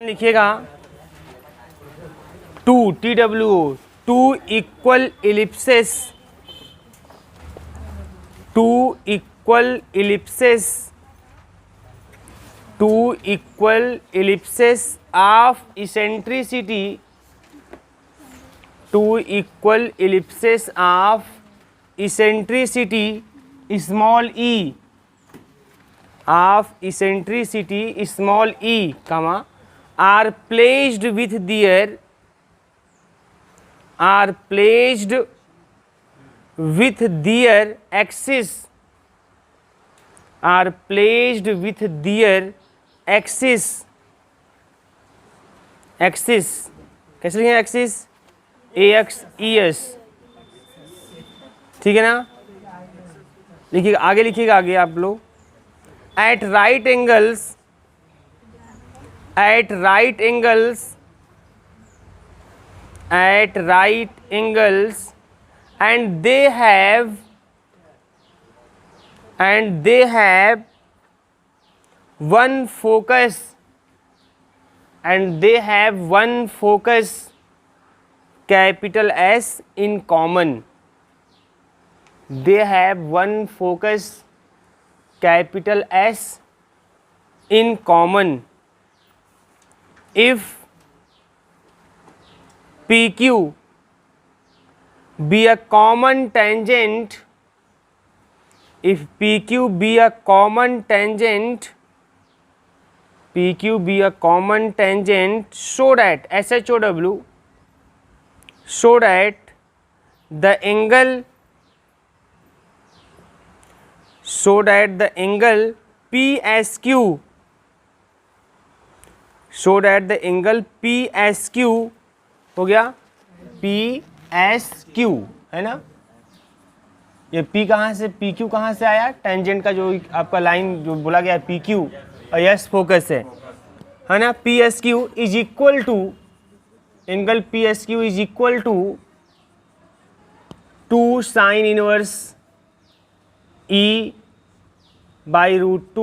लिखिएगा 2 TWO 2 equal ellipses 2 equal ellipses 2 equal ellipses of eccentricity 2 equal ellipses of eccentricity small e of eccentricity small e comma are placed with their axis कैसे लिखेंगे axis ax es, ठीक है ना। लिखिएगा आगे, लिखिएगा आगे आप लोग at right angles and they have one focus capital S in common. They have one focus capital S in common. If PQ be a common tangent, so that SHOW, so that the angle PSQ, हो गया PSQ, है ना। ये P कहाँ से, PQ कहाँ से आया, टेंजेंट का जो आपका लाइन जो बोला गया PQ और यस फोकस है ना। PSQ is equal to, angle PSQ is equal to 2 sine inverse E by root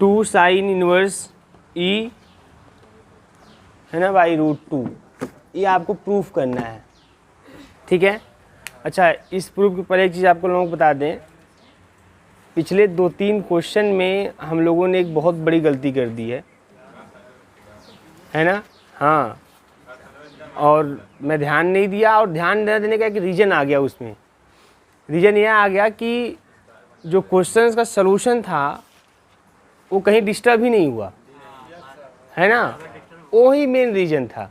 2 sine inverse E, है ना, बाई रूट 2। ये आपको प्रूफ करना है, ठीक है। अच्छा, इस प्रूफ के पहले एक चीज़ आपको लोगों को बता दें, पिछले 2-3 क्वेश्चन में हम लोगों ने एक बहुत बड़ी गलती कर दी है ना। हाँ, और मैं ध्यान नहीं दिया, और ध्यान न देने का एक रीज़न आ गया। उसमें रीज़न यह आ गया कि जो क्वेश्चंस का सलूशन था वो कहीं डिस्टर्ब ही नहीं हुआ, है ना। वो ही मेन रीज़न था,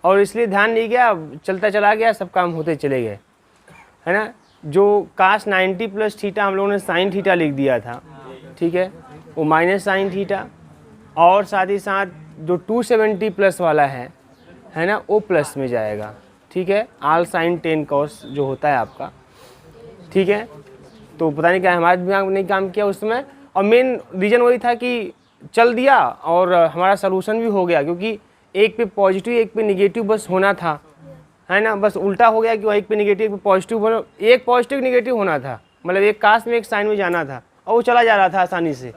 और इसलिए ध्यान नहीं गया, चलता चला गया, सब काम होते चले गए, है ना। जो काश 90 प्लस थीटा हम लोगों ने साइन थीटा लिख दिया था, ठीक है, वो माइनस साइन थीटा, और साथ ही साथ जो 270 प्लस वाला है ना, वो प्लस में जाएगा, ठीक है। आल साइन 10 कॉस जो होता है आपका, ठीक है। तो पता नहीं क्या हमारे दिमाग में नहीं काम किया उस समय, और मेन रीज़न वही था कि चल दिया और हमारा सलूशन भी हो गया, क्योंकि एक पे पॉजिटिव एक पे निगेटिव बस होना था, है ना। बस उल्टा हो गया कि एक पे निगेटिव एक पे पॉजिटिव, एक पॉजिटिव निगेटिव होना था, मतलब एक काश में एक साइन में जाना था, और वो चला जा रहा था आसानी से,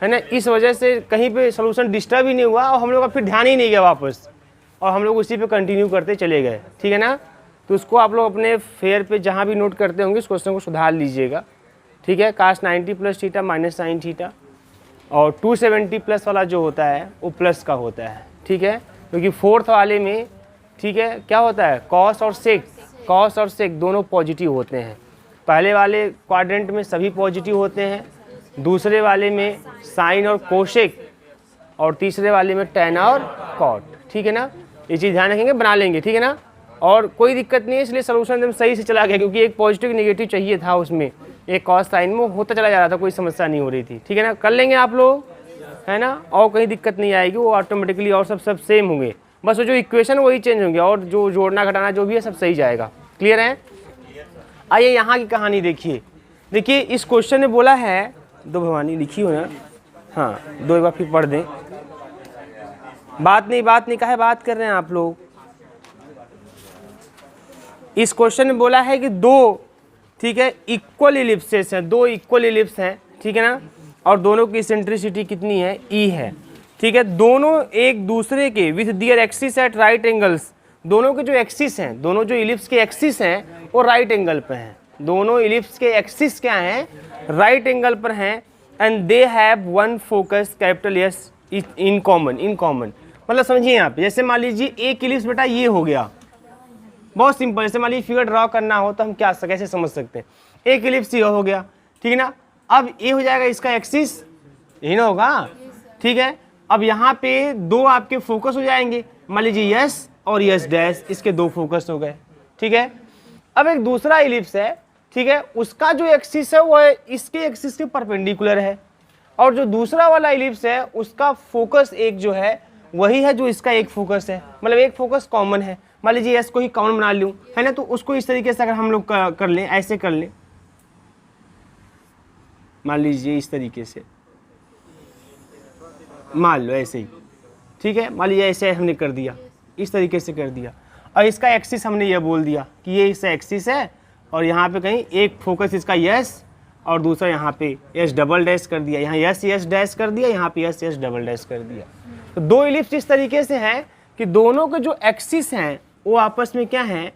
है ना। इस वजह से कहीं पे सलूशन डिस्टर्ब ही नहीं हुआ, और हम लोग का फिर ध्यान ही नहीं गया वापस, और हम लोग उसी पे कंटिन्यू करते चले गए, ठीक है ना। तो उसको आप लोग अपने फेयर पे जहाँ भी नोट करते होंगे इस क्वेश्चन को सुधार लीजिएगा, ठीक है। काश 90 plus theta minus sine theta, और 270 प्लस वाला जो होता है वो प्लस का होता है, ठीक है। क्योंकि फोर्थ वाले में, ठीक है, क्या होता है, कॉस और सेक दोनों पॉजिटिव होते हैं। पहले वाले क्वाड्रेंट में सभी पॉजिटिव होते हैं, दूसरे वाले में साइन और कोशेक, और तीसरे वाले में टैन और कॉट, ठीक है ना। ये चीज़ ध्यान रखेंगे, बना लेंगे, ठीक है ना। और कोई दिक्कत नहीं है, इसलिए सोल्यूशन एकदम सही से चला गया, क्योंकि एक पॉजिटिव नेगेटिव चाहिए था उसमें, एक कॉस साइन में होता चला जा रहा था, कोई समस्या नहीं हो रही थी, ठीक है ना। कर लेंगे आप लोग, है ना, और कहीं दिक्कत नहीं आएगी, वो ऑटोमेटिकली और सब सेम होंगे, बस वो जो इक्वेशन वही चेंज होंगे, और जो जोड़ना घटाना जो भी है सब सही जाएगा। क्लियर है। आइए यहाँ की कहानी देखिए। इस क्वेश्चन में बोला है, दो भवानी लिखी हो ना, हाँ, दो एक बार फिर पढ़ दें। बात नहीं काहे बात कर रहे हैं आप लोग। इस क्वेश्चन में बोला है कि दो, ठीक है, इक्वल इलिप्सेस हैं, दो इक्वल इलिप्स हैं, ठीक है ना, और दोनों की इसेंट्रिसिटी कितनी है, ई है। ठीक है, दोनों एक दूसरे के with their axis at right angles, दोनों के जो एक्सिस हैं, दोनों जो इलिप्स के एक्सिस हैं वो राइट एंगल पे हैं, दोनों इलिप्स के एक्सिस क्या हैं, राइट एंगल पर हैं, and they have one focus capital S in common, in common मतलब समझिए यहाँ पे, जैसे मान लीजिए एक इलिप्स बेटा ये हो गया, बहुत सिंपल, जैसे मान लीजिए फिगर ड्रॉ करना हो तो हम क्या कैसे समझ सकते हैं, एक इलिप्स ये हो गया, ठीक है ना, अब ये हो जाएगा इसका एक्सिस, यही ना होगा, ठीक है, अब यहाँ पे दो आपके फोकस हो जाएंगे, मान लीजिए यस और यस डैश, इसके दो फोकस हो गए, ठीक है। अब एक दूसरा इलिप्स है, ठीक है, उसका जो एक्सिस है वो इसके एक्सिस के परपेंडिकुलर है, और जो दूसरा वाला इलिप्स है उसका फोकस एक जो है वही है जो इसका एक फोकस है, मतलब एक फोकस कॉमन है, मान लीजिए यस को ही कॉमन बना लूँ, है ना, तो उसको इस तरीके से अगर हम लोग कर लें, ऐसे कर लें, मान लीजिए इस तरीके से, मान लो ऐसे ही, ठीक है, मान लीजिए ऐसे हमने कर दिया, इस तरीके से कर दिया, और इसका एक्सिस हमने ये बोल दिया कि ये इसका एक्सिस है, और यहाँ पे कहीं एक फोकस इसका यस और दूसरा यहाँ पे यस डबल डैश कर दिया, यहाँ यस यस डैश कर दिया, यहाँ पे यस यस डबल डैश कर दिया। तो दो इलिप्स इस तरीके से हैं कि दोनों के जो एक्सिस हैं वो आपस में क्या हैं,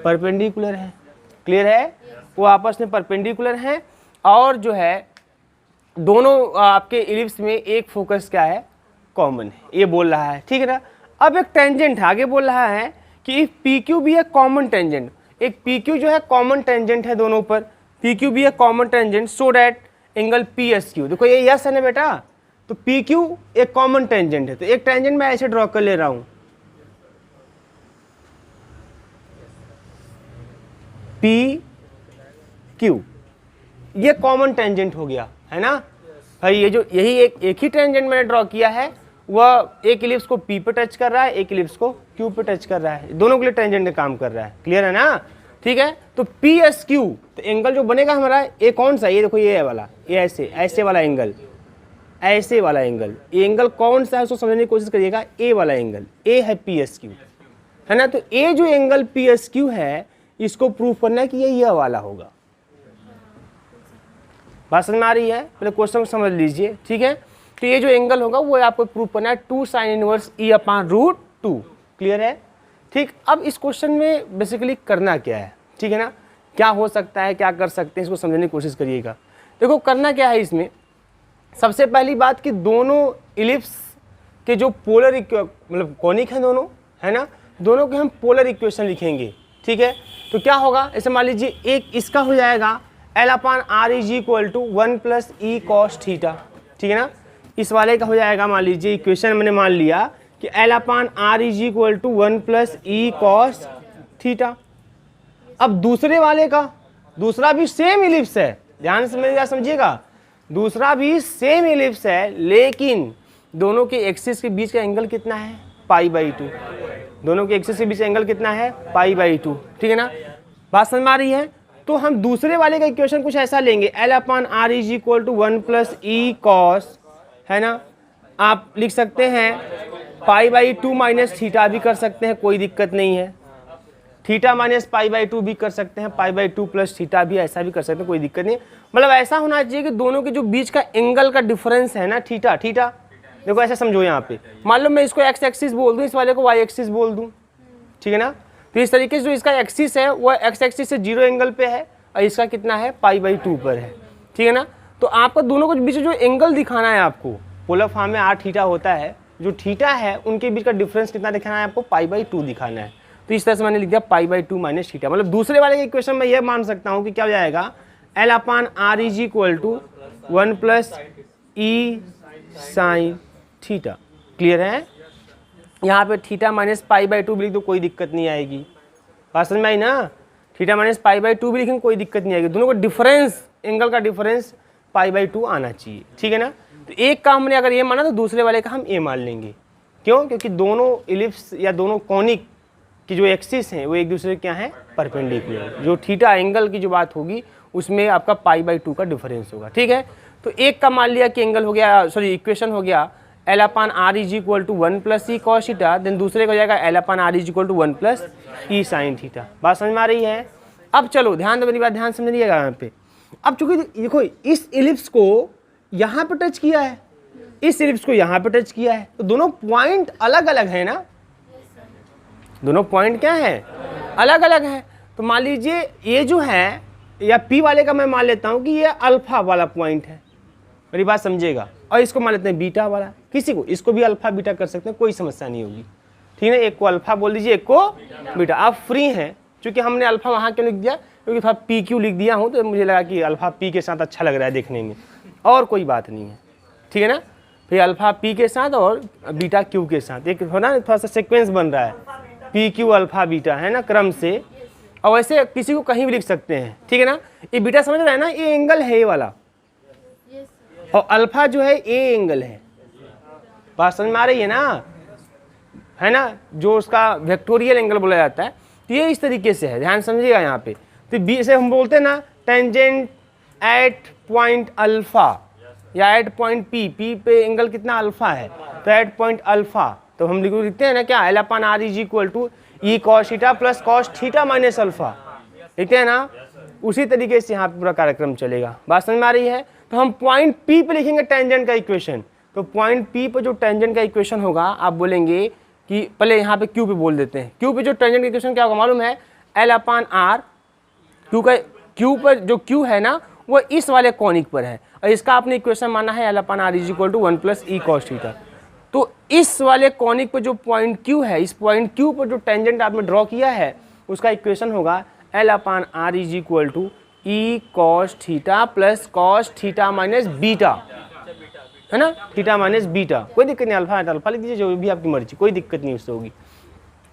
परपेंडिकुलर है, क्लियर है, वो आपस में परपेंडिकुलर हैं, और जो है दोनों आपके इलिप्स में एक फोकस क्या है, कॉमन है, ये बोल रहा है, ठीक है ना। अब एक टेंजेंट आगे बोल रहा है कि इफ पी क्यू भी है कॉमन टेंजेंट, एक पी क्यू जो है कॉमन टेंजेंट है दोनों पर, पी क्यू भी है common tangent, so that angle P S Q, देखो ये यस है ना बेटा, तो पी क्यू एक कॉमन टेंजेंट है, तो एक टेंजेंट मैं ऐसे ड्रॉ कर ले रहा हूं, पी क्यू, ये कॉमन टेंजेंट हो गया, है ना भाई, ये जो यही एक ही टेंजेंट मैंने ड्रॉ किया है, वह एक इलिप्स को P पे टच कर रहा है, एक इलिप्स को Q पे टच कर रहा है, दोनों के लिए टेंजेंट का काम कर रहा है, क्लियर है ना, ठीक है। तो PSQ, तो एंगल जो बनेगा हमारा ये कौन सा, ये देखो ये वाला, ये ऐसे ऐसे वाला एंगल, ऐसे वाला एंगल, ये एंगल कौन सा है उसको समझने की कोशिश करिएगा, ए वाला एंगल, ए है PSQ, है ना, तो ये जो एंगल PSQ है इसको प्रूव करना है कि ये वाला होगा, बात समझ में आ रही है, पहले क्वेश्चन को समझ लीजिए, ठीक है। तो ये जो एंगल होगा वो आपको प्रूव करना है 2 sin inverse E upon √2, clear है, ठीक। अब इस क्वेश्चन में बेसिकली करना क्या है, ठीक है ना, क्या हो सकता है, क्या कर सकते हैं, इसको समझने की कोशिश करिएगा। देखो करना क्या है इसमें, सबसे पहली बात कि दोनों इलिप्स के जो पोलर मतलब कॉनिक हैं दोनों, है ना, दोनों के हम पोलर इक्वेशन लिखेंगे, ठीक है। तो क्या होगा, ऐसे मान लीजिए एक इसका हो जाएगा L upon R is equal to 1 + E cos theta, ठीक है ना, इस वाले का हो जाएगा, मान लीजिए इक्वेशन मैंने मान लिया कि L upon R is equal to 1 + E cos theta. अब दूसरे वाले का, दूसरा भी सेम इलिप्स है, ध्यान से समझिएगा, दूसरा भी सेम इलिप्स है, लेकिन दोनों के एक्सिस के बीच का एंगल कितना है, π/2, दोनों के एक्सिस के बीच एंगल कितना है, π/2, ठीक है ना, बात समझ में आ रही है। तो हम दूसरे वाले का इक्वेशन कुछ ऐसा लेंगे, L upon R is equal to 1 + E cos, है ना, आप लिख सकते हैं π/2 माइनस थीटा भी कर सकते हैं, कोई दिक्कत नहीं है, थीटा माइनस π/2 भी कर सकते हैं, π/2 + थीटा भी, ऐसा भी कर सकते हैं, कोई दिक्कत नहीं, मतलब ऐसा होना चाहिए कि दोनों के जो बीच का एंगल का डिफरेंस है ना, थीटा, देखो ऐसा समझो, यहाँ पे मान लो मैं इसको x एक्सिस बोल दूँ, इस वाले को y एक्सिस बोल दूँ, ठीक है ना, तो इस तरीके से जो इसका एक्सिस है वो x एक्सिस से 0 एंगल पे है और इसका कितना है, π/2 पर है, ठीक है ना। तो आपको दोनों के बीच जो एंगल दिखाना है, आपको पोलर फॉर्म में r थीटा होता है, जो थीटा है उनके बीच का डिफरेंस कितना दिखाना है, आपको π/2 दिखाना है। तो इस तरह से मैंने लिख दिया π/2 माइनस थीटा, मतलब दूसरे वाले के इक्वेशन में यह मान सकता हूँ कि क्या हो जाएगा, L upon R is equal to 1 + E sin theta, clear है। यहाँ पे थीटा माइनस π/2 भी लिख दो, कोई दिक्कत नहीं आएगी, बात समझ में आई ना, थीटा माइनस π/2 भी लिखेंगे, कोई दिक्कत नहीं आएगी, दोनों का डिफरेंस, एंगल का डिफरेंस π/2 आना चाहिए, ठीक है ना। तो एक का हमने अगर ये माना तो दूसरे वाले का हम ए मान लेंगे, क्यों, क्योंकि दोनों इलिप्स या दोनों कॉनिक की जो एक्सिस हैं वो एक दूसरे क्या है, परपेंडिकुलर, जो थीटा एंगल की जो बात होगी उसमें आपका π/2 का डिफरेंस होगा, ठीक है। तो एक का मान लिया कि एंगल हो गया, सॉरी इक्वेशन हो गया L upon R is equal to 1 + E cos theta, then दूसरे का हो जाएगा L upon R is equal to 1 + E sin theta, बात समझ में आ रही है। अब चलो ध्यान दो, मेरी बात ध्यान समझिएगा यहाँ पे, अब चूंकि देखो इस इलिप्स को यहाँ पे टच किया है, इस एलिप्स को यहाँ पे टच किया है, तो दोनों पॉइंट अलग अलग है ना, दोनों पॉइंट क्या है, अलग अलग है। तो मान लीजिए ये जो है, या पी वाले का मैं मान लेता हूँ कि ये अल्फा वाला पॉइंट है, मेरी बात समझिएगा, और इसको मान लेते हैं बीटा वाला, किसी को इसको भी अल्फा बीटा कर सकते हैं, कोई समस्या नहीं होगी, ठीक है। एक को अल्फा बोल दीजिए, एक को बीटा, आप फ्री हैं। चूँकि हमने अल्फा वहाँ क्यों लिख दिया, क्योंकि थोड़ा पी क्यू लिख दिया हूँ, तो मुझे लगा कि अल्फा पी के साथ अच्छा लग रहा है देखने में, और कोई बात नहीं है, ठीक है ना। फिर अल्फा पी के साथ और बीटा क्यू के साथ, एक हो ना थोड़ा सा सीक्वेंस बन रहा है, पी क्यू अल्फा बीटा, है ना, क्रम से। और वैसे किसी को कहीं भी लिख सकते हैं, ठीक है ना। ये बीटा समझ रहा है ना, ये एंगल है ये वाला, और अल्फा जो है ए एंगल है, बात समझ में आ रही है ना, जो उसका वेक्टोरियल एंगल बोला जाता है। तो ये इस तरीके से है, ध्यान समझिएगा यहाँ पे। तो बी से हम बोलते हैं ना टेंजेंट एट पॉइंट अल्फा या एट पॉइंट पी, पी पे एंगल कितना अल्फा है, तो एट पॉइंट अल्फा, तो हम लिखते हैं ना क्या, L upon R is equal to E cos theta plus cos theta minus alpha, लिखते हैं ना। उसी तरीके से यहाँ पे पूरा कार्यक्रम चलेगा, बात समझ में आ रही है। तो हम पॉइंट पी पे लिखेंगे टेंजेंट का इक्वेशन, तो पॉइंट पी पे जो टेंजेंट का इक्वेशन होगा, आप बोलेंगे कि पहले यहाँ पे क्यू पे बोल देते हैं, क्यू पे जो टेंजेंट का इक्वेशन क्या होगा मालूम है, एल अपन आर, क्यू पर जो क्यू है ना वो इस वाले कॉनिक पर है, और इसका आपने इक्वेशन माना है L upon R is equal to 1 plus E cos theta. तो इस वाले कॉनिक पर जो पॉइंट क्यू है, इस पॉइंट क्यू पर जो टेंजेंट आपने ड्रॉ किया है, उसका इक्वेशन होगा L upon R is equal to E cos theta plus cos theta minus beta, है ना, थीटा माइनस बीटा, कोई दिक्कत नहीं, अल्फा अल्फा लिख दीजिए, जो भी आपकी मर्जी, कोई दिक्कत नहीं उससे होगी,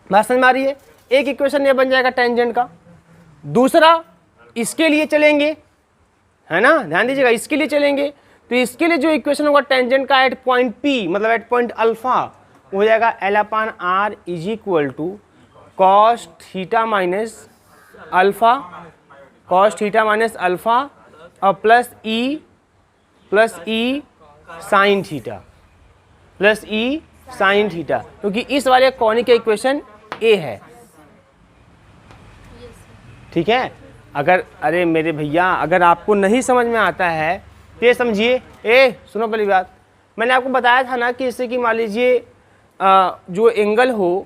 बात समझ में आ रही है। एक इक्वेशन ये बन जाएगा टेंजेंट का। दूसरा इसके लिए चलेंगे, है ना, ध्यान दीजिएगा, इसके लिए चलेंगे, तो इसके लिए जो इक्वेशन होगा टेंजेंट का एट पॉइंट पी, मतलब एट पॉइंट अल्फा, हो जाएगा L upon R is equal to cos theta minus alpha, cos theta minus alpha, और plus E sine theta, plus E sine theta, क्योंकि इस वाले कॉनिक का इक्वेशन ए है, ठीक है। अगर अरे मेरे भैया अगर आपको नहीं समझ में आता है तो ये समझिए, सुनो पहली बात, मैंने आपको बताया था ना कि इससे कि मान लीजिए जो एंगल हो,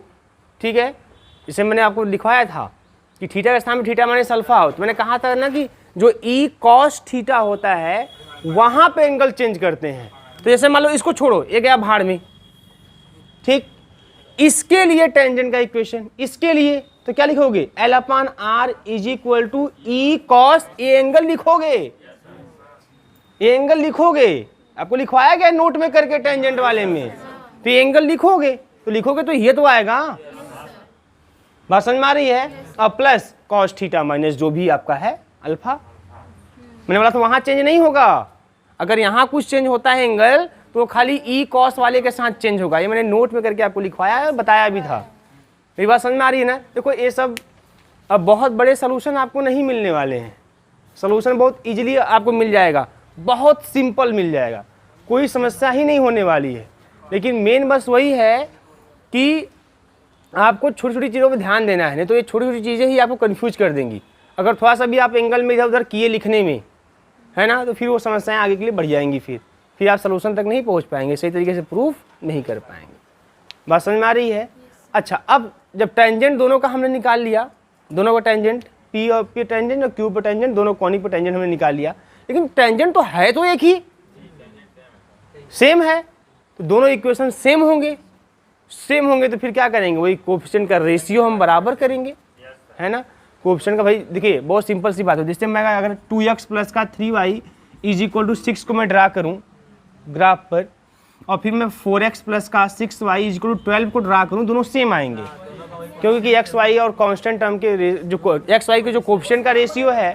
ठीक है, इसे मैंने आपको लिखवाया था कि थीटा के स्थान में थीटा माइनस अल्फा हो, तो मैंने कहा था ना कि जो ई कॉस थीटा होता है वहाँ पे एंगल चेंज करते हैं। तो जैसे मान लो इसको छोड़ो, ये गया भाड़ में, ठीक, इसके लिए टेंजेंट का इक्वेशन, इसके लिए तो क्या लिखोगे, L upon R is equal to E cos, A angle लिखोगे, ये एंगल लिखोगे, आपको लिखवाया गया नोट में करके टेंजेंट वाले में, तो ये एंगल लिखोगे, तो ये तो आएगा, बात समझ में आ रही है। और प्लस कॉस थीटा माइनस जो भी आपका है अल्फा, मैंने बोला तो वहां चेंज नहीं होगा, अगर यहाँ कुछ चेंज होता है एंगल तो खाली ई कॉस वाले के साथ चेंज होगा, ये मैंने नोट में करके आपको लिखवाया है और बताया भी था, मेरी बात समझ में आ रही है ना। देखो ये सब अब बहुत बड़े सोल्यूशन आपको नहीं मिलने वाले हैं, सोल्यूशन बहुत इजीली आपको मिल जाएगा, बहुत सिंपल मिल जाएगा, कोई समस्या ही नहीं होने वाली है। लेकिन मेन बस वही है कि आपको छोटी छोटी चीज़ों पर ध्यान देना है, नहीं तो ये छोटी छोटी चीज़ें ही आपको कंफ्यूज कर देंगी। अगर थोड़ा सा भी आप एंगल में इधर उधर किए लिखने में, है ना, तो फिर वो समस्याएं आगे के लिए बढ़ जाएंगी, फिर आप सोल्यूशन तक नहीं पहुंच पाएंगे, सही तरीके से प्रूफ नहीं कर पाएंगे, बात समझ में आ रही है। अच्छा, अब जब टेंजेंट दोनों का हमने निकाल लिया, दोनों का टेंजेंट पी और पी टेंजेंट और क्यू पर टेंजेंट, दोनों कॉनिक पर टेंजेंट हमने निकाल लिया, लेकिन टेंजेंट तो है तो एक ही, सेम है, तो दोनों इक्वेशन सेम होंगे तो फिर क्या करेंगे, वही कोएफिशिएंट का रेशियो हम बराबर करेंगे, है ना। कोएफिशिएंट का भाई देखिए बहुत सिंपल सी बात है, जैसे मैं अगर 2x प्लस का 3y इज इक्वल टू 6 को मैं ड्रा करूं ग्राफ पर, और फिर मैं 4x प्लस का 6y इज इक्वल टू 12 को ड्रा करूं, दोनों सेम आएंगे, क्योंकि एक्स वाई और कांस्टेंट टर्म के जो एक्स वाई के जो कोएफिशिएंट का रेशियो है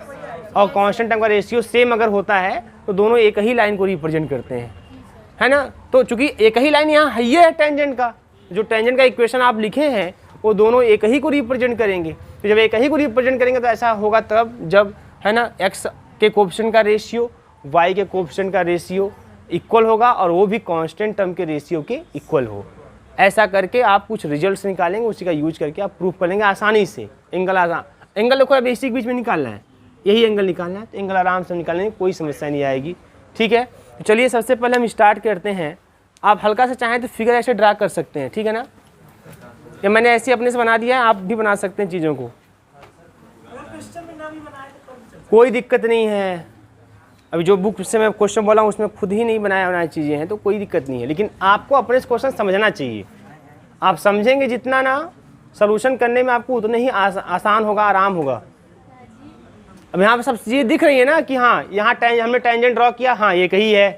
और कांस्टेंट टर्म का रेशियो सेम अगर होता है तो दोनों एक ही लाइन को रिप्रेजेंट करते हैं, है ना। तो चूंकि एक ही लाइन यहाँ है टेंजेंट का, जो टेंजेंट का इक्वेशन आप लिखे हैं वो दोनों एक ही को रिप्रेजेंट करेंगे। तो जब एक ही को रिप्रेजेंट करेंगे तो ऐसा होगा तब जब, है ना, एक्स के कोएफिशिएंट का रेशियो वाई के कोएफिशिएंट का रेशियो इक्वल होगा और वो भी कांस्टेंट टर्म के रेशियो के इक्वल हो। ऐसा करके आप कुछ रिजल्ट्स निकालेंगे, उसी का यूज करके आप प्रूफ कर लेंगे आसानी से। एंगल देखो अब इसी के बीच में निकालना है, यही एंगल निकालना है, तो एंगल आराम से निकालेंगे, कोई समस्या नहीं आएगी, ठीक है। तो चलिए सबसे पहले हम स्टार्ट करते हैं आप हल्का से चाहें तो फिगर ऐसे ड्रा कर सकते हैं, ठीक है ना। ये मैंने ऐसे अपने से बना दिया है, आप भी बना सकते हैं चीज़ों को, कोई दिक्कत नहीं है। अभी जो बुक से मैं क्वेश्चन बोला हूँ उसमें खुद ही नहीं बनाया चीज़ें हैं तो कोई दिक्कत नहीं है, लेकिन आपको अपने क्वेश्चन समझना चाहिए। आप समझेंगे जितना ना, सॉल्यूशन करने में आपको उतना ही आसान होगा, आराम होगा। अब यहाँ पे सब चीज़ें दिख रही है ना कि हाँ यहाँ हमने टेंजेंट ड्रॉ किया, हाँ ये कही है,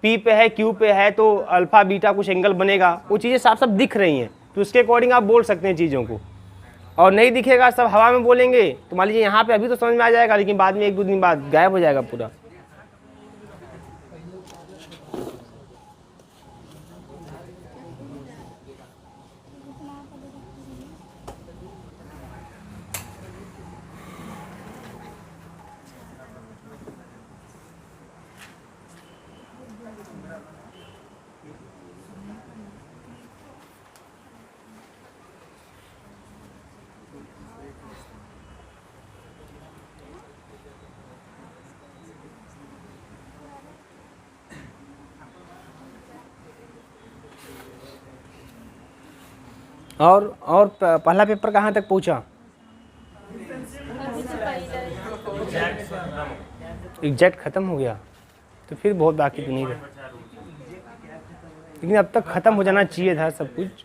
पी पे है, क्यू पे है, तो अल्फा बीटा कुछ एंगल बनेगा, वो चीज़ें साफ सब दिख रही हैं, तो उसके अकॉर्डिंग आप बोल सकते हैं चीज़ों को। और नहीं दिखेगा, सब हवा में बोलेंगे तो मान लीजिए यहाँ पे अभी तो समझ में आ जाएगा, लेकिन बाद में 1-2 दिन बाद गायब हो जाएगा पूरा। और पहला पेपर कहाँ तक पहुँचा? एग्जैक्ट ख़त्म हो गया, तो फिर बहुत बाकी तो नहीं रहा, लेकिन अब तक ख़त्म हो जाना चाहिए था सब कुछ।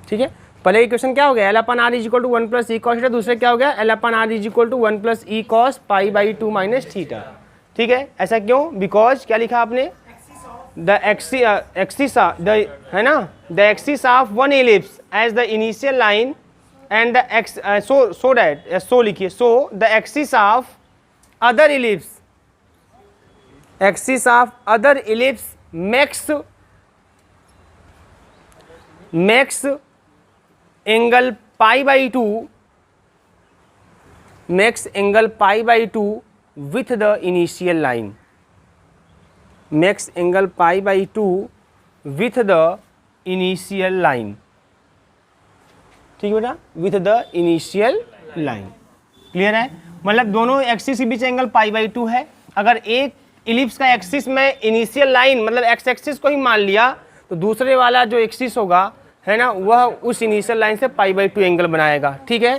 ठीक है, पहले इक्वेशन क्या हो गया, L/R is equal to 1 plus E cos theta, दूसरे क्या हो गया, L/R is equal to 1 plus E cos pi by 2 minus theta. ठीक है, ऐसा क्यों? बिकॉज क्या लिखा आपने, द एक्सिस है ना, the axis of one ellipse as the initial line and the X so that, so लिखिए, so the axis of other ellipse, axis of other ellipse makes angle pi by 2 makes angle pi by 2 with the initial line, makes angle pi by 2 with the initial line। ठीक है बेटा, with the initial line, clear है? मतलब दोनों axis के बीच angle pi by 2 है। अगर एक इलिप्स का एक्सिस में इनिशियल लाइन मतलब एक्स एक्सिस को ही मान लिया, तो दूसरे वाला जो एक्सिस होगा है ना, वह उस इनिशियल लाइन से पाई बाई 2 एंगल बनाएगा। ठीक है,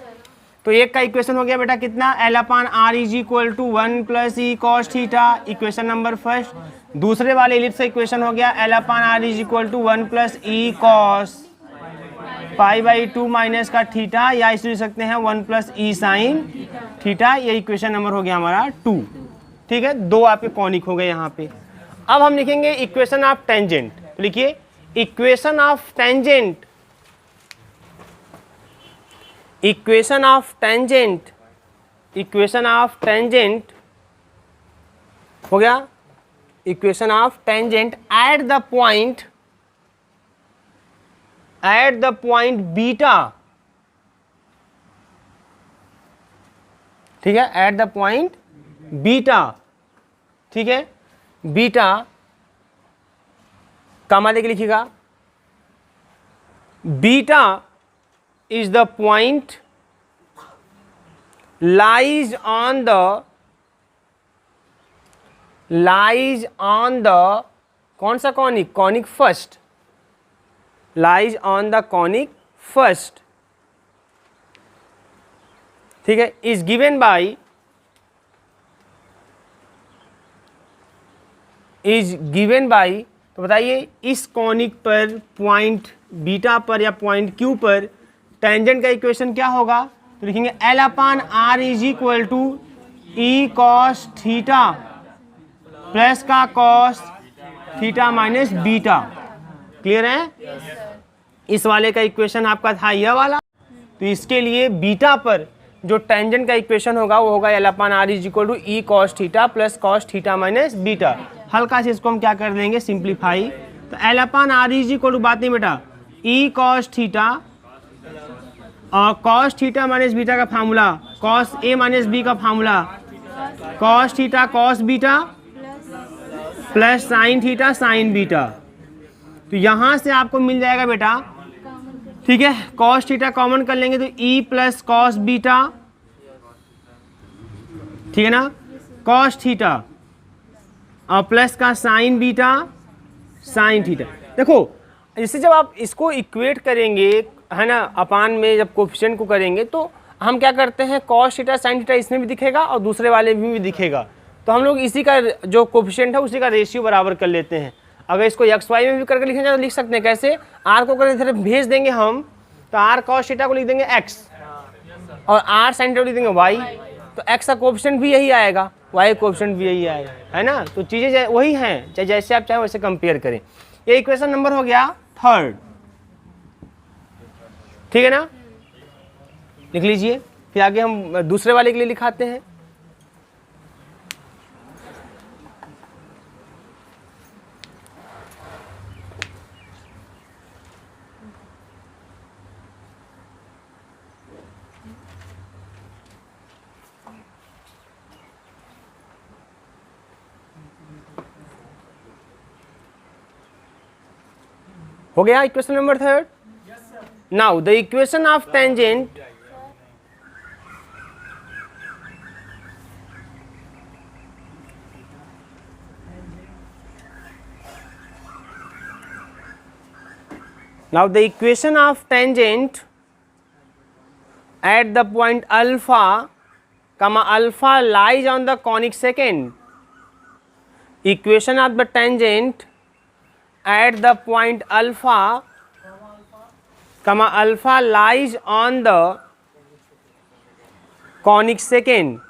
तो एक का इक्वेशन हो गया बेटा कितना, L/R is equal to 1 plus E cos theta, equation number first. दूसरे वाले इलिप्स का इक्वेशन हो गया L/R is equal to 1 plus E cos pi by 2 minus का थीटा, या इसे लिख सकते हैं 1 प्लस ई साइन थीटा। ये इक्वेशन नंबर हो गया हमारा 2। ठीक है, दो आपके कॉनिक हो गए यहाँ पे। अब हम लिखेंगे इक्वेशन ऑफ टेंजेंट, तो लिखिए equation of tangent, equation of tangent, equation of tangent हो गया, equation of tangent at the point beta. ठीक है, एट द पॉइंट बीटा। ठीक है, बीटा कामा लेके लिखिएगा, beta is the point lies on the कौन सा conic, conic first, lies on the conic first। ठीक है, is given by, तो बताइए इस कॉनिक पर, पॉइंट बीटा पर या पॉइंट क्यू पर टेंजेंट का इक्वेशन क्या होगा, तो लिखेंगे L/R is equal to E cos theta plus का cos theta minus beta. Clear है? इस वाले का इक्वेशन आपका था यह वाला, तो इसके लिए बीटा पर जो टेंजेंट का इक्वेशन होगा वो होगा L/R is equal to E cos theta plus cos theta minus beta. हल्का से इसको हम क्या कर देंगे, सिंप्लीफाई तो L upon R is equal to, बात नहीं बेटा, ई कॉस थीटा, और कॉस थीटा माइनस बीटा का formula, cos A minus B का formula, cos theta cos beta plus sine theta sine beta. तो यहां से आपको मिल जाएगा बेटा, ठीक है, कॉस थीटा कॉमन कर लेंगे तो ई प्लस कॉस बीटा, ठीक है ना, कॉस थीटा और प्लस का साइन बीटा साइन थीटा। देखो जैसे जब आप इसको इक्वेट करेंगे है ना, अपान में जब कोफिशिएंट को करेंगे तो हम क्या करते हैं, कॉस थीटा साइन थीटा इसमें भी दिखेगा और दूसरे वाले में भी दिखेगा, तो हम लोग इसी का जो कोफिशिएंट है उसी का रेशियो बराबर कर लेते हैं। अगर इसको एक्स वाई में भी करके लिखना चाहे तो लिख सकते हैं, कैसे, आर को कर इधर भेज देंगे हम, तो आर कॉस थीटा को लिख देंगे एक्स और आर साइन थीटा को लिख देंगे वाई, तो एक्स का कोफिशिएंट भी यही आएगा, वाई का कोफिशिएंट भी यही आएगा, है ना। तो चीज़ें वही हैं, चाहे जैसे आप चाहें वैसे कंपेयर करें। ये इक्वेशन नंबर हो गया 3, ठीक है ना, लिख लीजिए। फिर आगे हम दूसरे वाले के लिए लिखाते हैं। हो गया equation number 3। Now the equation of tangent at the point alpha comma alpha lies on the conic secant. Equation of the tangent at the point alpha comma alpha lies on the conic secant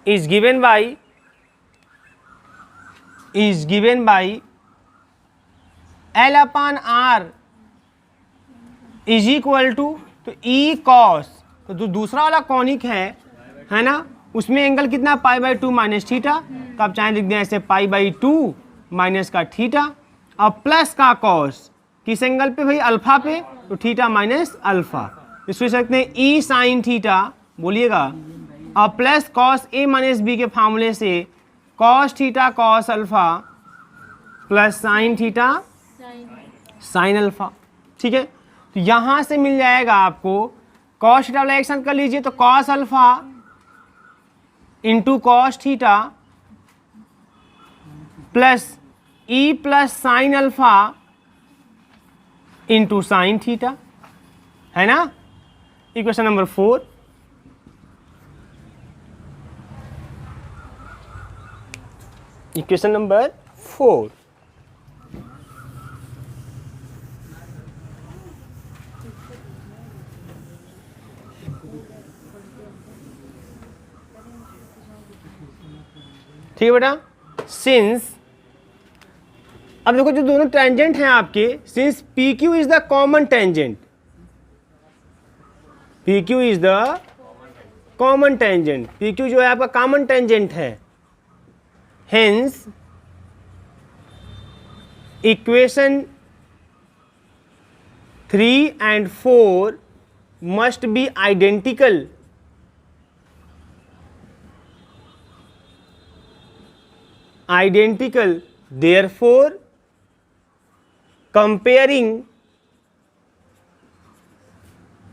is given by L upon R is equal to, तो E cos, तो जो दूसरा वाला conic है ना, उसमें angle कितना, पाई by 2 minus theta, तो आप चाहें लिख दें ऐसे पाई बाई 2 माइनस का थीटा और प्लस का कॉस, किस एंगल पे भाई, अल्फा पे, तो थीटा माइनस अल्फा, इसको लिख सकते हैं ई साइन थीटा, बोलिएगा, और plus cos A minus B के फार्मूले से cos theta cos alpha plus sine theta sine alpha, ठीक है। तो यहां से मिल जाएगा आपको, कॉस थीटा वाला एक्शन कर लीजिए, तो cos alpha into cos theta plus E plus sine alpha into sine theta, है ना। Equation number 4। इक्वेशन नंबर 4, ठीक है बेटा। सिंस, अब देखो जो दोनों टेंजेंट हैं आपके, since P Q is the common tangent, P Q is the common tangent, P Q जो है आपका कॉमन टेंजेंट है, hence equation 3 and 4 must be identical, therefore comparing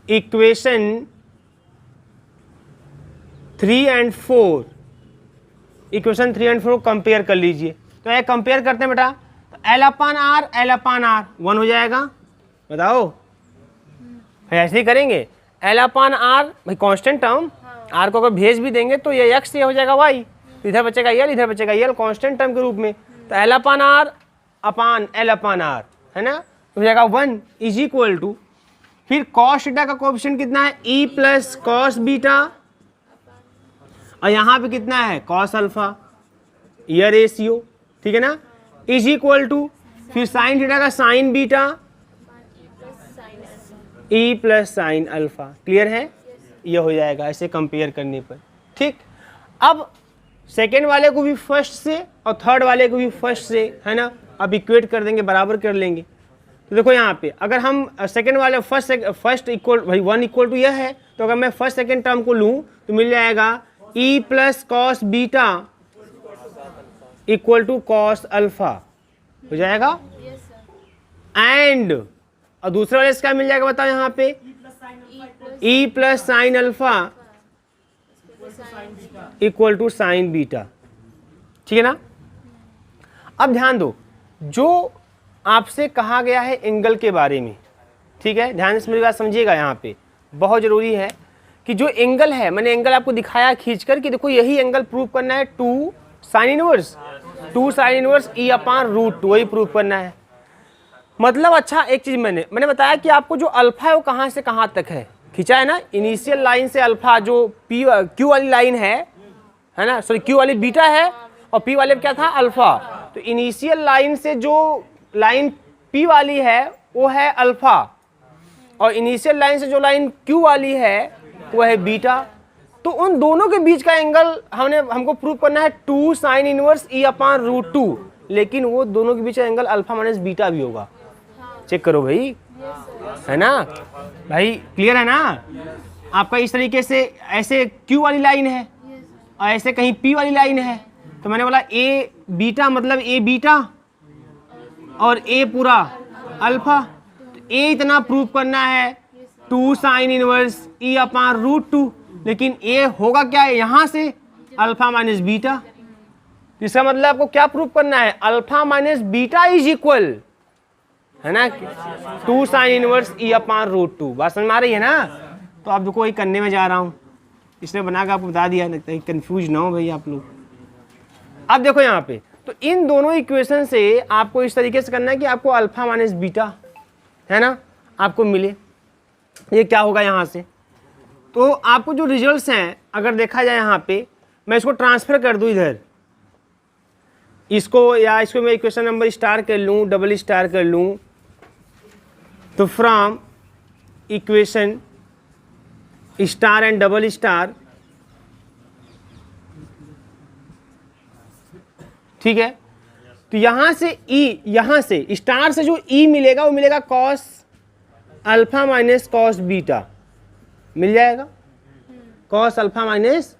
equation 3 and 4, equation 3 and 4 compare कर लीजिए। तो ये कंपेयर करते हैं बेटा, तो L अपान आर 1 हो जाएगा, बताओ भाई, ऐसे ही करेंगे। L अपान आर भाई कांस्टेंट टर्म, आर को अगर भेज भी देंगे तो ये x, ये हो जाएगा y, इधर बचेगा यल, इधर बचेगा यल, कांस्टेंट टर्म के रूप में, तो L upon R upon L upon R, है ना, तो हो जाएगा 1 इज इक्वल टू, फिर कॉस थीटा का कोएफिशिएंट कितना है, ई प्लस कॉस बीटा, और यहाँ पे कितना है, कॉस अल्फा, ये रेशियो, ठीक है ना, इज इक्वल टू, फिर साइन थीटा का sign beta, E plus sine alpha, clear है, ये हो जाएगा ऐसे कंपेयर करने पर, ठीक। अब सेकेंड वाले को भी फर्स्ट से और थर्ड वाले को भी फर्स्ट से, है ना, अब इक्वेट कर देंगे, बराबर कर लेंगे। तो देखो यहाँ पे अगर हम सेकंड वाले फर्स्ट इक्वल भाई 1 इक्वल टू यह है, तो अगर मैं फर्स्ट सेकंड टर्म को लूँ तो मिल जाएगा e plus cos beta equal to cos alpha हो जाएगा। एंड और दूसरे वाले से क्या मिल जाएगा बताओ यहाँ पे, e plus sine alpha equal to sine beta. ठीक है ना। अब ध्यान दो, जो आपसे कहा गया है एंगल के बारे में, ठीक है, ध्यान से मेरी बात समझिएगा, यहाँ पे बहुत ज़रूरी है कि जो एंगल है, मैंने एंगल आपको दिखाया खींचकर कि देखो यही एंगल प्रूव करना है 2 sine inverse e upon root 2, वही प्रूव करना है। मतलब अच्छा एक चीज़ मैंने बताया कि आपको जो अल्फा है वो कहाँ से कहाँ तक है, खींचा है ना, इनिशियल लाइन से अल्फा जो क्यू वाली लाइन है ना, सॉरी क्यू वाली बीटा है और पी वाले क्या था अल्फा। तो इनिशियल लाइन से जो लाइन पी वाली है वो है अल्फा और इनिशियल लाइन से जो लाइन क्यू वाली है वो है बीटा। तो उन दोनों के बीच का एंगल हमको प्रूव करना है 2 sine inverse e upon root 2, लेकिन वो दोनों के बीच का एंगल अल्फा माइनस बीटा भी होगा। चेक करो भाई, है ना भाई, क्लियर है ना। आपका इस तरीके से ऐसे क्यू वाली लाइन है और ऐसे कहीं पी वाली लाइन है, तो मैंने बोला ए बीटा मतलब ए बीटा और ए पूरा अल्फा। तो ए इतना प्रूव करना है 2 sine inverse e upon root 2, लेकिन ए होगा क्या है यहाँ से अल्फा माइनस बीटा। इसका मतलब आपको क्या प्रूव करना है, alpha minus beta is equal, है ना, 2 sine inverse e upon root 2। बात समझ में आ रही है ना। तो आप देखो वही करने में जा रहा हूँ, इसने बनाकर आपको बता दिया, लगता है कंफ्यूज ना हो भाई आप लोग। अब देखो यहाँ पे, तो इन दोनों इक्वेशन से आपको इस तरीके से करना है कि आपको अल्फा माइनस बीटा, है ना, आपको मिले। ये क्या होगा यहाँ से, तो आपको जो रिजल्ट्स हैं अगर देखा जाए यहाँ पे, मैं इसको ट्रांसफर कर दूँ इधर, इसको या इसको मैं इक्वेशन नंबर स्टार कर लूँ, डबल स्टार कर लूँ, तो from equation star and double star, ठीक है। तो यहाँ से ई, यहाँ से स्टार से जो ई मिलेगा वो मिलेगा cos alpha minus cos beta मिल जाएगा, cos alpha minus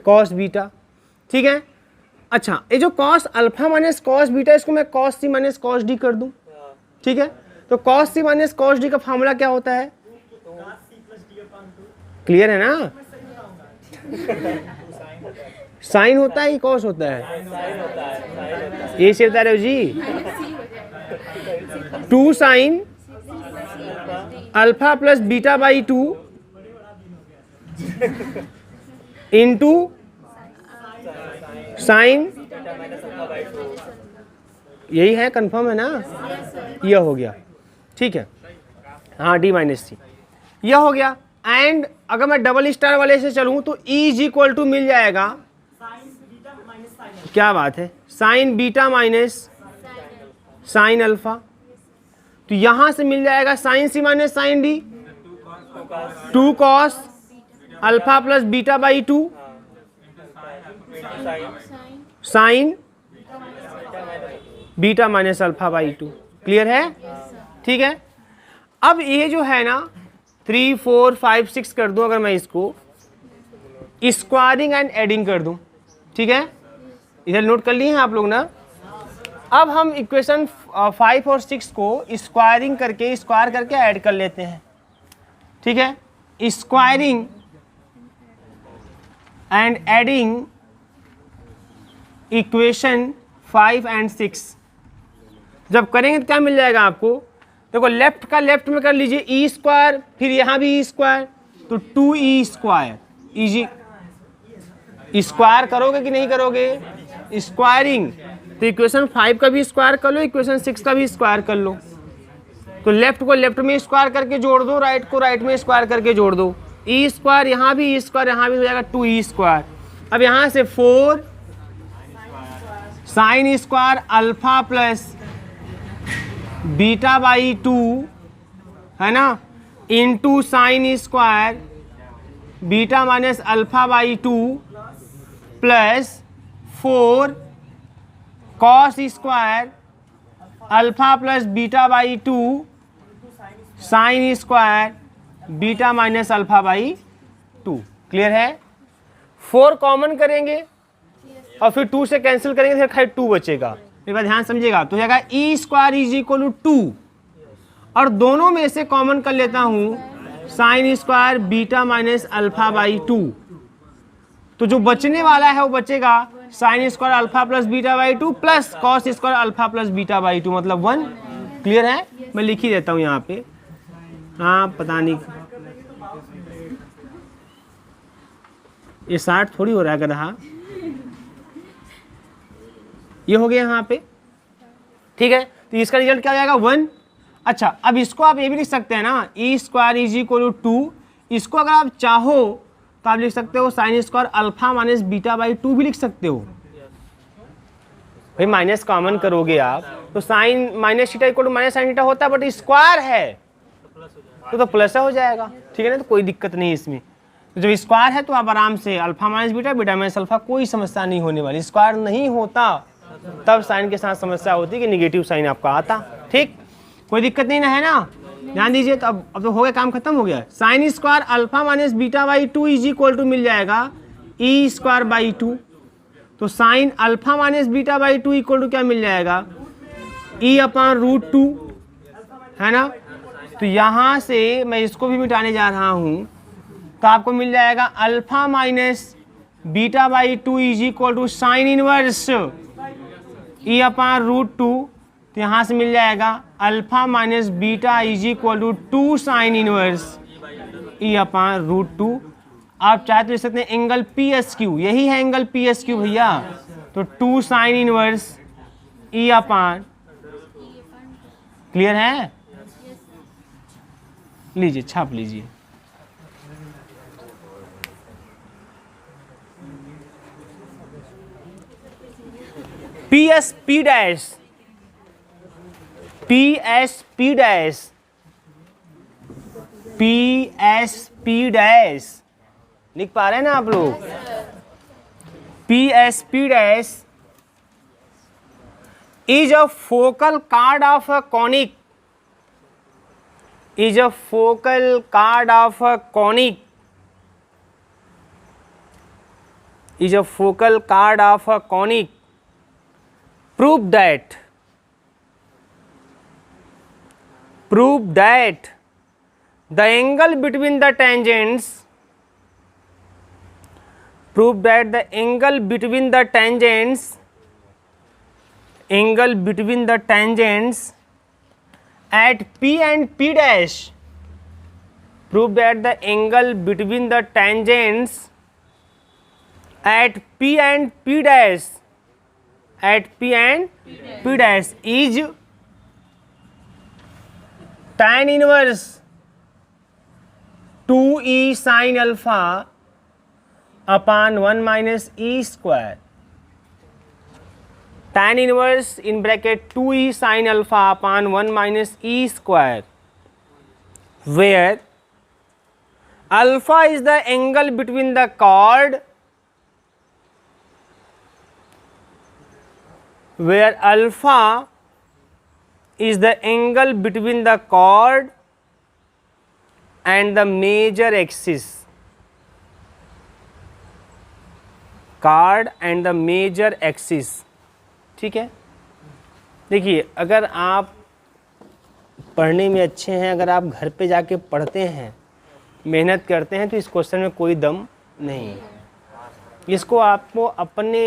cos beta, ठीक है। अच्छा, ये जो cos alpha minus cos beta, इसको मैं cos C minus cos D कर दूं, ठीक है। तो cos C minus cos D का फॉर्मूला क्या होता है, क्लियर है ना। साइन होता है, कॉस होता है, ये से बता रहे हो जी, 2 sine alpha plus beta by 2 into sine, यही है, कंफर्म है ना, यह हो गया, ठीक है, हाँ डी माइनस सी, यह हो गया। एंड अगर मैं डबल स्टार वाले से चलूं तो E इज इक्वल टू मिल जाएगा, क्या बात है, sine beta minus sine alpha. तो यहां से मिल जाएगा sine C minus sine D, 2 cos alpha plus beta by 2 sine beta minus alpha by 2। Clear है, ठीक है। अब ये जो है ना 3 4 5 6 कर दूं, अगर मैं इसको स्क्वायरिंग एंड एडिंग कर दूं, ठीक है, इधर नोट कर लिए हैं आप लोग ना। अब हम इक्वेशन 5 और 6 को स्क्वायरिंग करके, स्क्वायर करके ऐड कर लेते हैं, ठीक है। Squaring and adding equation 5 and 6 जब करेंगे तो क्या मिल जाएगा आपको, देखो लेफ्ट का लेफ्ट में कर लीजिए ई स्क्वायर, फिर यहाँ भी ई स्क्वायर, तो 2e स्क्वायर, इजी स्क्वायर करोगे कि नहीं करोगे, स्क्वायरिंग। तो इक्वेशन 5 का भी स्क्वायर कर लो, इक्वेशन 6 का भी स्क्वायर कर लो। तो लेफ्ट को लेफ्ट में स्क्वायर करके जोड़ दो, राइट को राइट में स्क्वायर करके जोड़ दो, ई स्क्वायर यहाँ भी, ई स्क्वायर यहाँ भी हो जाएगा 2e स्क्वायर। अब यहाँ से 4 sign square alpha plus beta by 2, है ना, into sine square beta minus alpha by 2 plus 4 cos square alpha plus beta by 2 sine square beta minus alpha by 2। Clear है? 4 कॉमन करेंगे और फिर 2 से कैंसिल करेंगे, फिर खाली 2 बचेगा। एक बार ध्यान समझिएगा, तो जाएगा E square is equal to 2 और दोनों में से कॉमन कर लेता हूं sine square beta minus alpha by 2। तो जो बचने वाला है वो बचेगा sign square alpha plus beta by 2 plus cos square alpha plus beta by 2 मतलब 1। क्लियर है? मैं लिख ही देता हूं यहाँ पे। हाँ पता नहीं ये 60 थोड़ी हो रहा है गधा। ये हो गया यहाँ पे। ठीक है, तो इसका रिजल्ट क्या हो जाएगा 1। अच्छा, अब इसको आप ये भी लिख सकते हैं ना, E square is equal to 2। इसको अगर आप चाहो तो आप लिख सकते हो sign square alpha minus beta by 2 भी लिख सकते हो। भाई माइनस कॉमन करोगे आप तो sine minus theta equal to minus sine theta होता है, बट स्क्वायर है तो प्लस हो जाएगा। ठीक है ना, तो कोई दिक्कत नहीं इसमें। तो जब स्क्वायर है तो आप आराम से alpha minus beta beta minus alpha, कोई समस्या नहीं होने वाली। स्क्वायर नहीं होता तब साइन के साथ समस्या होती कि निगेटिव साइन आपका आता। ठीक, कोई दिक्कत नहीं ना, है ना? ध्यान दीजिए। तो अब तो हो गया, काम खत्म हो गया। Sine square alpha minus beta by 2 is equal to मिल जाएगा ई स्क्वायर बाई 2। तो sine alpha minus beta by 2 equal to क्या मिल जाएगा, ई अपॉन रूट 2, है ना? तो यहाँ से मैं इसको भी मिटाने जा रहा हूँ, तो आपको मिल जाएगा alpha minus beta by 2 is equal to sine inverse E upon root 2। तो यहाँ से मिल जाएगा alpha minus beta is equal to 2 sine inverse E upon root 2। आप चाहे तो लिख सकते हैं एंगल पी एस क्यू, यही है एंगल पी एस क्यू भैया। तो 2 sine inverse E upon, clear है? लीजिए छाप लीजिए। P S P dash, P S P dash, P S P dash लिख पा रहे हैं ना आप लोग? P S P dash is a focal card of a conic, is a focal chord of a conic, is a focal chord of a conic. Prove that the angle between the tangents, prove that the angle between the tangents, angle between the tangents at P and P dash, prove that the angle between the tangents at P and P dash, at P and P dash is tan inverse 2e sin alpha upon 1 minus e square, tan inverse in bracket 2e sin alpha upon 1 minus e square, where alpha is the angle between the chord, where alpha is the angle between the chord and the major axis, chord and the major axis। ठीक है, देखिए अगर आप पढ़ने में अच्छे हैं, अगर आप घर पे जाके पढ़ते हैं, मेहनत करते हैं, तो इस क्वेश्चन में कोई दम नहीं है। इसको आपको अपने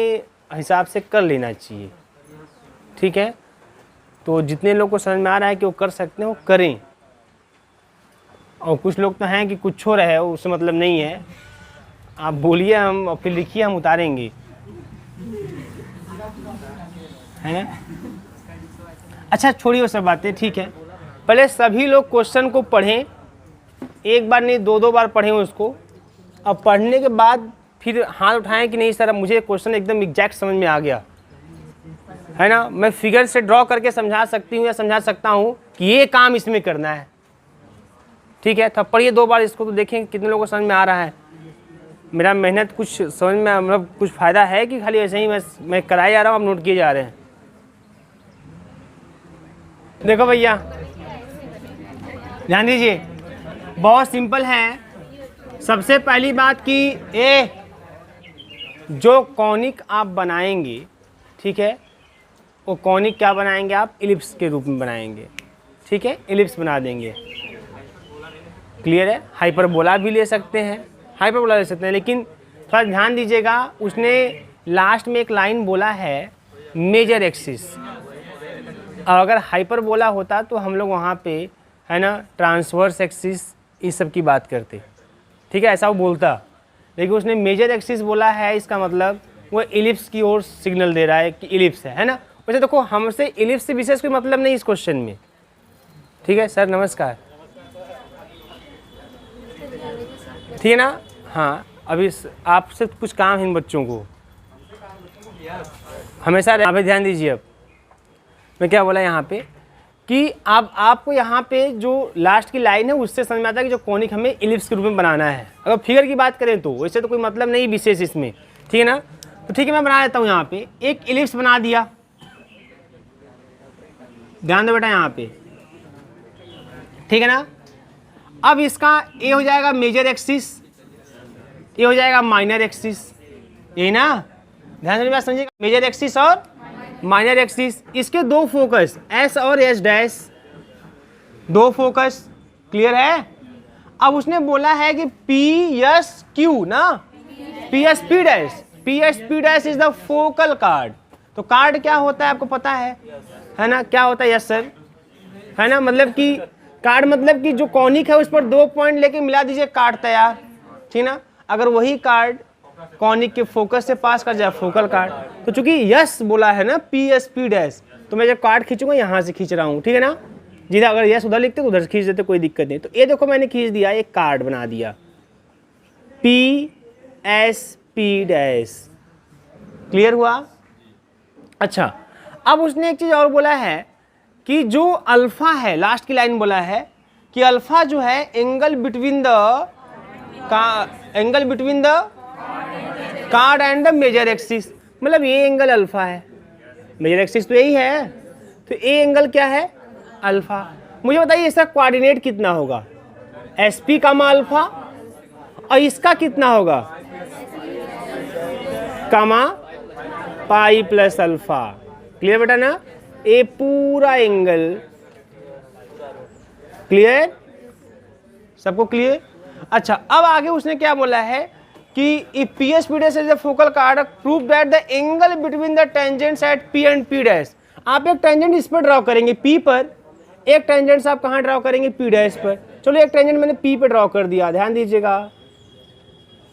हिसाब से कर लेना चाहिए। ठीक है, तो जितने लोग को समझ में आ रहा है कि वो कर सकते हैं वो करें, और कुछ लोग तो हैं कि कुछ हो रहे हो उससे मतलब नहीं है, आप बोलिए हम फिर लिखिए, हम उतारेंगे, है ना? अच्छा छोड़िए वो सब बातें। ठीक है, पहले सभी लोग क्वेश्चन को पढ़ें, एक बार नहीं 2-2 बार पढ़ें उसको। अब पढ़ने के बाद फिर हाथ उठाएं कि नहीं सर अब मुझे क्वेश्चन एकदम एग्जैक्ट समझ में आ गया, है ना? मैं फिगर से ड्रॉ करके समझा सकती हूँ या समझा सकता हूँ कि ये काम इसमें करना है। ठीक है, तब पढ़िए 2 बार इसको, तो देखें कितने लोगों को समझ में आ रहा है। मेरा मेहनत कुछ समझ में मतलब कुछ फ़ायदा है कि खाली ऐसे ही मैं कराए जा रहा हूँ, आप नोट किए जा रहे हैं? देखो भैया ध्यान दीजिए, बहुत सिंपल है। सबसे पहली बात कि जो कॉनिक आप बनाएंगे, ठीक है, वो कॉनिक क्या बनाएंगे आप, इलिप्स के रूप में बनाएंगे, ठीक है, इलिप्स बना देंगे। क्लियर है? हाइपरबोला भी ले सकते हैं, हाइपरबोला ले सकते हैं, लेकिन थोड़ा ध्यान दीजिएगा, उसने लास्ट में एक लाइन बोला है मेजर एक्सिस। और अगर हाइपरबोला होता तो हम लोग वहाँ पे है ना ट्रांसवर्स एक्सिस इस सब की बात करते, ठीक है, ऐसा वो बोलता। लेकिन उसने मेजर एक्सिस बोला है, इसका मतलब वो इलिप्स की ओर सिग्नल दे रहा है कि इलिप्स है ना। वैसे देखो हमसे इलिप्स से विशेष कोई मतलब नहीं इस क्वेश्चन में, ठीक है। सर नमस्कार, ठीक है ना। हाँ, अभी आपसे कुछ काम है इन बच्चों को, हमेशा यहाँ पे ध्यान दीजिए। अब मैं क्या बोला यहाँ पे कि अब आपको यहाँ पे जो लास्ट की लाइन है उससे समझ में आता है कि जो कॉनिक हमें इलिप्स के रूप में बनाना है। अगर फिगर की बात करें तो वैसे तो कोई मतलब नहीं विशेष इसमें, ठीक है ना। तो ठीक है, मैं बना देता हूँ यहाँ पे एक इलिप्स बना दिया। ध्यान दो बेटा यहाँ पे, ठीक है ना। अब इसका ए हो जाएगा मेजर एक्सिस, ये हो जाएगा माइनर एक्सिस, यही ना। ध्यान से बात समझिएगा, मेजर एक्सिस और माइनर एक्सिस, इसके दो फोकस एस और एस डैश, दो फोकस। क्लियर है? अब उसने बोला है कि पी एस क्यू ना, P S P dash, P S P dash is the focal card. तो कार्ड क्या होता है आपको पता है ना, क्या होता है? यस सर, है ना। मतलब कि कार्ड मतलब कि जो कॉनिक है उस पर 2 पॉइंट लेके मिला दीजिए, कार्ड तैयार, ठीक ना। अगर वही कार्ड कॉनिक के फोकस से पास कर जाए, फोकल कार्ड। तो चूंकि यस बोला है ना पी एस पी डैश, तो मैं जब कार्ड खींचूंगा यहाँ से खींच रहा हूँ, ठीक है ना। जिधर अगर यस उधर लिखते तो उधर से खींच देते, कोई दिक्कत नहीं। तो ये देखो मैंने खींच दिया, एक कार्ड बना दिया P S P dash. Clear हुआ? अच्छा, अब उसने एक चीज और बोला है कि जो अल्फा है, लास्ट की लाइन बोला है कि अल्फा जो है angle between the chord and the major axis. मतलब ये एंगल अल्फा है, मेजर एक्सिस तो यही है, तो ये एंगल क्या है? अल्फा। मुझे बताइए इसका कोऑर्डिनेट कितना होगा? एस पी कामा अल्फा, और इसका कितना होगा? कामा पाई प्लस अल्फा। क्लियर बेटा ना? ये पूरा एंगल क्लियर, सबको क्लियर? अच्छा, अब आगे उसने क्या बोला है कि if P S P dash is the focal card, prove that the angle between the tangents at P and P dash. आप एक टेंजेंट इस पर ड्रॉ करेंगे पी पर, एक टेंजेंट आप कहाँ ड्रॉ करेंगे? पी डैश पर। चलो एक टेंजेंट मैंने पी पे ड्रॉ कर दिया, ध्यान दीजिएगा,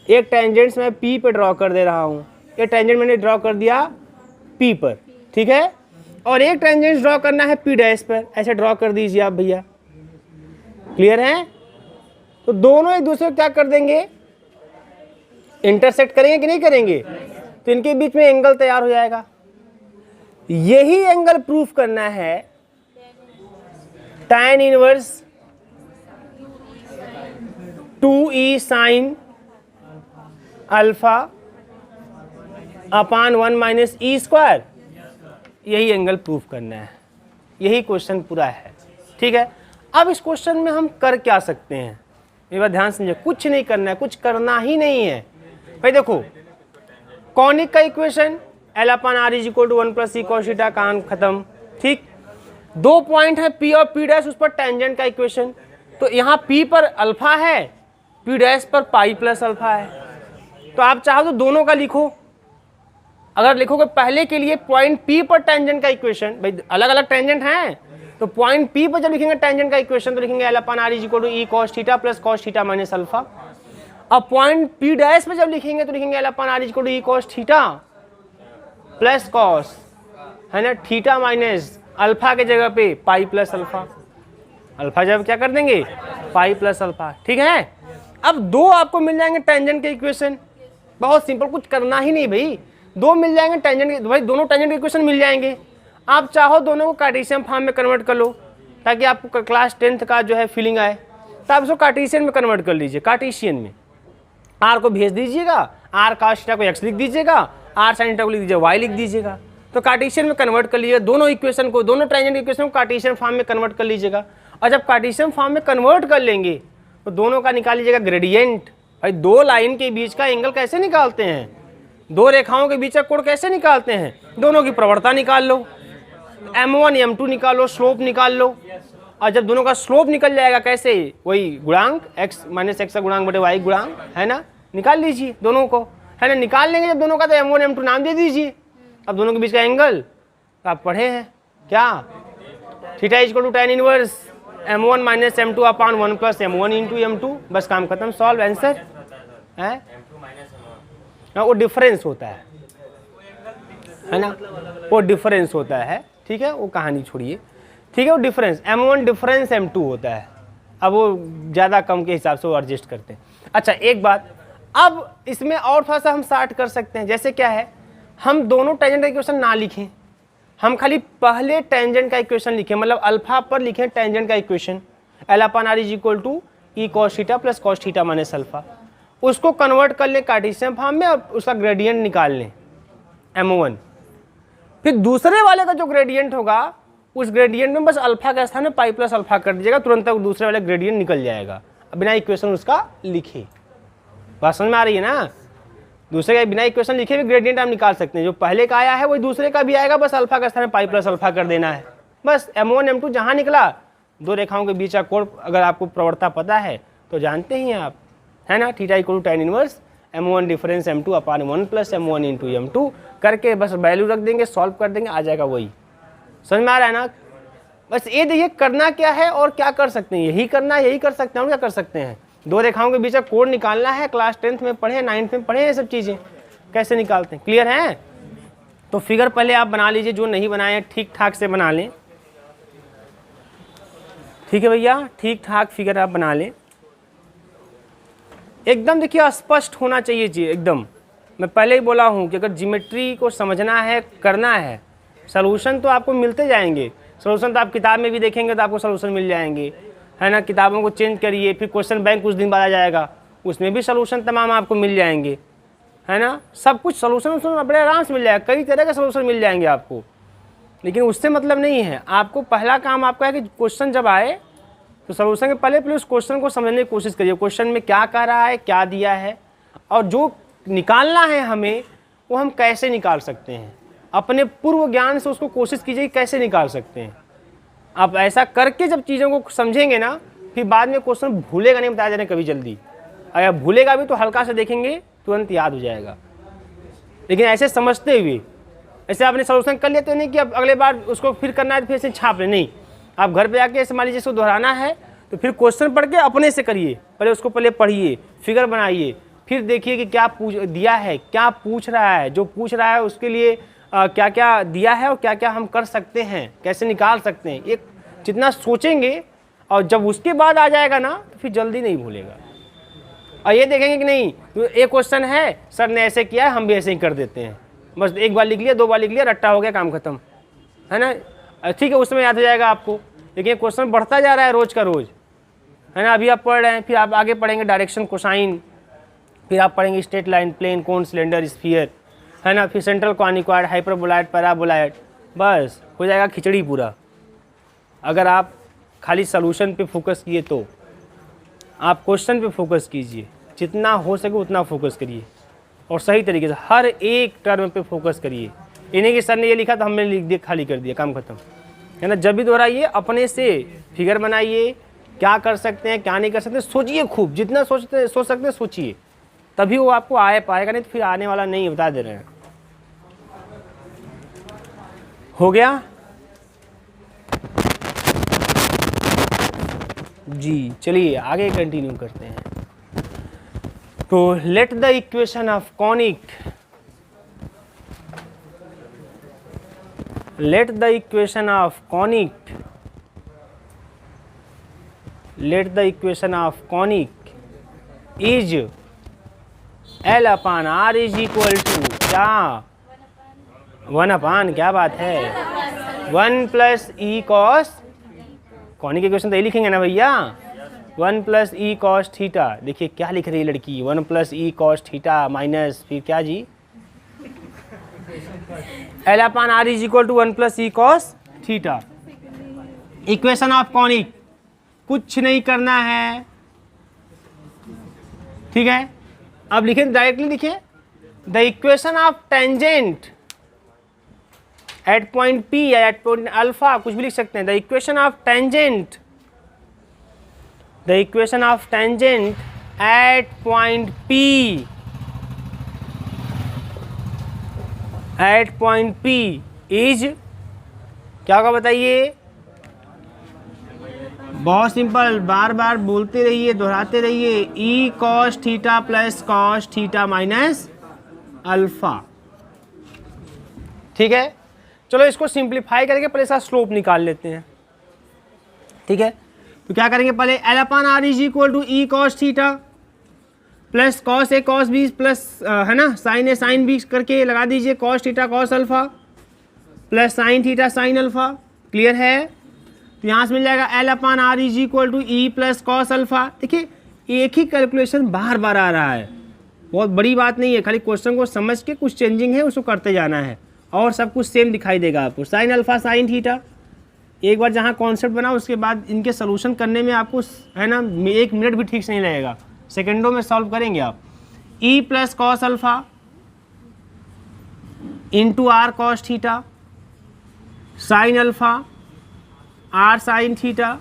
एक टेंजेंट मैं पी पे ड्रॉ कर दे रहा हूँ। एक टेंजेंट मैंने ड्रॉ कर दिया पी पर, ठीक है, और एक टेंजेंट ड्रॉ करना है पी डैश पर। ऐसे ड्रॉ कर दीजिए आप भैया। क्लियर है? तो दोनों एक दूसरे को क्या कर देंगे? इंटरसेक्ट करेंगे कि नहीं करेंगे? तो इनके बीच में एंगल तैयार हो जाएगा। यही एंगल प्रूफ करना है tan inverse 2e sine alpha upon 1 minus ई स्क्वायर। यही एंगल प्रूफ करना है, यही क्वेश्चन पूरा है, ठीक है। अब इस क्वेश्चन में हम कर क्या सकते हैं, ये बात ध्यान समझिए। कुछ नहीं करना है, कुछ करना ही नहीं है भाई। देखो कॉनिक का equation L upon R is equal to 1 plus E cos theta, काम खत्म, ठीक। 2 पॉइंट है पी और पी डैश, उस पर टेंजेंट का इक्वेशन। तो यहाँ पी पर अल्फा है, पी डैश पर पाई प्लस अल्फा है। तो आप चाहो तो दोनों का लिखो। अगर लिखोगे पहले के लिए पॉइंट पी पर टेंजेंट का इक्वेशन, भाई अलग अलग टेंजेंट हैं, तो पॉइंट पी पर जब लिखेंगे टेंजेंट का इक्वेशन तो लिखेंगे L upon R is equal to E cos theta plus cos theta minus alpha. अब पॉइंट पी डैश पे जब लिखेंगे तो लिखेंगे L upon R is equal to E cos theta plus cos, है ना, थीटा माइनस अल्फा के जगह पे पाई प्लस अल्फा। अल्फा जब क्या कर देंगे? पाई प्लस अल्फा, ठीक है। अब दो आपको मिल जाएंगे टेंजेंट के इक्वेशन, बहुत सिंपल, कुछ करना ही नहीं भाई। दो मिल जाएंगे टेंजेंट के, भाई दोनों टेंजेंट के इक्वेशन मिल जाएंगे। आप चाहो दोनों को कार्टेशियन फॉर्म में कन्वर्ट कर लो ताकि आपको क्लास 10th का जो है फीलिंग आए, तो आप उसको कार्टेशियन में कन्वर्ट कर लीजिए। कार्टेशियन में आर को भेज दीजिएगा, आर cos थीटा को एक्स लिख दीजिएगा, आर sin थीटा को लिख दीजिए वाई लिख दीजिएगा। तो कार्टेशियन में कन्वर्ट कर लीजिएगा दोनों इक्वेशन को, दोनों ट्रांजेंट इक्वेशन को कार्टेशियन फॉर्म में कन्वर्ट कर लीजिएगा। और जब कार्टेशियन फॉर्म में कन्वर्ट कर लेंगे तो दोनों का निकाल लीजिएगा ग्रेडियंट। भाई दो लाइन के बीच का एंगल कैसे निकालते हैं, दो रेखाओं के बीच का कोण कैसे निकालते हैं, दोनों की प्रवणता निकाल लो, m1 m2 निकालो, स्लोप निकाल लो। और जब दोनों का स्लोप निकल जाएगा कैसे, वही गुणांक x माइनस एक्स का गुणांक बटे y गुणांक, है ना, निकाल लीजिए दोनों को, है ना। निकाल लेंगे जब दोनों का तो m1 m2 नाम दे दीजिए। अब दोनों के बीच का एंगल तो आप पढ़े हैं क्या, theta equal to tan inverse m1 minus m2 upon 1 plus m1 into m2। बस काम खत्म, सॉल्व, आंसर है। वो डिफरेंस होता है ना, वो डिफरेंस होता है, ठीक है, वो कहानी छोड़िए, ठीक है। वो डिफरेंस m1 डिफरेंस m2 होता है। अब वो ज़्यादा कम के हिसाब से वो एडजस्ट करते हैं। अच्छा एक बात, अब इसमें और थोड़ा सा हम स्टार्ट कर सकते हैं। जैसे क्या है, हम दोनों टेंजेंट का इक्वेशन ना लिखें, हम खाली पहले टेंजेंट का इक्वेशन लिखें, मतलब अल्फा पर लिखें टेंजेंट का equation, L upon R is equal to E cos theta plus cos theta minus alpha. उसको कन्वर्ट कर लें कार्टेशियन फॉर्म में और उसका ग्रेडियंट निकाल लें m1। फिर दूसरे वाले का जो ग्रेडियंट होगा उस ग्रेडियंट में बस अल्फा का स्थान में पाई प्लस अल्फा कर दीजिएगा, तुरंत दूसरे वाले ग्रेडियंट निकल जाएगा, बिना इक्वेशन उसका लिखे। बात समझ में आ रही है ना, दूसरे का बिना इक्वेशन लिखे भी ग्रेडियंट आप निकाल सकते हैं। जो पहले का आया है वही दूसरे का भी आएगा, बस अल्फा का स्थान में पाई प्लस अल्फा कर देना है। बस m1 m2 जहाँ निकला, दो रेखाओं के बीच का कोण अगर आपको प्रवणता पता है तो जानते ही हैं आप, है ना, theta equal to tan inverse m1 difference m2 upon 1 plus m1 into m2 करके बस वैल्यू रख देंगे, सॉल्व कर देंगे, आ जाएगा वही। समझ में आ रहा है ना। बस ये देखिए करना क्या है और क्या कर सकते हैं, यही करना है, यही कर सकते हैं और क्या कर सकते हैं। दो रेखाओं के बीच का कोण निकालना है, क्लास 10th में पढ़े, 9th में पढ़े, ये सब चीज़ें कैसे निकालते हैं, क्लियर है। तो फिगर पहले आप बना लीजिए, जो नहीं बनाए हैं ठीक ठाक से बना लें, ठीक है भैया, ठीक ठाक फिगर आप बना लें, एकदम देखिए स्पष्ट होना चाहिए जी एकदम। मैं पहले ही बोला हूँ कि अगर ज्योमेट्री को समझना है, करना है, सलूशन तो आपको मिलते जाएंगे। सलूशन तो आप किताब में भी देखेंगे तो आपको सलूशन मिल जाएंगे, है ना। किताबों को चेंज करिए, फिर क्वेश्चन बैंक कुछ दिन बाद आ जाएगा, उसमें भी सलूशन तमाम आपको मिल जाएंगे, है ना। सब कुछ सलूशन बड़े आराम से मिल जाएगा, कई तरह के सलूशन मिल जाएंगे आपको। लेकिन उससे मतलब नहीं है, आपको पहला काम आपका है कि क्वेश्चन जब आए तो सलूशन के पहले उस क्वेश्चन को समझने की कोशिश करिए, क्वेश्चन में क्या कह रहा है, क्या दिया है, और जो निकालना है हमें वो हम कैसे निकाल सकते हैं। अपने पूर्व ज्ञान से उसको कोशिश कीजिए कैसे निकाल सकते हैं। आप ऐसा करके जब चीज़ों को समझेंगे ना, फिर बाद में क्वेश्चन भूलेगा नहीं, बताया जाने कभी जल्दी। अगर भूलेगा भी तो हल्का से देखेंगे तुरंत याद हो जाएगा। लेकिन ऐसे समझते हुए, ऐसे आपने सलूशन कर लिया तो नहीं कि अब अगले बार उसको फिर करना है तो फिर ऐसे छाप ले, नहीं। आप घर पे आके ऐसे मान लीजिए इसको दोहराना है तो फिर क्वेश्चन पढ़ के अपने से करिए, पहले उसको पहले पढ़िए, फिगर बनाइए, फिर देखिए कि क्या पूछ दिया है, क्या पूछ रहा है, जो पूछ रहा है उसके लिए क्या क्या दिया है और क्या क्या हम कर सकते हैं, कैसे निकाल सकते हैं। एक जितना सोचेंगे और जब उसके बाद आ जाएगा ना तो फिर जल्दी नहीं भूलेगा। और ये देखेंगे कि नहीं तो एक क्वेश्चन है, सर ने ऐसे किया है, हम भी ऐसे ही कर देते हैं, बस एक बार लिख लिया, दो बार लिख लिया, रट्टा हो गया, काम खत्म, है ना। ठीक है, उस समय याद हो जाएगा आपको। लेकिन क्वेश्चन बढ़ता जा रहा है रोज का रोज, है ना। अभी आप पढ़ रहे हैं, फिर आप आगे पढ़ेंगे डायरेक्शन, कोसाइन, फिर आप पढ़ेंगे स्ट्रेट लाइन, प्लेन, कोन, सिलेंडर, स्फीयर, है ना। फिर सेंट्रल कॉनिकॉइड, हाइपरबोलॉइड, पैराबोलॉइड, बस हो जाएगा खिचड़ी पूरा। अगर आप खाली सलूशन पे फोकस किए तो आप क्वेश्चन पे फोकस कीजिए, जितना हो सके उतना फोकस करिए और सही तरीके से हर एक टर्म पे फोकस करिए। इन्हीं के सर ने ये लिखा तो हमने लिख दिया, खाली कर दिया, काम खत्म, है ना। जब भी दोहराइए अपने से फिगर बनाइए, क्या कर सकते हैं क्या नहीं कर सकते, सोचिए खूब, जितना सोच सकते हैं सोचिए, तभी वो आपको आए पाएगा, नहीं तो फिर आने वाला नहीं, बता दे रहे हैं। हो गया जी, चलिए आगे कंटिन्यू करते हैं। तो let the equation of conic, let the equation of conic is L upon R is equal to क्या, 1 अपान, क्या बात है, 1 प्लस ई कॉस, कॉनिक इक्वेशन तो यही लिखेंगे ना भैया, 1 प्लस ई कॉस थीटा। देखिए क्या लिख रही है लड़की, 1 प्लस ई कॉस थीटा माइनस फिर क्या जी, L upon R is equal to 1 plus E cos theta. Equation of conic, कुछ नहीं करना है, ठीक है। अब लिखे डायरेक्टली लिखे, the equation of tangent at point P या एट पॉइंट अल्फा, कुछ भी लिख सकते हैं। The equation of tangent, the equation of tangent at point P, at point P is क्या होगा बताइए। बहुत सिंपल, बार बार बोलते रहिए, दोहराते रहिए, ई cos theta plus cos theta minus alpha, ठीक है। चलो इसको सिंप्लीफाई करके पहले इसका स्लोप निकाल लेते हैं, ठीक है। तो क्या करेंगे, पहले L upon R is equal to E cos theta plus cos A cos B plus है ना साइन ए साइन बी करके लगा दीजिए, cos theta cos alpha plus sine theta sine alpha. Clear है। तो यहाँ से मिल जाएगा L upon R is equal to E plus cos alpha. देखिए एक ही कैलकुलेशन बार बार आ रहा है, बहुत बड़ी बात नहीं है, खाली क्वेश्चन को समझ के कुछ चेंजिंग है उसको करते जाना है और सब कुछ सेम दिखाई देगा आपको। साइन अल्फा साइन थीटा, एक बार जहाँ कॉन्सेप्ट बना उसके बाद इनके सोल्यूशन करने में आपको है ना 1 मिनट भी ठीक से नहीं लगेगा, सेकेंडों में सॉल्व करेंगे आप। E plus cos alpha into R cos theta sine alpha R sine theta,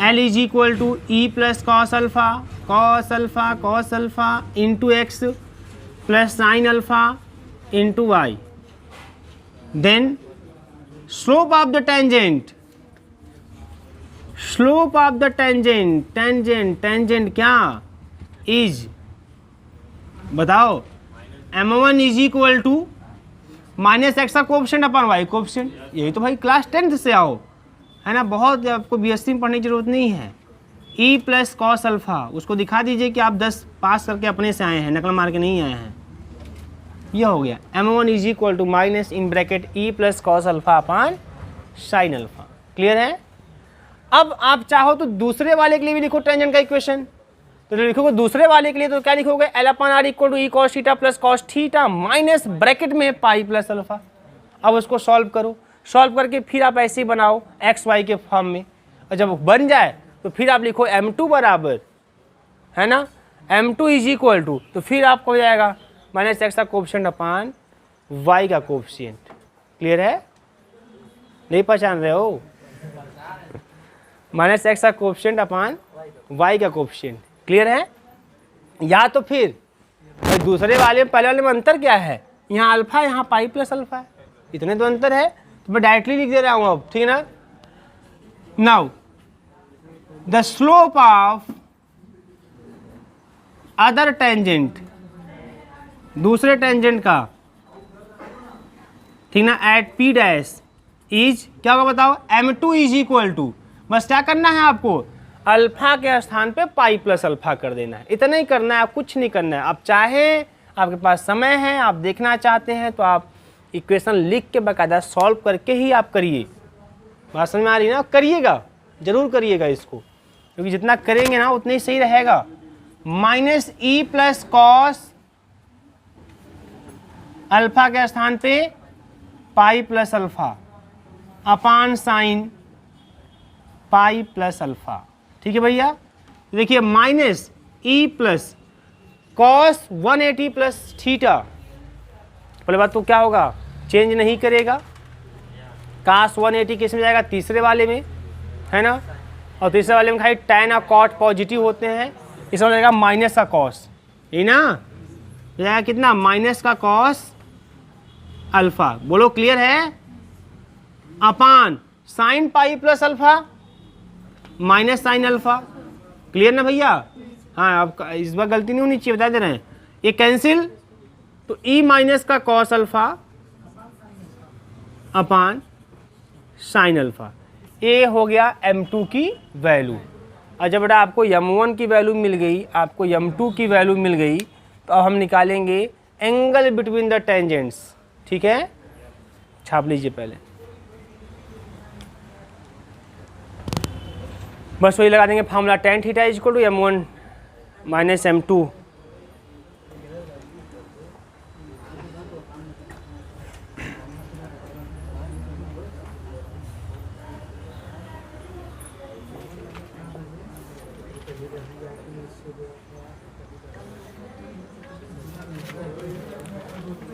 L is equal to E plus cos alpha into x plus sine alpha into y. Then slope of the tangent, slope of the tangent, tangent क्या is बताओ, m1 is equal to minus x का coefficient upon y coefficient. यही तो भाई class 10th से आओ, है ना, बहुत आपको बीएससी में पढ़ने की जरूरत नहीं है। ई प्लस कॉस अल्फा, उसको दिखा दीजिए कि आप 10 पास करके अपने से आए हैं, नकल मार के नहीं आए हैं। यह हो गया m1 is equal to minus in bracket E plus cos alpha upon sine alpha. Clear है। अब आप चाहो तो दूसरे वाले के लिए भी लिखो टेंजेंट का इक्वेशन, तो लिखोगे दूसरे वाले के लिए तो क्या लिखोगे, L upon R equal to E cos theta plus cos theta minus bracket में पाई प्लस अल्फा। अब उसको सॉल्व करो, सॉल्व करके फिर आप ऐसे ही बनाओ एक्स वाई के फॉर्म में, और जब बन जाए तो फिर आप लिखो m2 बराबर है ना m2 इज इक्वल टू, तो फिर आपको हो जाएगा माइनस एक्स का कोएफिशिएंट अपान वाई का कोएफिशिएंट। क्लियर है, नहीं पहचान रहे हो, माइनस एक्स का कोएफिशिएंट अपान वाई का कोएफिशिएंट। क्लियर है। या तो फिर दूसरे वाले पहले वाले में अंतर क्या है, यहाँ अल्फा यहाँ पाई प्लस अल्फा है, इतने तो अंतर है, तो मैं डायरेक्टली लिख दे रहा हूँ अब, ठीक है ना। Now the slope of other tangent, दूसरे टेंजेंट का, ठीक ना, एट पी डैश इज क्या होगा बताओ, m2 इज इक्वल टू, बस क्या करना है आपको, अल्फा के स्थान पे पाई प्लस अल्फा कर देना है, इतना ही करना है, आप कुछ नहीं करना है। आप चाहे आपके पास समय है, आप देखना चाहते हैं तो आप इक्वेशन लिख के बाकायदा सॉल्व करके ही आप करिए। बात समझ में आ रही है ना, करिएगा, जरूर करिएगा इसको, क्योंकि जितना करेंगे ना उतना ही सही रहेगा। माइनस ई प्लस कॉस अल्फा के स्थान पे pi plus alpha upon sine pi plus alpha. ठीक है भैया, देखिए माइनस ई प्लस कॉस 180 प्लस थीटा, पहले बात तो क्या होगा, चेंज नहीं करेगा, कास 180 किस में जाएगा, तीसरे वाले में, है ना, और तीसरे वाले में खाली टैन और कॉट पॉजिटिव होते हैं, इसमें जाएगा माइनस का कॉस, ये ना जाएगा कितना, माइनस का कॉस अल्फा। बोलो क्लियर है। अपान sine pi plus alpha minus sine alpha. Clear ना भैया। हाँ, अब इस बार गलती नहीं होनी चाहिए, बता दे रहे हैं, ये कैंसिल, तो ई माइनस का cos alpha upon sine alpha. ये हो गया m2 की वैल्यू। और जब बेटा आपको m1 की वैल्यू मिल गई, आपको m2 की वैल्यू मिल गई, तो अब हम निकालेंगे एंगल बिटवीन द टेंजेंट्स। ठीक है, छाप लीजिए पहले, बस वही लगा देंगे formula, tan theta is equal to m1 minus m2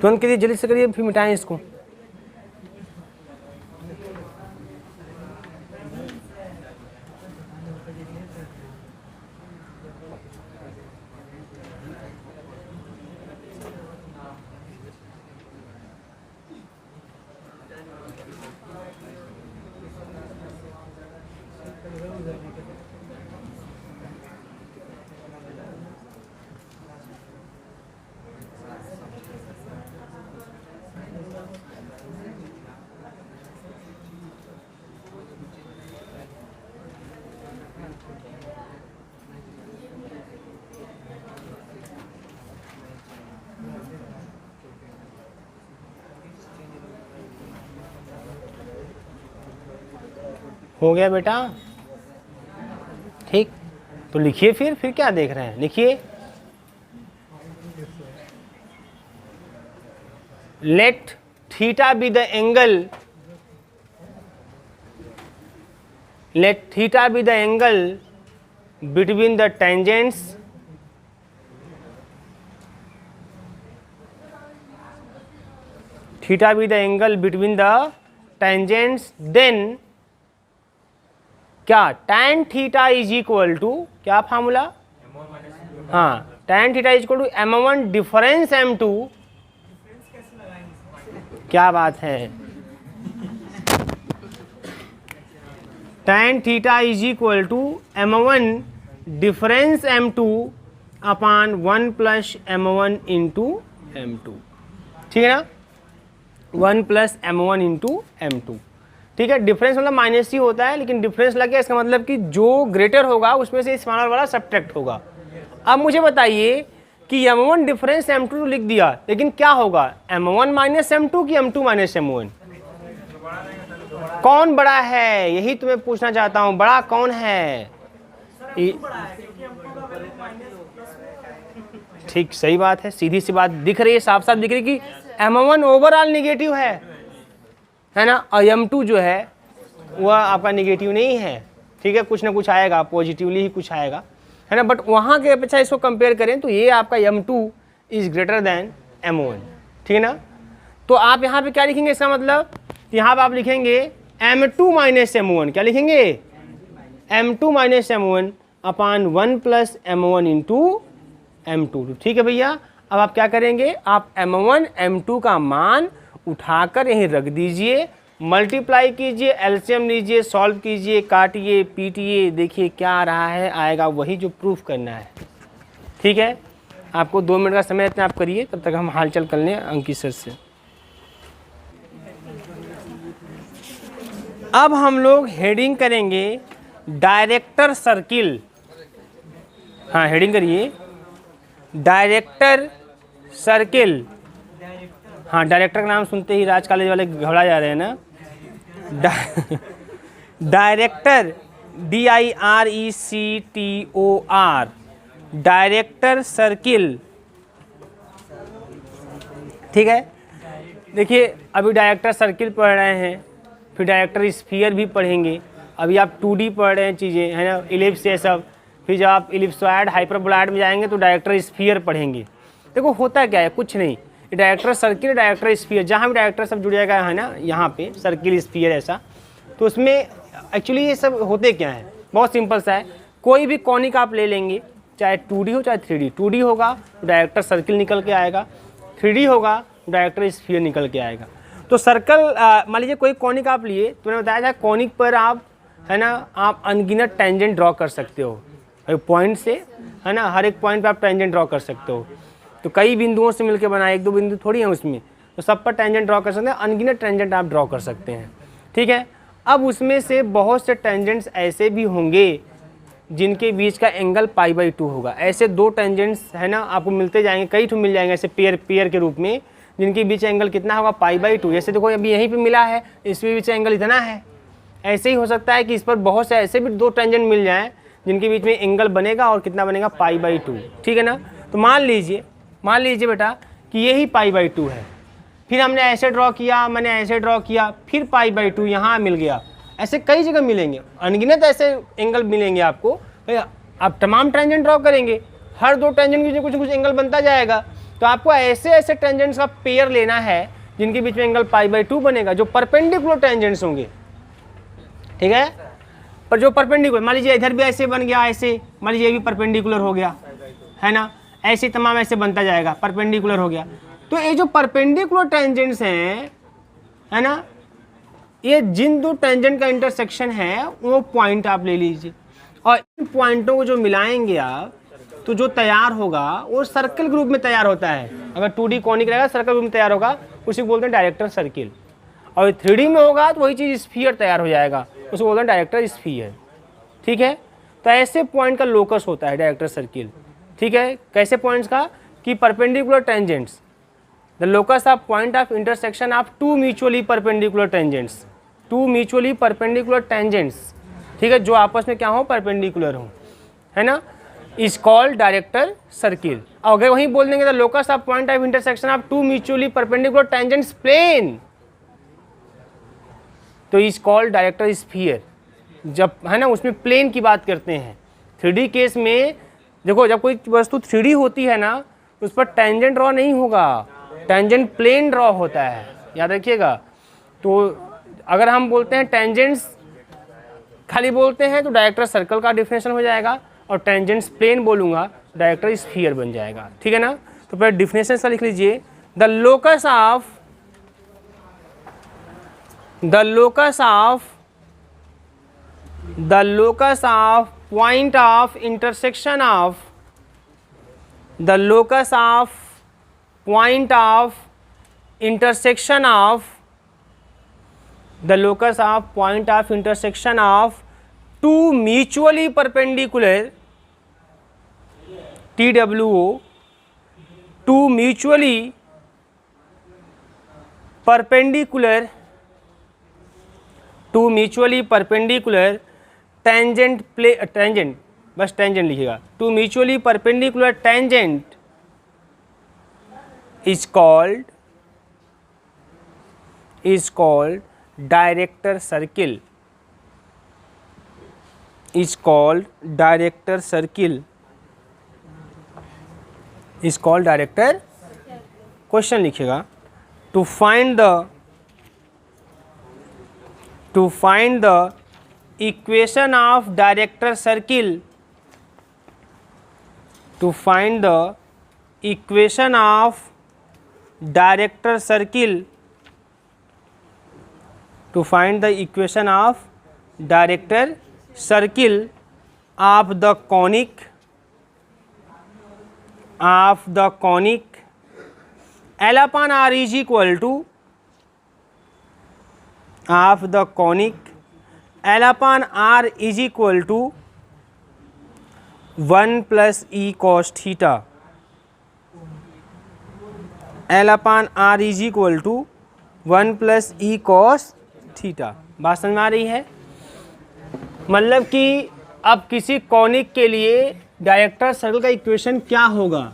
तुरंत करिए, जल्दी से करिए, फिर मिटाएं इसको। हो गया बेटा, ठीक। तो लिखिए, फिर क्या देख रहे हैं, लिखिए। Let theta be the angle, let theta be the angle between the tangents theta be the angle between the tangents, then क्या tan theta is equal to, क्या फार्मूला, हाँ, tan theta is equal to m1 difference m2, क्या बात है, tan theta is equal to m1 difference m2 upon 1 plus m1 into m2, ठीक है ना, 1 plus m1 into m2, ठीक है। डिफरेंस मतलब माइनस ही होता है, लेकिन डिफरेंस लग गया, इसका मतलब कि जो ग्रेटर होगा उसमें से स्मॉलर वाला सब्ट्रैक्ट होगा। अब मुझे बताइए कि m1 डिफरेंस m2 लिख दिया, लेकिन क्या होगा, m1 माइनस m2 कि m2 माइनस m1, कौन बड़ा है, यही तुम्हें पूछना चाहता हूं, बड़ा कौन है? ठीक, सही बात है, सीधी सी बात दिख रही है, साफ साफ दिख रही है कि m1 ओवरऑल निगेटिव है ना, और m2 जो है वह आपका निगेटिव नहीं है, ठीक है, कुछ ना कुछ आएगा, पॉजिटिवली ही कुछ आएगा, है ना। बट वहाँ के अपेक्षा इसको कंपेयर करें तो ये आपका m2 is greater than m1, ठीक है ना। तो आप यहाँ पे क्या लिखेंगे, इसका मतलब यहाँ पे आप लिखेंगे m2 माइनस m1, क्या लिखेंगे, m2 माइनस m1 अपान 1 प्लस m1 इंटू m2, ठीक है भैया। अब आप क्या करेंगे, आप m1 m2 का मान उठाकर यहीं रख दीजिए, मल्टीप्लाई कीजिए, एलसीएम लीजिए, सॉल्व कीजिए, काटिए पीटिए, देखिए क्या आ रहा है, आएगा वही जो प्रूफ करना है, ठीक है। आपको 2 मिनट का समय इतना आप करिए, तब तक हम हालचाल कर लें अंकित सर से। अब हम लोग हेडिंग करेंगे डायरेक्टर सर्किल, हाँ हेडिंग करिए, डायरेक्टर सर्किल, हाँ डायरेक्टर का नाम सुनते ही राज कॉलेज वाले घबरा जा रहे हैं ना, डायरेक्टर DIRECTOR, डायरेक्टर सर्किल, ठीक है। देखिए अभी डायरेक्टर सर्किल पढ़ रहे हैं, फिर डायरेक्टर स्फीयर भी पढ़ेंगे, अभी आप 2D पढ़ रहे हैं चीज़ें, है ना, इलिप्स ये सब, फिर जब आप इलिप्सॉइड हाइपरबोलॉइड में जाएंगे तो डायरेक्टर स्फीयर पढ़ेंगे। देखो होता क्या है, कुछ नहीं, डायरेक्टर सर्किल, डायरेक्टर स्फीयर, जहाँ भी डायरेक्टर सब जुड़ जाएगा, है ना, यहाँ पे सर्किल स्फीयर ऐसा, तो उसमें एक्चुअली ये सब होते क्या है, बहुत सिंपल सा है, कोई भी कॉनिक आप ले लेंगे, चाहे 2D हो चाहे 3D, 2D होगा तो डायरेक्टर सर्किल निकल के आएगा, 3D होगा डायरेक्टर स्फीयर निकल के आएगा। तो सर्कल मान लीजिए कोई कॉनिक आप लिए, तो मैंने बताया था कॉनिक पर आप, है ना, आप अनगिनत टेंजेंट ड्रॉ कर सकते हो पॉइंट से, है ना, हर एक पॉइंट पे आप टेंजेंट ड्रॉ कर सकते हो। तो कई बिंदुओं से मिलकर बना, 1-2 बिंदु थोड़ी है उसमें, तो सब पर टेंजेंट ड्रॉ कर सकते हैं, अनगिनत टेंजेंट आप ड्रॉ कर सकते हैं, ठीक है। अब उसमें से बहुत से टेंजेंट्स ऐसे भी होंगे जिनके बीच का एंगल π/2 होगा, ऐसे 2 टेंजेंट्स, है ना, आपको मिलते जाएंगे, कई ठो मिल जाएंगे ऐसे पेयर के रूप में, जिनके बीच एंगल कितना होगा π/2। जैसे देखो अभी यहीं पे मिला है, इसके बीच एंगल इतना है, ऐसे ही हो सकता है कि इस पर बहुत से ऐसे भी 2 टेंजेंट मिल जाएं जिनके बीच में एंगल बनेगा, और कितना बनेगा, π/2, ठीक है ना। तो मान लीजिए बेटा कि यही π/2 है, फिर हमने ऐसे ड्रॉ किया, मैंने ऐसे ड्रॉ किया, फिर π/2 यहाँ मिल गया, ऐसे कई जगह मिलेंगे, अनगिनत ऐसे एंगल मिलेंगे आपको, आप तमाम टेंजेंट ड्रॉ करेंगे, हर दो टेंजेंट के बीच में कुछ न कुछ एंगल बनता जाएगा। तो आपको ऐसे ऐसे टेंजेंट्स का पेयर लेना है जिनके बीच में एंगल π/2 बनेगा, जो परपेंडिकुलर टेंजेंट्स होंगे, ठीक है। पर जो परपेंडिकुलर, मान लीजिए इधर भी ऐसे बन गया, ऐसे मान लीजिए ये भी परपेंडिकुलर हो गया, है ना, ऐसे तमाम ऐसे बनता जाएगा, परपेंडिकुलर हो गया। तो ये जो परपेंडिकुलर टेंजेंट्स हैं, है ना, ये जिन दो टेंजेंट का इंटरसेक्शन है वो पॉइंट आप ले लीजिए, और इन पॉइंटों को जो मिलाएंगे आप, तो जो तैयार होगा वो सर्कल ग्रुप में तैयार होता है। अगर 2D कॉनिक रहेगा सर्कल ग्रुप में तैयार होगा, उसी को बोलते हैं डायरेक्टर सर्किल। और 3D में होगा तो वही चीज़ स्फीयर तैयार हो जाएगा, उसको बोलते हैं डायरेक्टर स्फीयर, ठीक है। तो ऐसे पॉइंट का लोकस होता है डायरेक्टर सर्किल, ठीक है। कैसे पॉइंट्स का, कि perpendicular tangents, the locus of point of intersection of two mutually perpendicular tangents, to mutually perpendicular tangents, ठीक है, जो आपस में क्या हो, परपेंडिकुलर हो, है ना, इज कॉल्ड डायरेक्टर सर्किल। अगर वहीं बोल देंगे the locus of point of intersection of two mutually perpendicular tangents plane, तो इज कॉल्ड डायरेक्टर स्फीयर। जब, है ना, उसमें प्लेन की बात करते हैं। 3D केस में देखो, जब कोई वस्तु 3D होती है ना, उस पर टेंजेंट ड्रॉ नहीं होगा, टेंजेंट प्लेन ड्रॉ होता है, याद रखिएगा। तो अगर हम बोलते हैं टेंजेंट्स खाली बोलते हैं तो डायरेक्टर सर्कल का डिफिनेशन हो जाएगा, और टेंजेंट्स प्लेन बोलूँगा डायरेक्टर स्फीयर बन जाएगा, ठीक है ना। तो पहले डिफिनेशन सा लिख लीजिए, the locus of point of intersection of the locus of point of intersection of the locus of point of intersection of two mutually perpendicular TWO, two mutually perpendicular tangent play tangent, बस tangent लिखिएगा, to mutually perpendicular tangent is called director circle, is called director circle, is called director, question लिखिएगा, to find the equation of director circle, to find the equation of director circle, to find the equation of director circle of the conic L upon R is equal to of the conic L upon R is equal to 1 plus E cos theta. L upon R is equal to 1 plus E cos theta. बात समझ में आ रही है? मतलब कि अब किसी conic के लिए डायरेक्टर सर्कल का इक्वेशन क्या होगा,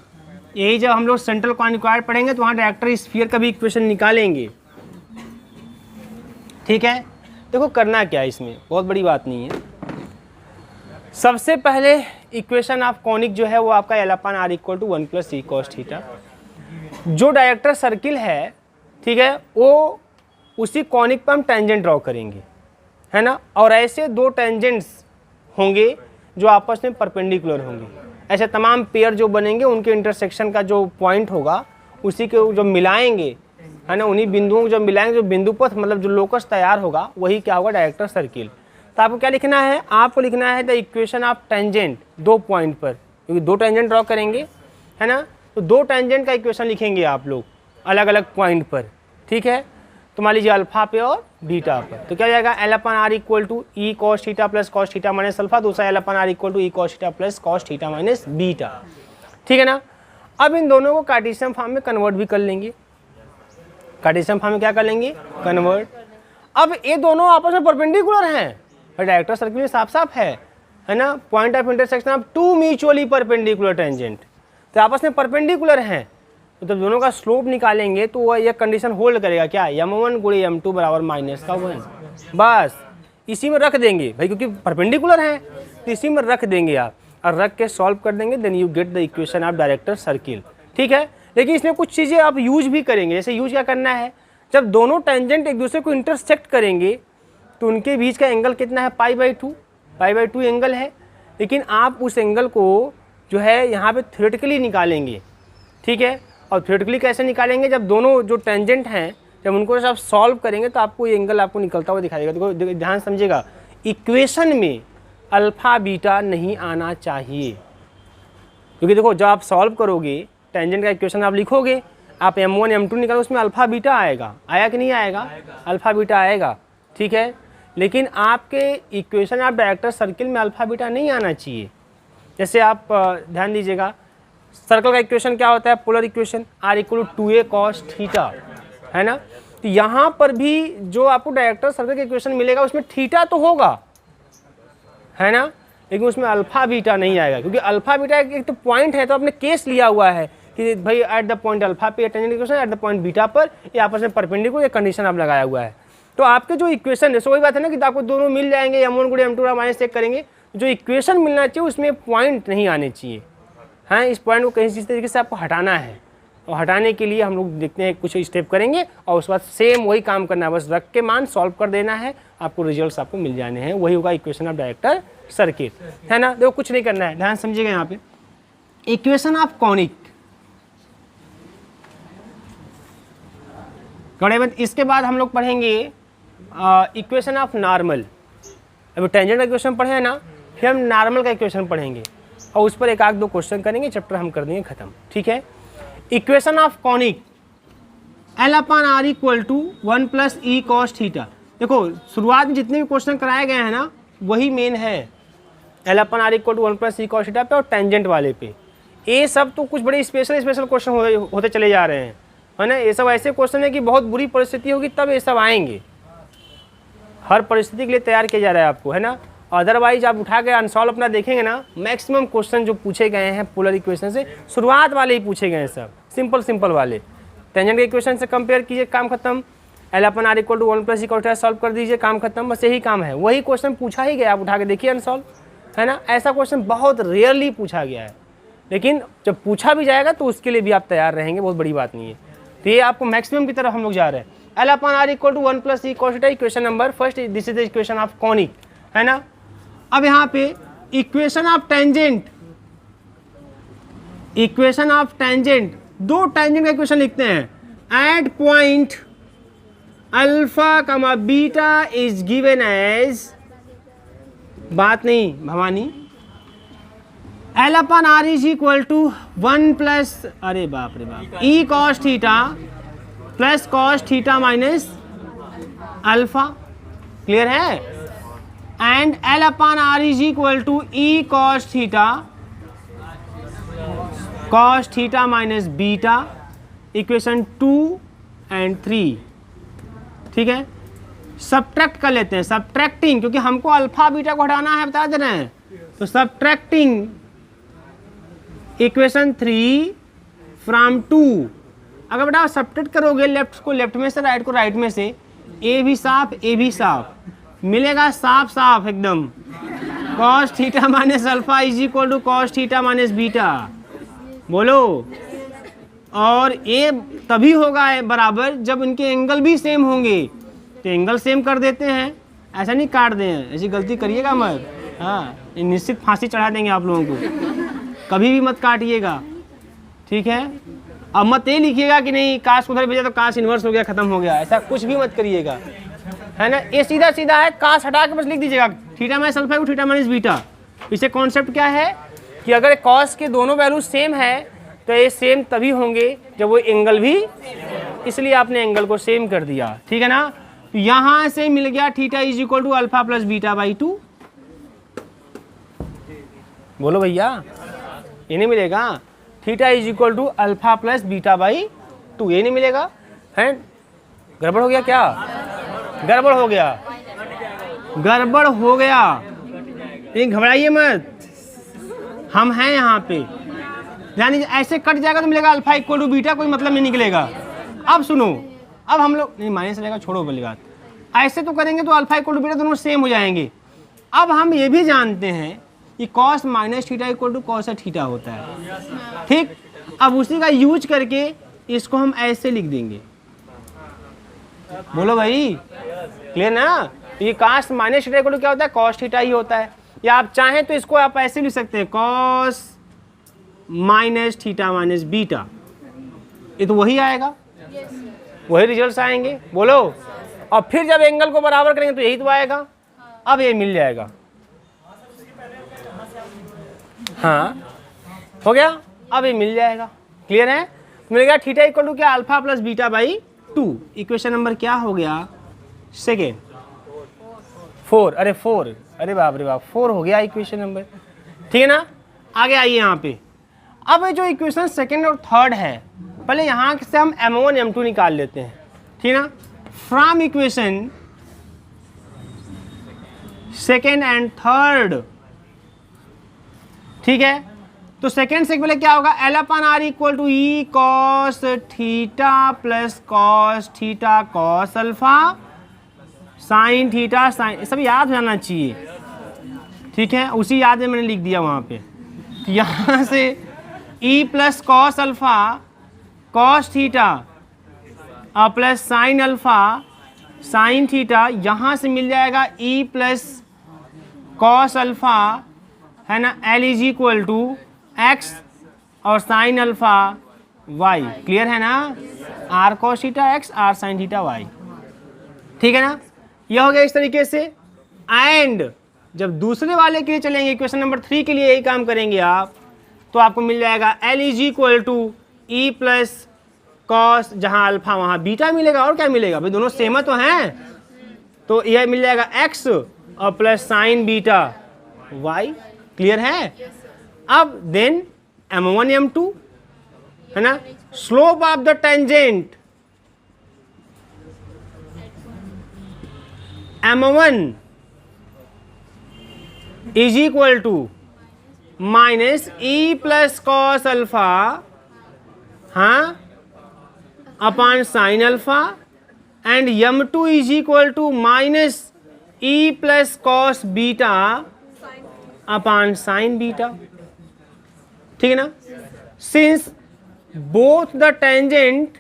यही जब हम लोग सेंट्रल कॉनिकॉइड पढ़ेंगे तो वहाँ डायरेक्टर स्फीयर का भी इक्वेशन निकालेंगे, ठीक है। देखो करना क्या है, इसमें बहुत बड़ी बात नहीं है। सबसे पहले इक्वेशन ऑफ कॉनिक जो है वो आपका L upon R equal to 1 plus E cos theta. जो डायरेक्टर सर्किल है, ठीक है, वो उसी कॉनिक पर हम टेंजेंट ड्रॉ करेंगे, है ना, और ऐसे दो टेंजेंट्स होंगे जो आपस में परपेंडिकुलर होंगे। ऐसे तमाम पेयर जो बनेंगे उनके इंटरसेक्शन का जो पॉइंट होगा उसी के जो मिलाएंगे, है ना, उन्हीं बिंदुओं को जब मिलाएंगे, जो बिंदु पथ मतलब जो लोकस तैयार होगा वही क्या होगा, डायरेक्टर सर्किल। तो आपको क्या लिखना है, आपको लिखना है द इक्वेशन ऑफ टेंजेंट दो पॉइंट पर, क्योंकि दो टेंजेंट ड्रॉ करेंगे, है ना, तो दो टेंजेंट का इक्वेशन लिखेंगे आप लोग अलग अलग पॉइंट पर, ठीक है। तो मान लीजिए अल्फा पे और बीटा पर, तो क्या हो जाएगा L upon R equal to E cos theta plus cos theta minus alpha, दूसरा L upon R equal to E cos theta plus cos theta minus beta, ठीक है ना। अब इन दोनों को कार्टेशियन फॉर्म में कन्वर्ट भी कर लेंगे, कार्टेशियन फॉर्म में क्या कर लेंगे, कन्वर्ट। अब ये दोनों आपस में परपेंडिकुलर हैं, डायरेक्टर सर्किल में साफ साफ है ना, point of intersection of two mutually perpendicular tangent, तो आपस में परपेंडिकुलर हैं। तो जब दोनों का स्लोप निकालेंगे तो वह यह कंडीशन होल्ड करेगा, क्या, m1 गुणे m2 बराबर माइनस का 1। बस इसी में रख देंगे भाई, क्योंकि परपेंडिकुलर हैं तो इसी में रख देंगे आप। और रख के सॉल्व कर देंगे, then you get the equation of director circle. ठीक है, लेकिन इसमें कुछ चीज़ें आप यूज भी करेंगे। जैसे यूज क्या करना है, जब दोनों टेंजेंट एक दूसरे को इंटरसेक्ट करेंगे तो उनके बीच का एंगल कितना है, पाई2 एंगल है। लेकिन आप उस एंगल को जो है यहाँ पे थ्योरेटिकली निकालेंगे। ठीक है, और थ्योरेटिकली कैसे निकालेंगे, जब दोनों जो टेंजेंट हैं जब उनको आप सॉल्व करेंगे तो आपको ये एंगल आपको निकलता हुआ दिखाई देगा। देखो ध्यान समझिएगा, इक्वेशन में अल्फा बीटा नहीं आना चाहिए, क्योंकि देखो जब आप सॉल्व करोगे टेंजेंट का इक्वेशन आप लिखोगे, आप m1 m2 निकालो, उसमें अल्फा बीटा आएगा, आया कि नहीं आएगा, अल्फा बीटा आएगा। ठीक है, लेकिन आपके इक्वेशन ऑफ डायरेक्टर सर्किल में अल्फा बीटा नहीं आना चाहिए। जैसे आप ध्यान दीजिएगा, सर्कल का इक्वेशन क्या होता है, polar equation r=2a cos theta, है ना। तो यहाँ पर भी जो आपको डायरेक्टर सर्किल का इक्वेशन मिलेगा उसमें थीटा तो होगा, है ना, लेकिन उसमें अल्फा बीटा नहीं आएगा, क्योंकि अल्फा बीटा एक तो पॉइंट है, तो आपने केस लिया हुआ है कि भाई एट द पॉइंट अल्फा पे tangent equation, eight the point beta पर ये आपस में परपेंडिकुलर कंडीशन आप लगाया हुआ है। तो आपके जो इक्वेशन है, सो वही बात है ना कि आपको दोनों मिल जाएंगे, m1 गुणे m2 माइनस चेक करेंगे, जो इक्वेशन मिलना चाहिए उसमें पॉइंट नहीं आने चाहिए। हाँ, इस पॉइंट को कहीं इस तरीके से आपको हटाना है, और हटाने के लिए हम लोग देखते हैं कुछ स्टेप करेंगे और उसके बाद सेम वही काम करना है, बस रख के मान सॉल्व कर देना है, आपको रिजल्ट्स आपको मिल जाने हैं, वही होगा इक्वेशन ऑफ डायरेक्टर सर्किट, है ना। देखो कुछ नहीं करना है, ध्यान समझिएगा। यहाँ पे इक्वेशन ऑफ कॉनिक, इसके बाद हम लोग पढ़ेंगे इक्वेशन ऑफ नॉर्मल। अभी टेंजेंट का इक्वेशन पढ़े हैं ना, फिर हम नॉर्मल का इक्वेशन पढ़ेंगे और उस पर एक आध दो क्वेश्चन करेंगे, चैप्टर हम कर देंगे खत्म। ठीक है, equation of conic L/R = 1 + E cos theta. देखो शुरुआत में जितने भी क्वेश्चन कराए गए हैं ना वही मेन है, L/R = 1 + E cos थीटा पे और टेंजेंट वाले पे। ये सब तो कुछ बड़े स्पेशल क्वेश्चन होते चले जा रहे हैं, है ना। ये सब ऐसे क्वेश्चन है कि बहुत बुरी परिस्थिति होगी तब ये सब आएंगे, हर परिस्थिति के लिए तैयार किया जा रहा है आपको, है ना। अदरवाइज आप उठा के अनसॉल्व अपना देखेंगे ना, मैक्सिमम क्वेश्चन जो पूछे गए हैं पोलर इक्वेशन से शुरुआत वाले ही पूछे गए हैं, सब सिंपल वाले। टेंजेंट के इक्वेशन से कंपेयर कीजिए, काम खत्म। L/R = 1 + E cos theta solve कर दीजिए, काम खत्म। बस यही काम है, वही क्वेश्चन पूछा ही गया, आप उठा के देखिए अनसॉल्व, है ना। ऐसा क्वेश्चन बहुत रेयरली पूछा गया है, लेकिन जब पूछा भी जाएगा तो उसके लिए भी आप तैयार रहेंगे, बहुत बड़ी बात नहीं है। तो ये आपको मैक्सिमम की तरफ हम लोग जा रहे हैं। L/R = 1 + E cos theta, equation number first, this is the equation of conic, है ना। अब यहाँ पे equation of tangent, equation of tangent, दो टेंजेंट का इक्वेशन लिखते हैं। At point alpha beta is given as, बात नहीं भवानी, L/R = 1 + अरे बाप रे बाप, E cos theta plus cos theta minus alpha, clear है। And L/R = E cos theta minus beta, equation 2 और 3। ठीक है, सब्ट्रैक्ट कर लेते हैं, सब्ट्रैक्टिंग, क्योंकि हमको अल्फा बीटा को हटाना है, बता दे रहे हैं। तो सब्ट्रैक्टिंग इक्वेशन 3 फ्रॉम 2, अगर बेटा सब्ट्रैक्ट करोगे लेफ्ट को लेफ्ट में से, राइट को राइट में से, ए भी साफ ए भी साफ मिलेगा, साफ साफ एकदम। cos theta minus alpha = cos theta minus beta, बोलो। और ये तभी होगा बराबर जब इनके एंगल भी सेम होंगे, तो एंगल सेम कर देते हैं, ऐसा नहीं काट दें, ऐसी गलती करिएगा मत। हाँ, निश्चित फांसी चढ़ा देंगे आप लोगों को, कभी भी मत काटिएगा, ठीक है। अब मत ये लिखिएगा कि नहीं काश उधर भेजा तो काश इन्वर्स हो गया, खत्म हो गया, ऐसा कुछ भी मत करिएगा, है ना। ये सीधा सीधा है, काश हटा के बस लिख दीजिएगा theta minus alpha = theta minus beta. इसे कॉन्सेप्ट क्या है कि अगर कॉस के दोनों वैल्यू सेम है तो ये सेम तभी होंगे जब वो एंगल भी, इसलिए आपने एंगल को सेम कर दिया, ठीक है ना। तो यहाँ से मिल गया theta = alpha plus beta by 2, बोलो भैया, ये नहीं मिलेगा। Theta = alpha plus beta by 2, ये नहीं मिलेगा, है। गड़बड़ हो गया क्या, गड़बड़ हो गया, गड़बड़ हो गया, लेकिन घबराइए मत, हम हैं यहाँ पे। यानी ऐसे कट जाएगा तो मिलेगा अल्फा = बीटा, कोई मतलब नहीं निकलेगा। अब सुनो, अब हम लोग नहीं माइनस रहेगा, छोड़ो वाली बात, ऐसे तो करेंगे तो अल्फा = बीटा दोनों सेम हो जाएंगे। अब हम ये भी जानते हैं ये cos minus theta equal to cos theta होता है। ठीक, अब उसी का यूज करके इसको हम ऐसे लिख देंगे। बोलो भाई, क्लियर ना? ये cos minus theta equal to क्या होता है? कॉस थीटा ही होता है। या आप चाहें तो इसको आप ऐसे लिख सकते हैं, cos minus theta minus beta. ये तो वही आएगा, वही रिजल्ट्स आएंगे। बोलो, और फिर जब एंगल को बराबर करेंगे तो यही तो आएगा। अब ये मिल जाएगा। हाँ, हो गया, अब ये मिल जाएगा। क्लियर है? मिल गया थीटा इक्वल टू क्या? Alpha plus beta by 2। Equation number क्या हो गया? सेकेंड 4। अरे 4, अरे बाप रे बाप, 4 हो गया इक्वेशन नंबर। ठीक है ना? आगे आइए यहाँ पे। अब जो इक्वेशन सेकेंड और थर्ड है, पहले यहाँ से हम m1 m2 निकाल लेते हैं। ठीक है ना? From equation second and third. ठीक है, तो सेकेंड से पहले क्या होगा? L upon R equal to E cos theta plus cos theta cos alpha sine theta sine, सब याद हो जाना चाहिए। ठीक है, उसी याद में मैंने लिख दिया वहाँ पे। तो यहाँ से e plus cos alpha cos theta और plus sine alpha sine theta, यहाँ से मिल जाएगा ई प्लस कॉस अल्फा, है ना, L is equal to x और साइन अल्फा वाई। क्लियर है ना? R cos theta x, R sine theta y. ठीक है ना? यह हो गया इस तरीके से। एंड जब दूसरे वाले के लिए चलेंगे, इक्वेशन नंबर 3 के लिए यही काम करेंगे आप, तो आपको मिल जाएगा L is equal to E plus cos, जहाँ अल्फा वहाँ बीटा मिलेगा। और क्या मिलेगा भाई? दोनों सेम तो हैं, तो यह मिल जाएगा एक्स और plus sine beta Y. Clear है? अब देन m1 m2, है ना, slope of the tangent m1 is equal to minus E plus cos alpha, हाँ, upon sine alpha, and m2 is equal to minus E plus cos beta upon sine beta. ठीक है ना? Since both the tangent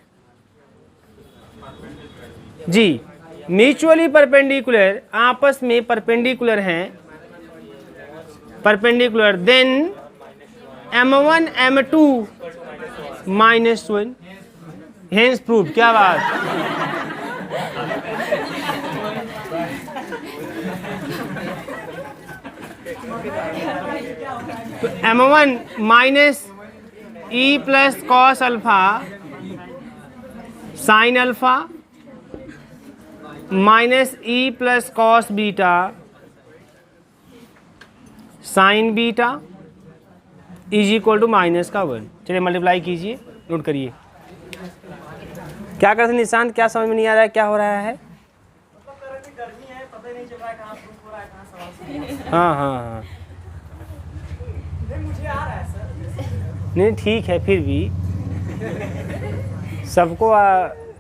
जी mutually perpendicular, आपस में perpendicular हैं, perpendicular, then m1 m2 minus 1, hence prove. क्या बात? तो m1 minus E plus cos alpha sine alpha minus E plus cos beta sine beta is equal to minus का 1। चलिए multiply कीजिए, नोट करिए। क्या करते निशांत? क्या समझ में नहीं आ रहा है, क्या हो रहा है? हाँ हाँ हाँ, नहीं ठीक है, फिर भी सबको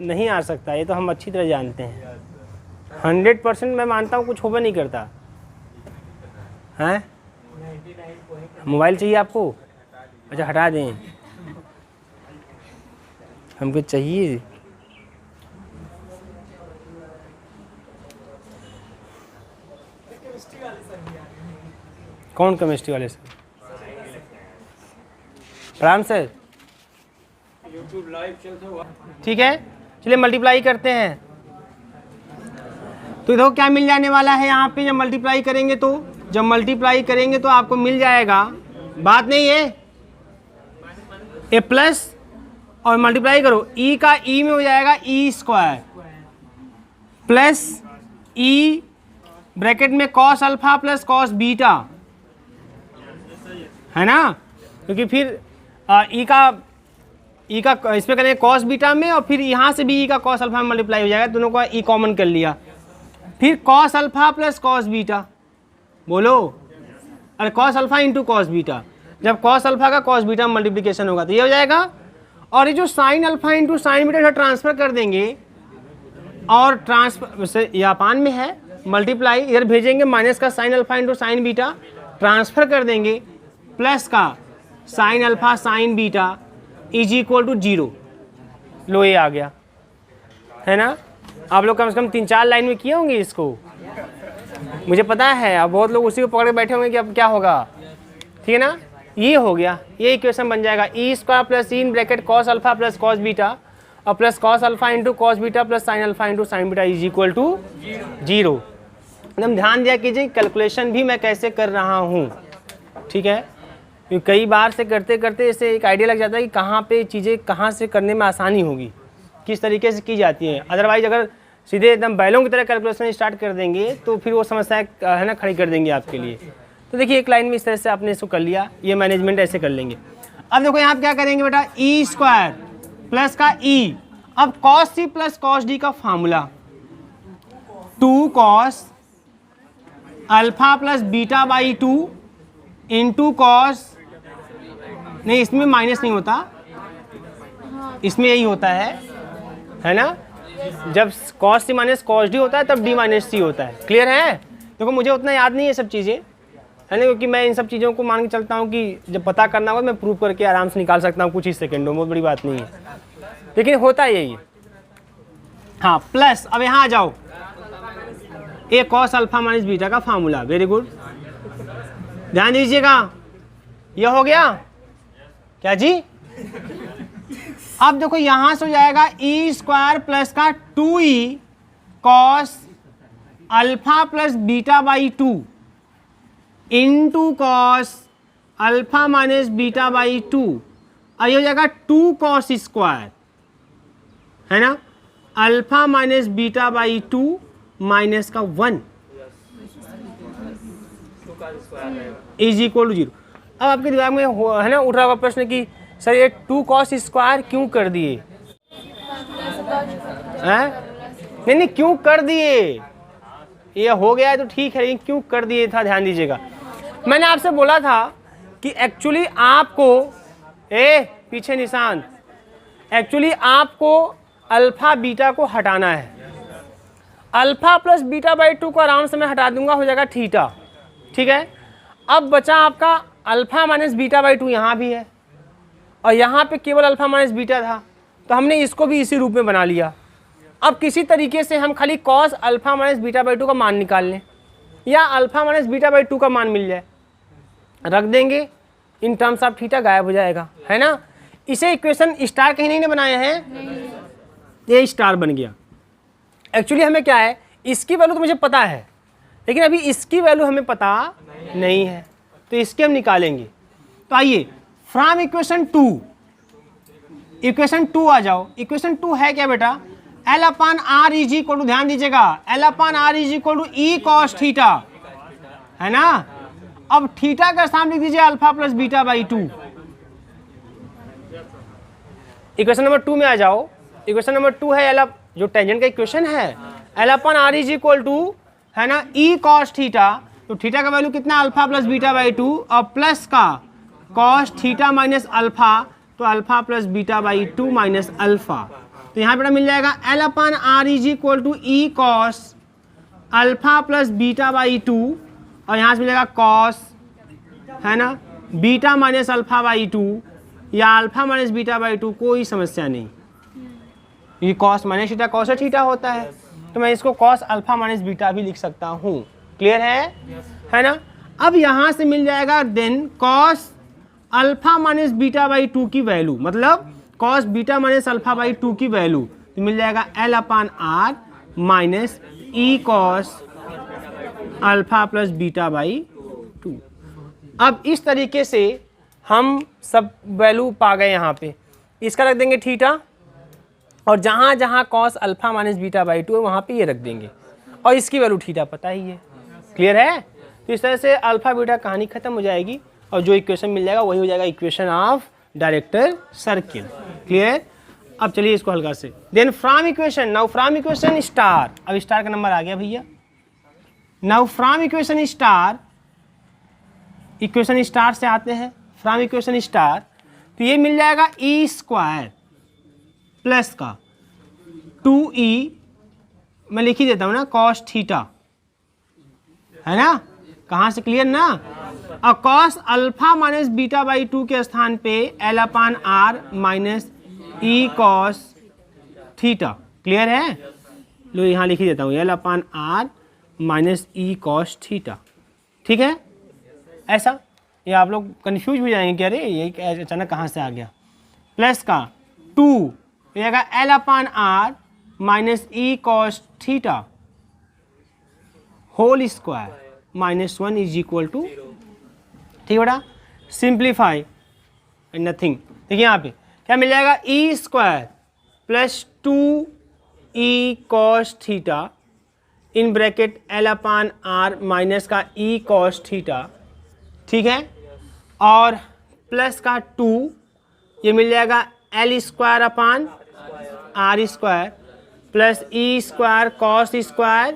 नहीं आ सकता, ये तो हम अच्छी तरह जानते हैं। 100% मैं मानता हूँ कुछ होगा नहीं करता है। मोबाइल चाहिए आपको? अच्छा हटा दें, हमको चाहिए। कौन केमिस्ट्री वाले sir? Ram sir, YouTube live चलता हुआ। ठीक है, चलिए मल्टीप्लाई करते हैं। तो देखो क्या मिल जाने वाला है यहाँ पे, जब मल्टीप्लाई करेंगे तो, जब मल्टीप्लाई करेंगे तो आपको मिल जाएगा, बात नहीं है, ए प्लस और मल्टीप्लाई करो, ई का ई में हो जाएगा ई स्क्वायर प्लस ई ब्रैकेट में cos alpha plus cos beta, है ना, क्योंकि फिर ई का इस पे करेंगे कॉस बीटा में, और फिर यहाँ से भी ई का कॉस अल्फा में मल्टीप्लाई हो जाएगा, दोनों का ई कॉमन कर लिया, फिर cos alpha plus cos beta. बोलो, अरे cos alpha into cos beta, जब कॉस अल्फा का कॉस बीटा मल्टीप्लिकेशन होगा तो ये हो जाएगा। और ये जो sign alpha into sine beta transfer कर देंगे, और ट्रांसफर से यहाँ पान में है मल्टीप्लाई, इधर भेजेंगे माइनस का sine alpha into sine beta, transfer कर देंगे प्लस का sine alpha sine beta is equal to 0। लो ये आ गया, है ना। आप लोग कम से कम 3-4 लाइन में किए होंगे इसको, मुझे पता है। अब बहुत लोग उसी को पकड़ के बैठे होंगे कि अब क्या होगा, ठीक है ना। ये हो गया, ये इक्वेशन बन जाएगा ई square plus in bracket cos alpha plus cos beta और plus cos alpha into cos beta plus sine alpha into sine beta is equal to 0। एकदम ध्यान दिया कीजिए कैलकुलेशन भी मैं कैसे कर रहा हूँ, ठीक है। क्योंकि कई बार से करते करते इसे एक आइडिया लग जाता है कि कहाँ पे चीज़ें कहाँ से करने में आसानी होगी, किस तरीके से की जाती हैं। अदरवाइज अगर सीधे एकदम बैलों की तरह कैलकुलेशन स्टार्ट कर देंगे तो फिर वो समस्याएं है ना खड़ी कर देंगे आपके लिए। तो देखिए एक लाइन में इस तरह से आपने इसको कर लिया, ये मैनेजमेंट ऐसे कर लेंगे। अब देखो यहाँ क्या करेंगे बेटा, ई स्क्वायर प्लस का ई, अब cos C plus cos D का formula 2 cos alpha plus beta by 2 into cos, नहीं इसमें माइनस नहीं होता, इसमें यही होता है ना। जब cos C minus cos D होता है तब डी माइनस सी होता है। क्लियर है। देखो मुझे उतना याद नहीं है सब चीज़ें, है ना, क्योंकि मैं इन सब चीज़ों को मान के चलता हूँ कि जब पता करना होगा मैं प्रूव करके आराम से निकाल सकता हूँ कुछ ही सेकेंडों में, बहुत बड़ी बात नहीं है, लेकिन होता यही है। हाँ प्लस, अब यहाँ आ जाओ, ए कॉस अल्फा माइनस बीटा का फार्मूला, वेरी गुड, ध्यान दीजिएगा। यह हो गया क्या जी। अब देखो यहां से हो जाएगा ई स्क्वायर प्लस का 2e cos alpha plus beta by 2 into cos alpha minus beta by 2, और ये हो जाएगा 2 कॉस स्क्वायर, है ना, alpha minus beta by 2 minus का 1 इज इक्वल टू 0। अब आपके दिमाग में है ना उठ रहा होगा प्रश्न कि सर ये 2 कॉस स्क्वायर क्यों कर दिए, नहीं क्यों कर दिए, ये हो गया है तो ठीक है, लेकिन क्यों कर दिए था, ध्यान दीजिएगा। मैंने आपसे बोला था कि एक्चुअली आपको पीछे निशान, एक्चुअली आपको अल्फा बीटा को हटाना है। अल्फा प्लस बीटा बाई 2 को आराम से मैं हटा दूंगा, हो जाएगा थीटा, ठीक है। अब बचा आपका अल्फा माइनस बीटा बाई 2, यहाँ भी है और यहाँ पे केवल अल्फा माइनस बीटा था, तो हमने इसको भी इसी रूप में बना लिया। अब किसी तरीके से हम खाली cos alpha minus beta by 2 का मान निकाल लें या अल्फा माइनस बीटा बाई 2 का मान मिल जाए, रख देंगे, इन टर्म्स ऑफ थीटा गायब हो जाएगा, है ना। इसे इक्वेशन स्टार कहीं नहीं बनाए हैं, ये स्टार बन गया। एक्चुअली हमें क्या है, इसकी वैल्यू तो मुझे पता है, लेकिन अभी इसकी वैल्यू हमें पता नहीं है, तो इसके हम निकालेंगे। तो आइए फ्रॉम इक्वेशन 2, इक्वेशन 2 आ जाओ। इक्वेशन 2 है क्या बेटा, L upon R is equal to, ध्यान दीजिएगा, L upon R is equal to E cos theta, है ना। अब थीटा का स्थान लिख दीजिए alpha plus beta by 2। Equation number 2 में आ जाओ। इक्वेशन नंबर 2 है L, जो टेंजेंट का इक्वेशन है, L upon R is equal to, है ना, ई कॉस थीटा, तो थीटा का वैल्यू कितना, अल्फा प्लस बीटा बाई 2 और प्लस का कॉस थीटा माइनस अल्फा, तो alpha plus beta by 2 minus alpha, तो यहाँ पे मिल जाएगा L upon R is equal to E cos alpha plus beta by 2, और यहाँ से मिलेगा कॉस, है ना, बीटा माइनस अल्फा बाई 2 या अल्फा माइनस बीटा बाई 2, कोई समस्या नहीं। ये cos minus theta cos theta होता है, तो मैं इसको कॉस अल्फा माइनस बीटा भी लिख सकता हूँ। क्लियर है ना। अब यहाँ से मिल जाएगा then cos alpha minus beta by 2 की वैल्यू, मतलब cos beta minus alpha by 2 की वैल्यू, तो मिल जाएगा L upon R minus E cos alpha plus beta by 2। अब इस तरीके से हम सब वैल्यू पा गए। यहाँ पे इसका रख देंगे थीटा, और जहाँ जहाँ cos alpha minus beta by 2 है वहाँ पे ये रख देंगे, और इसकी वैल्यू थीटा पता ही है। क्लियर है। तो इस तरह से अल्फा बीटा कहानी खत्म हो जाएगी, और जो इक्वेशन मिल जाएगा वही हो जाएगा equation of director circle. Clear. अब चलिए इसको हल्का से, then from equation, now from equation star, अब स्टार का नंबर आ गया भैया। Now from equation star, equation star से आते हैं फ्रॉम इक्वेशन स्टार, तो ये मिल जाएगा ई स्क्वायर प्लस का 2e, मैं लिख ही देता हूँ ना, कॉस थीटा, है ना, कहाँ से क्लियर ना, और cos alpha minus beta by 2 के स्थान पे L upon R minus E cos theta. Clear है? लो यहाँ लिख ही देता हूँ, L upon R minus E cos theta. ठीक है? ऐसा ये आप लोग कंफ्यूज हो जाएंगे कि अरे ये अचानक कहाँ से आ गया। प्लस का 2 रहेगा L upon R minus E cos theta whole square minus 1 is equal to, ठीक बेटा, सिंप्लीफाई नथिंग। देखिए यहाँ पे क्या मिल जाएगा, ई square plus 2 e cos theta in bracket L upon R minus का ई कॉस थीटा। ठीक है? और प्लस का 2 ये मिल जाएगा L square upon R square plus ई square cos square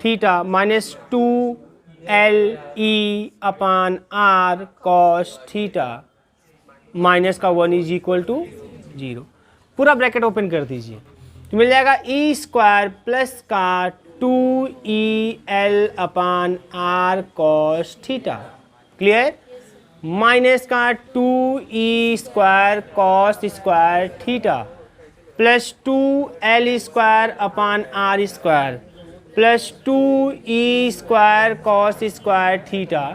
theta minus 2 L ई upon R cos theta minus का 1 is equal to 0। पूरा ब्रैकेट ओपन कर दीजिए तो मिल जाएगा ई स्क्वायर प्लस का 2 e L upon R cos theta. Clear? Minus का 2 e square cos square theta plus 2 L square upon R square plus 2 e square cos square theta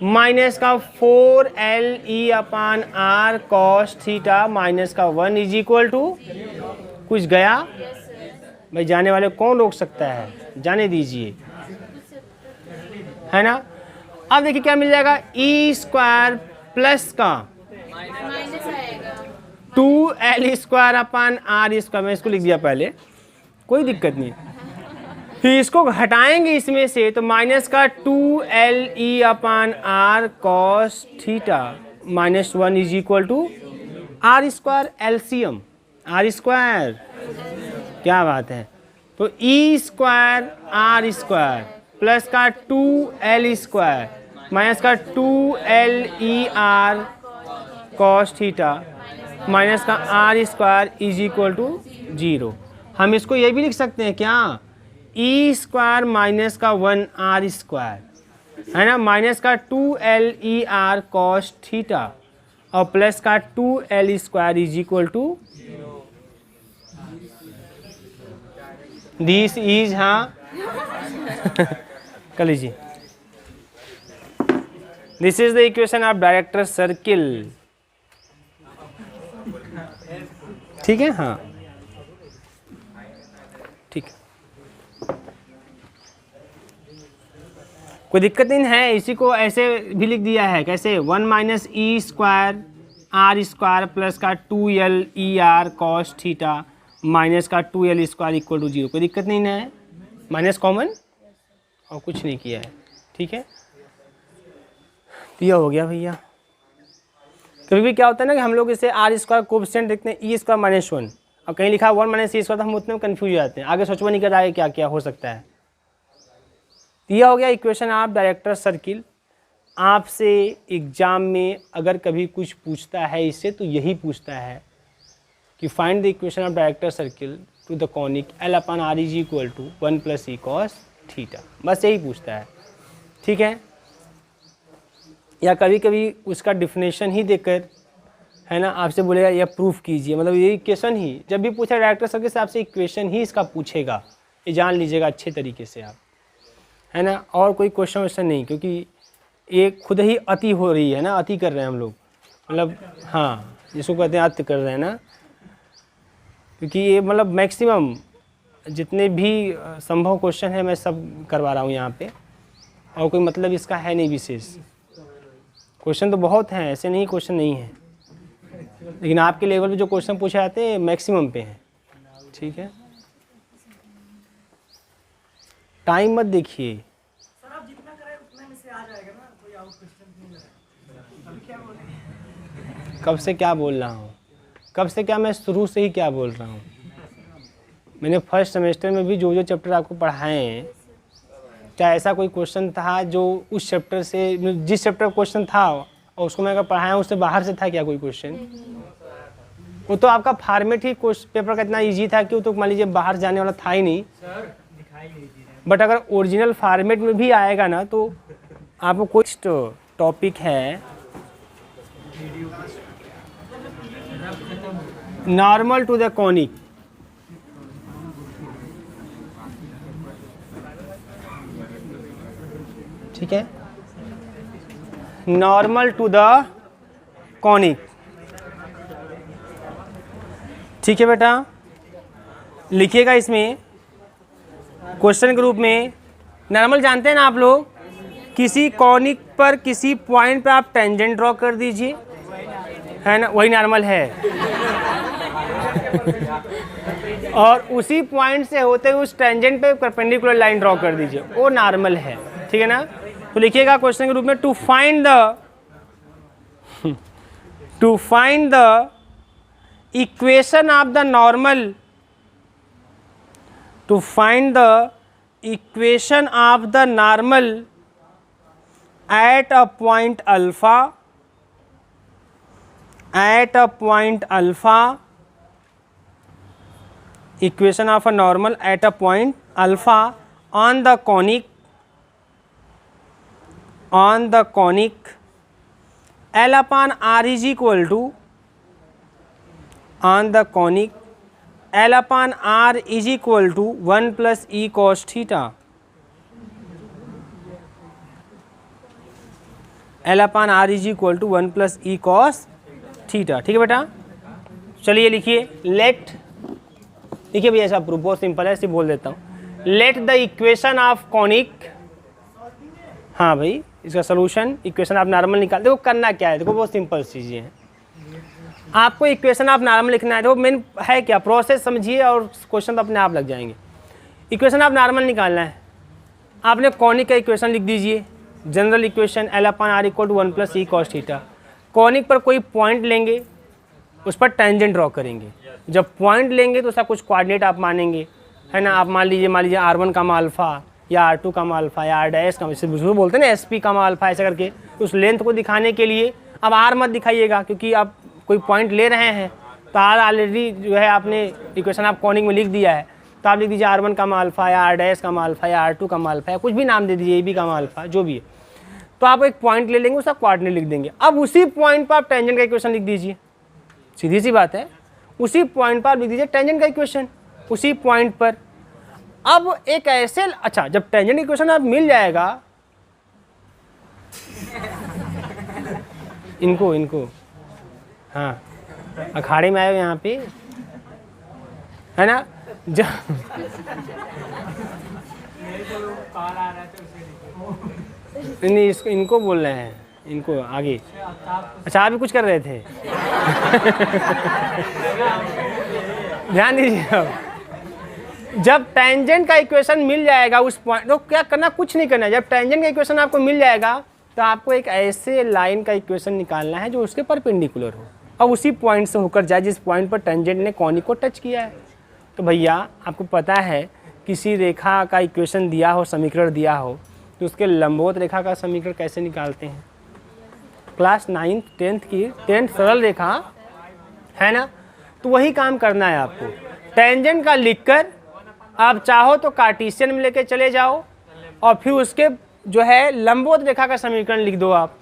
minus का 4 L ई upon R cos theta minus का 1 is equal to, कुछ गया भाई, जाने वाले कौन रोक सकता है, जाने दीजिए, है ना। अब देखिए क्या मिल जाएगा, ई स्क्वायर प्लस का 2 L square upon R square, मैं इसको लिख दिया पहले, कोई दिक्कत नहीं। फिर इसको हटाएंगे इसमें से तो माइनस का 2 L E upon R cos theta minus 1 is equal to R square LCM, R square, क्या बात है। तो E square R square plus का 2 एल स्क्वायर माइनस का 2 L E R cos theta minus का R square is equal to 0। हम इसको ये भी लिख सकते हैं क्या, ई स्क्वायर माइनस का 1 आर स्क्वायर, है ना, माइनस का 2 L E R cos theta और प्लस का 2 L square is equal to this is, हाँ कर लीजिए, this is the equation of director circle. ठीक है? हाँ ठीक है, कोई दिक्कत नहीं है। इसी को ऐसे भी लिख दिया है, कैसे, 1 माइनस ई स्क्वायर आर स्क्वायर प्लस का 2 L E R cos theta minus का 2 एल स्क्वायर इक्वल टू 0। कोई दिक्कत नहीं है, माइनस कॉमन और कुछ नहीं किया है। ठीक है, तो यह हो गया भैया। कभी भी क्या होता है ना कि हम लोग इसे आर स्क्वायर कोएफिशिएंट देखते हैं, ई स्क्वायर माइनस 1 और कहीं लिखा 1 माइनस ई स्क्वायर, तो हम उतने में कन्फ्यूज हो जाते हैं, आगे सोचवा नहीं कर रहा है क्या क्या हो सकता है। यह हो गया इक्वेशन ऑफ डायरेक्टर सर्किल। आपसे एग्जाम में अगर कभी कुछ पूछता है इससे तो यही पूछता है कि find the equation of director circle to the conic L upon R is equal to 1 plus E cos theta, बस यही पूछता है। ठीक है, या कभी कभी उसका डिफिनेशन ही देकर, है ना, आपसे बोलेगा यह प्रूफ कीजिए, मतलब ये इक्वेशन ही, जब भी पूछा डायरेक्टर सर्किल से आपसे इक्वेशन ही इसका पूछेगा, ये जान लीजिएगा अच्छे तरीके से आप, है ना, और कोई क्वेश्चन वैसा नहीं, क्योंकि ये खुद ही अति हो रही है ना, अति कर रहे हैं हम लोग, मतलब हाँ जिसको कहते हैं अति कर रहे हैं ना, क्योंकि ये मतलब मैक्सिमम जितने भी संभव क्वेश्चन है मैं सब करवा रहा हूँ यहाँ पे, और कोई मतलब इसका है नहीं विशेष। क्वेश्चन तो बहुत हैं, ऐसे नहीं क्वेश्चन नहीं है, लेकिन आपके लेवल पे जो क्वेश्चन पूछे जाते हैं मैक्सिमम पे हैं। ठीक है, टाइम मत देखिए, कब से क्या बोल रहा हूँ, कब से क्या, मैं शुरू से ही क्या बोल रहा हूँ। मैंने फर्स्ट सेमेस्टर में भी जो जो चैप्टर आपको पढ़ाए हैं, क्या ऐसा कोई क्वेश्चन था जो उस चैप्टर से, जिस चैप्टर का क्वेश्चन था और उसको मैं अगर पढ़ाया उससे बाहर से था क्या कोई क्वेश्चन? वो तो आपका फॉर्मेट ही पेपर का इतना इजी था कि वो तो मान लीजिए बाहर जाने वाला था ही नहीं। बट अगर ओरिजिनल फॉर्मेट में भी आएगा ना तो आपको कुछ टॉपिक है नॉर्मल टू द कॉनिक। ठीक है, नॉर्मल टू द कॉनिक। ठीक है बेटा, लिखिएगा इसमें क्वेश्चन के रूप में। नॉर्मल जानते हैं ना आप लोग, किसी कॉनिक पर किसी पॉइंट पर आप टेंजेंट ड्रॉ कर दीजिए, है ना, वही नॉर्मल है। और उसी पॉइंट से होते हुए उस टेंजेंट पे परपेंडिकुलर लाइन ड्रॉ कर दीजिए, वो नॉर्मल है। ठीक है ना, तो लिखिएगा क्वेश्चन के रूप में, to find the equation of the normal, to find the equation of the normal at a point alpha, at a point alpha, equation of a normal at a point alpha on the conic L upon R is equal to, on the conic L upon R is equal to 1 plus e cos theta, L upon R is equal to 1 plus E cos theta. ठीक है बेटा, चलिए लिखिए, late, लिखिए भैया, ऐसा proof बहुत simple है, सिर्फ बोल देता हूँ। Late the equation of conic, हाँ भाई, इसका सोल्यूशन इक्वेशन ऑफ नॉर्मल निकाल। देखो करना क्या है, देखो बहुत सिंपल चीज़ें हैं। आपको इक्वेशन ऑफ नॉर्मल लिखना है, देखो मेन है क्या, प्रोसेस समझिए और क्वेश्चन तो अपने आप लग जाएंगे। इक्वेशन ऑफ नॉर्मल निकालना है, आपने कॉनिक का इक्वेशन लिख दीजिए, general equation L upon R equal to 1 plus E cos theta. Conic पर कोई पॉइंट लेंगे, उस पर टेंजेंट ड्रॉ करेंगे। जब पॉइंट लेंगे तो उसका कुछ कोऑर्डिनेट आप मानेंगे, है ना। आप मान लीजिए R1 का अल्फा, या R2 का अल्फा, या R डैश का, इसको बोलते हैं ना SP का अल्फा, ऐसा करके। उस लेंथ को दिखाने के लिए अब R मत दिखाइएगा, क्योंकि आप कोई पॉइंट ले रहे हैं तो R ऑलरेडी जो है आपने इक्वेशन आप कॉनिक में लिख दिया है, तो आप लिख दीजिए R1 का अल्फा, या R डैश का अल्फा, या R2 का अल्फा, या कुछ भी नाम दे दीजिए, AB का अल्फा, जो भी है। तो आप एक पॉइंट ले लेंगे, उसका कोऑर्डिनेट लिख देंगे। अब उसी पॉइंट पर आप टेंजेंट का इक्वेशन लिख दीजिए, सीधी सी बात है। उसी पॉइंट पर आप लिख दीजिए टेंजेंट का इक्वेशन, उसी पॉइंट पर। अब एक ऐसे, अच्छा, जब टेंजेंट इक्वेशन आप मिल जाएगा, इनको हाँ, अखाड़े में आए यहाँ पे, है ना। जब नहीं, इसको इनको बोल रहे हैं, इनको आगे। अच्छा, आप भी कुछ कर रहे थे। ध्यान दीजिए, अब जब टेंजेंट का इक्वेशन मिल जाएगा उस पॉइंट, तो क्या करना, कुछ नहीं करना है। जब टेंजेंट का इक्वेशन आपको मिल जाएगा तो आपको एक ऐसे लाइन का इक्वेशन निकालना है जो उसके परपेंडिकुलर हो और उसी पॉइंट से होकर जाए जिस पॉइंट पर टेंजेंट ने कॉनिक को टच किया है। तो भैया आपको पता है, किसी रेखा का इक्वेशन दिया हो, समीकरण दिया हो, तो उसके लंबवत रेखा का समीकरण कैसे निकालते हैं। क्लास 9th 10th की 10th सरल रेखा है ना, तो वही काम करना है आपको। टेंजेंट का लिखकर आप चाहो तो कार्टेशियन में लेके चले जाओ और फिर उसके जो है लंबवत रेखा का समीकरण लिख दो आप।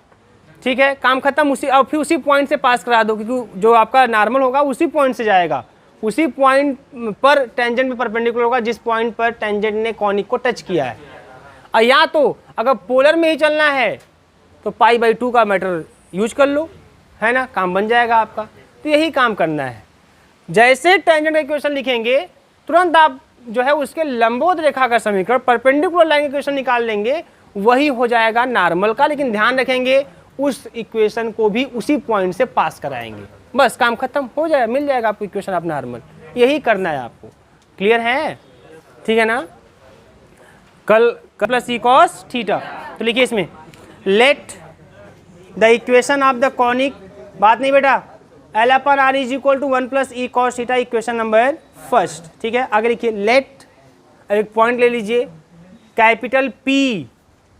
ठीक है, काम खत्म। उसी और फिर उसी पॉइंट से पास करा दो, क्योंकि जो आपका नॉर्मल होगा उसी पॉइंट से जाएगा, उसी पॉइंट पर टेंजेंट पे परपेंडिकुलर होगा जिस पॉइंट पर टेंजेंट ने कॉनिक को टच किया है। और या तो अगर पोलर में ही चलना है तो π/2 का मैटर यूज कर लो, है ना, काम बन जाएगा आपका। तो यही काम करना है। जैसे टेंजेंट का इक्वेशन लिखेंगे तुरंत आप जो है उसके लंबवत रेखा का समीकरण, परपेंडिकुलर लाइन इक्वेशन निकाल लेंगे, वही हो जाएगा नॉर्मल का। लेकिन ध्यान रखेंगे उस इक्वेशन को भी उसी पॉइंट से पास कराएंगे, बस काम खत्म हो जाएगा, मिल जाएगा आपको इक्वेशन ऑफ नॉर्मल। यही करना है आपको। क्लियर है? ठीक है ना। कल प्लस ई कॉस थीटा, तो लिखिए इसमें let the equation of the conic, बात नहीं बेटा, L upon R is equal to 1 plus E cos theta, equation number first. ठीक है, आगे लिखिए लेट, एक पॉइंट ले लीजिए, कैपिटल P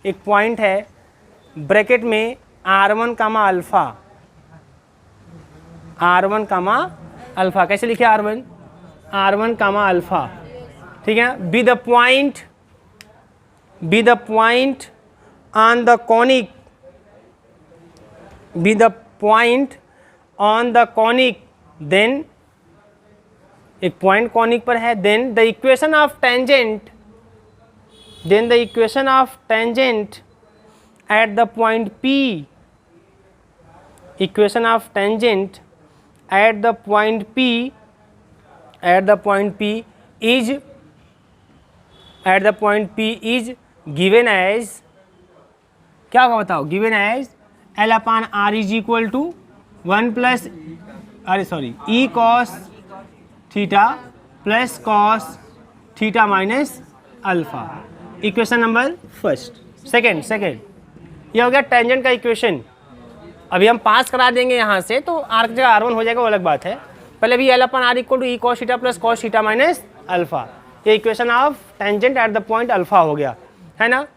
एक पॉइंट है, ब्रैकेट में R1 comma alpha, R1 comma alpha, कैसे लिखे R1 कामा अल्फा। ठीक है, be the point on the conic be the point on the conic, then एक पॉइंट कॉनिक पर है, then the equation of tangent at the point P, equation of tangent at the point P is given as, क्या होगा बताओ, given as L upon R is equal to 1 plus E cos theta plus cos theta minus alpha. Equation number first. Second ये हो गया tangent का equation. अभी हम पास करा देंगे यहाँ से, तो आर की जगह R1 हो जाएगा, वो अलग बात है। पहले भी L upon R equal to E cos theta plus cos theta minus alpha, ये equation of tangent at the point alpha हो गया, है ना।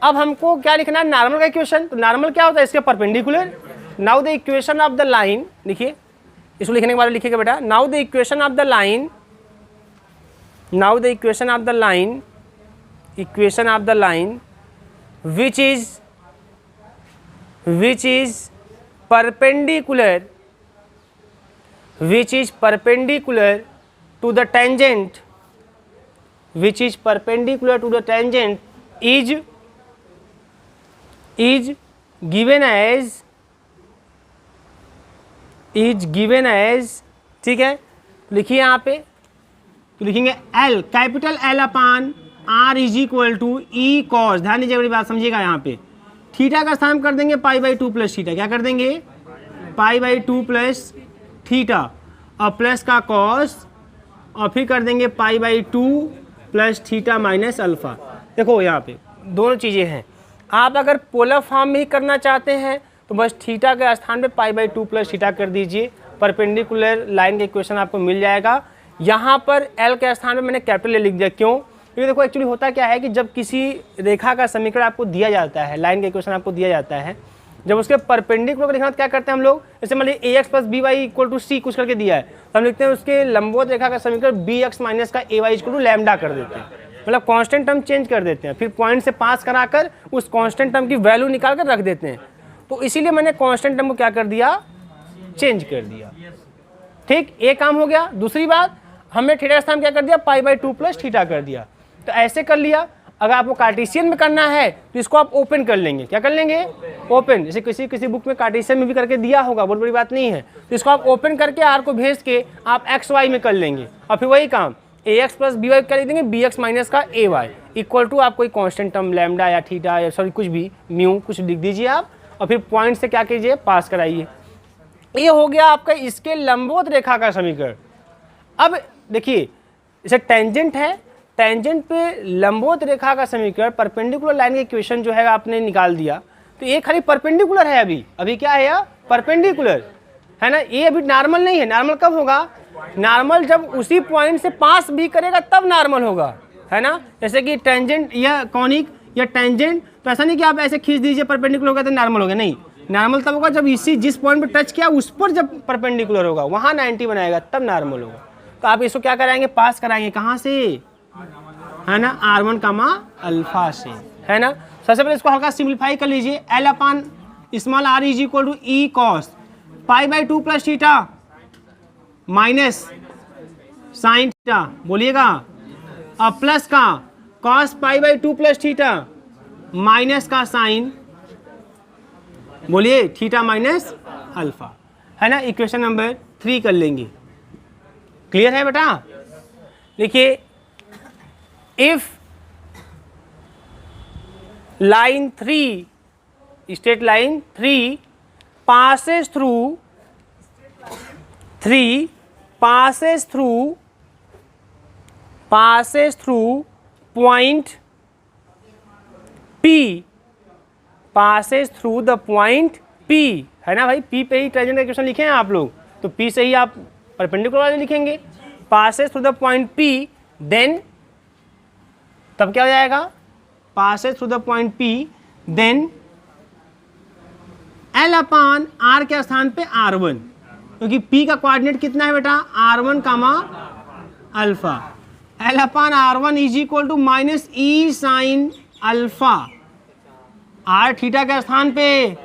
अब हमको क्या लिखना है, नॉर्मल का इक्वेशन। तो नॉर्मल क्या होता है, इसके perpendicular. Now the equation of the line, लिखिए, इसको लिखने के बाद लिखिएगा बेटा, now the equation of the line which is perpendicular to the tangent, is given as, ठीक है। लिखिए यहाँ पे, तो लिखेंगे L, capital L upon R is equal to E cos, ध्यान दीजिए बड़ी बात समझिएगा यहाँ पे, थीटा का स्थान कर देंगे पाई बाई 2 प्लस थीटा, क्या कर देंगे, पाई बाई 2 प्लस थीटा, और प्लस का कॉस, और फिर कर देंगे पाई by 2 plus theta minus alpha. देखो यहाँ पे दोनों चीज़ें हैं। आप अगर पोलर फॉर्म में ही करना चाहते हैं तो बस थीटा के स्थान पे पाई बाई 2 प्लस थीटा कर दीजिए, परपेंडिकुलर लाइन का इक्वेशन आपको मिल जाएगा। यहाँ पर L के स्थान पे मैंने कैपिटल L लिख दिया, क्यों, क्योंकि देखो एक्चुअली होता क्या है कि जब किसी रेखा का समीकरण आपको दिया जाता है, लाइन का इक्वेशन आपको दिया जाता है, जब उसके परपेंडिकुलर को लिखना तो क्या करते हैं हम लोग, जैसे मान लीजिए ax plus B Y equal to C कुछ करके दिया है, तो हम लिखते हैं उसके लंबवत रेखा का समीकरण bx माइनस का ए वाई इक्वल टू लैम्डा कर देते हैं, मतलब कांस्टेंट टर्म चेंज कर देते हैं, फिर पॉइंट से पास कराकर उस कांस्टेंट टर्म की वैल्यू निकाल कर रख देते हैं। तो इसीलिए मैंने कांस्टेंट टर्म को क्या कर दिया, चेंज कर दिया। ठीक, एक काम हो गया। दूसरी बात, हमने थीटा का स्थान क्या कर दिया, पाई बाई 2 प्लस थीटा कर दिया। तो ऐसे कर लिया। अगर आपको कार्टेशियन में करना है तो इसको आप ओपन कर लेंगे, क्या कर लेंगे, ओपन, जैसे किसी बुक में कार्टेशियन में भी करके दिया होगा, बहुत बड़ी बात नहीं है। तो इसको आप ओपन करके आर को भेज के आप एक्स वाई में कर लेंगे, और फिर वही काम ए एक्स प्लस बी वाई कर देंगे, बी एक्स माइनस का ए वाई इक्वल टू आप कोई कॉन्स्टेंट टर्म लैम्डा या थीटा या सॉरी कुछ भी म्यू कुछ लिख दीजिए आप, और फिर पॉइंट से क्या कीजिए, पास कराइए। ये हो गया आपका इसके लंबवत रेखा का समीकरण। अब देखिए, जैसे टेंजेंट है, टेंजेंट पे लंबवत रेखा का समीकरण, परपेंडिकुलर लाइन का इक्वेशन जो है आपने निकाल दिया, तो ये खाली परपेंडिकुलर है, अभी क्या है, यह परपेंडिकुलर है ना, ये अभी नॉर्मल नहीं है। नॉर्मल कब होगा, नॉर्मल जब उसी पॉइंट से पास भी करेगा तब नॉर्मल होगा, है ना। जैसे कि टेंजेंट या कॉनिक या टेंजेंट, तो ऐसा नहीं कि आप ऐसे खींच दीजिए परपेंडिकुलर होगा तो नॉर्मल होगा, नहीं, नॉर्मल तब होगा जब इसी जिस पॉइंट पर टच किया उस पर जब परपेंडिकुलर होगा, वहाँ 90 बनाएगा तब नॉर्मल होगा। तो आप इसको क्या कराएंगे, पास कराएंगे, कहाँ से, है ना, R1 कामा अल्फा से, है ना। सबसे पहले इसको हल्का सिंप्लीफाई कर लीजिए, L upon small r is equal to E cos pi by 2 plus theta minus sine theta, बोलिएगा, और प्लस का cos pi by 2 plus theta minus का साइन, बोलिए, थीटा माइनस अल्फा, है ना। इक्वेशन नंबर 3 कर लेंगे। क्लियर है बेटा। देखिए, if line 3, straight line 3 passes through point P, passes through the point P, है ना भाई, P पे ही टेंजेंट का इक्वेशन लिखे हैं आप लोग, तो P से ही आप परपेंडिकुलर वाले लिखेंगे, passes through the point P, then तब क्या हो जाएगा, passes through the point P, then L upon R के स्थान पे R1, क्योंकि P का कोऑर्डिनेट कितना है बेटा, R1 comma alpha, L upon R1 is equal to minus e sine alpha, R theta के स्थान पे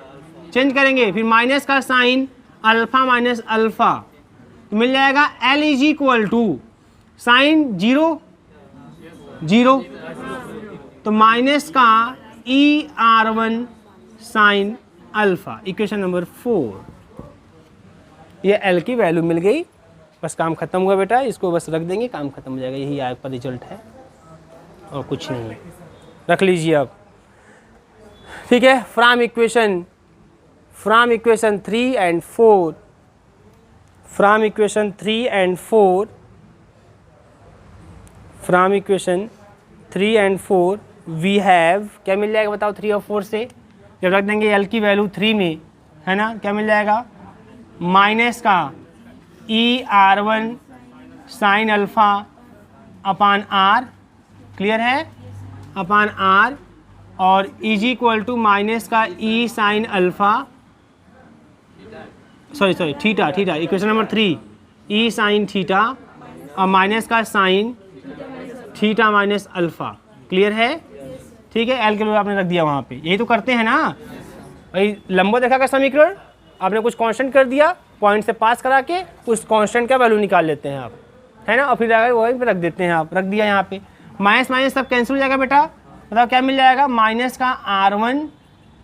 चेंज करेंगे, फिर माइनस का साइन अल्फा माइनस अल्फा, तो मिल जाएगा L is equal to sine 0 0, तो माइनस का ER1 sine alpha, equation number 4। ये L की वैल्यू मिल गई, बस काम खत्म हुआ बेटा, इसको बस रख देंगे, काम खत्म हो जाएगा, यही आपका रिजल्ट है और कुछ नहीं है, रख लीजिए आप। ठीक है, from equation 3 and 4, from equation 3 and 4, from equation 3 and 4 we have, क्या मिल जाएगा बताओ 3 और 4 से, जब रख देंगे L की वैल्यू 3 में, है ना, क्या मिल जाएगा, माइनस का ER1 sign alpha upon R, clear है, अपान R, और इज इक्वल टू माइनस का E sine alpha, sorry theta, equation number 3, E sine theta और माइनस का sine theta minus alpha, clear है। ठीक है, L के लिए आपने रख दिया वहाँ पे, यही तो करते हैं ना भाई, लंबा देखा का समीकरण, आपने कुछ कांस्टेंट कर दिया, पॉइंट से पास करा के उस कांस्टेंट का वैल्यू निकाल लेते हैं आप, है ना, और फिर वहीं पे रख देते हैं आप, रख दिया यहाँ पे, माइनस माइनस सब कैंसिल हो जाएगा बेटा, बताओ क्या मिल जाएगा, माइनस का R1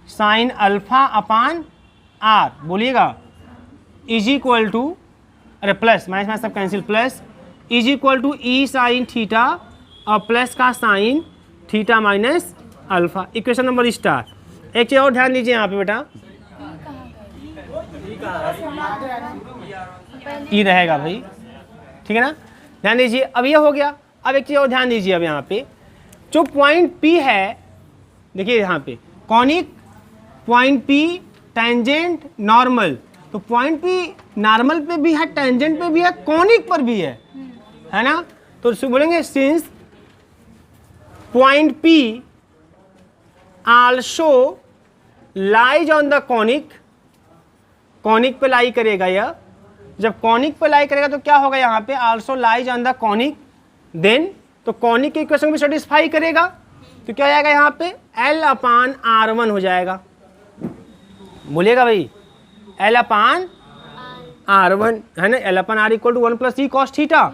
sine alpha upon R, बोलिएगा, इज इक्वल टू, अरे प्लस माइनस माइनस सब cancel, plus is equal to E sine theta और प्लस का sine theta minus alpha, equation number star. एक चीज़ और ध्यान दीजिए यहाँ पे बेटा, ई रहेगा भाई, ठीक है ना, ध्यान दीजिए, अब ये हो गया। अब एक चीज़ और ध्यान दीजिए, अब यहाँ पे जो पॉइंट P है, देखिए यहाँ पे conic, point P tangent normal, तो पॉइंट P नॉर्मल पे भी है, टेंजेंट पे भी है, कॉनिक पर भी है ना, तो बोलेंगे since point P also lies on the conic, conic पे लाई करेगा यह, जब कॉनिक पे लाई करेगा तो क्या होगा यहाँ पे, also lies on the conic, then तो कॉनिक के इक्वेशन भी सेटिस्फाई करेगा, तो क्या हो जाएगा यहाँ पे, L अपान R1 हो जाएगा, बोलिएगा भाई, L अपान R1 है ना, L upon R equal to 1 plus E cos theta,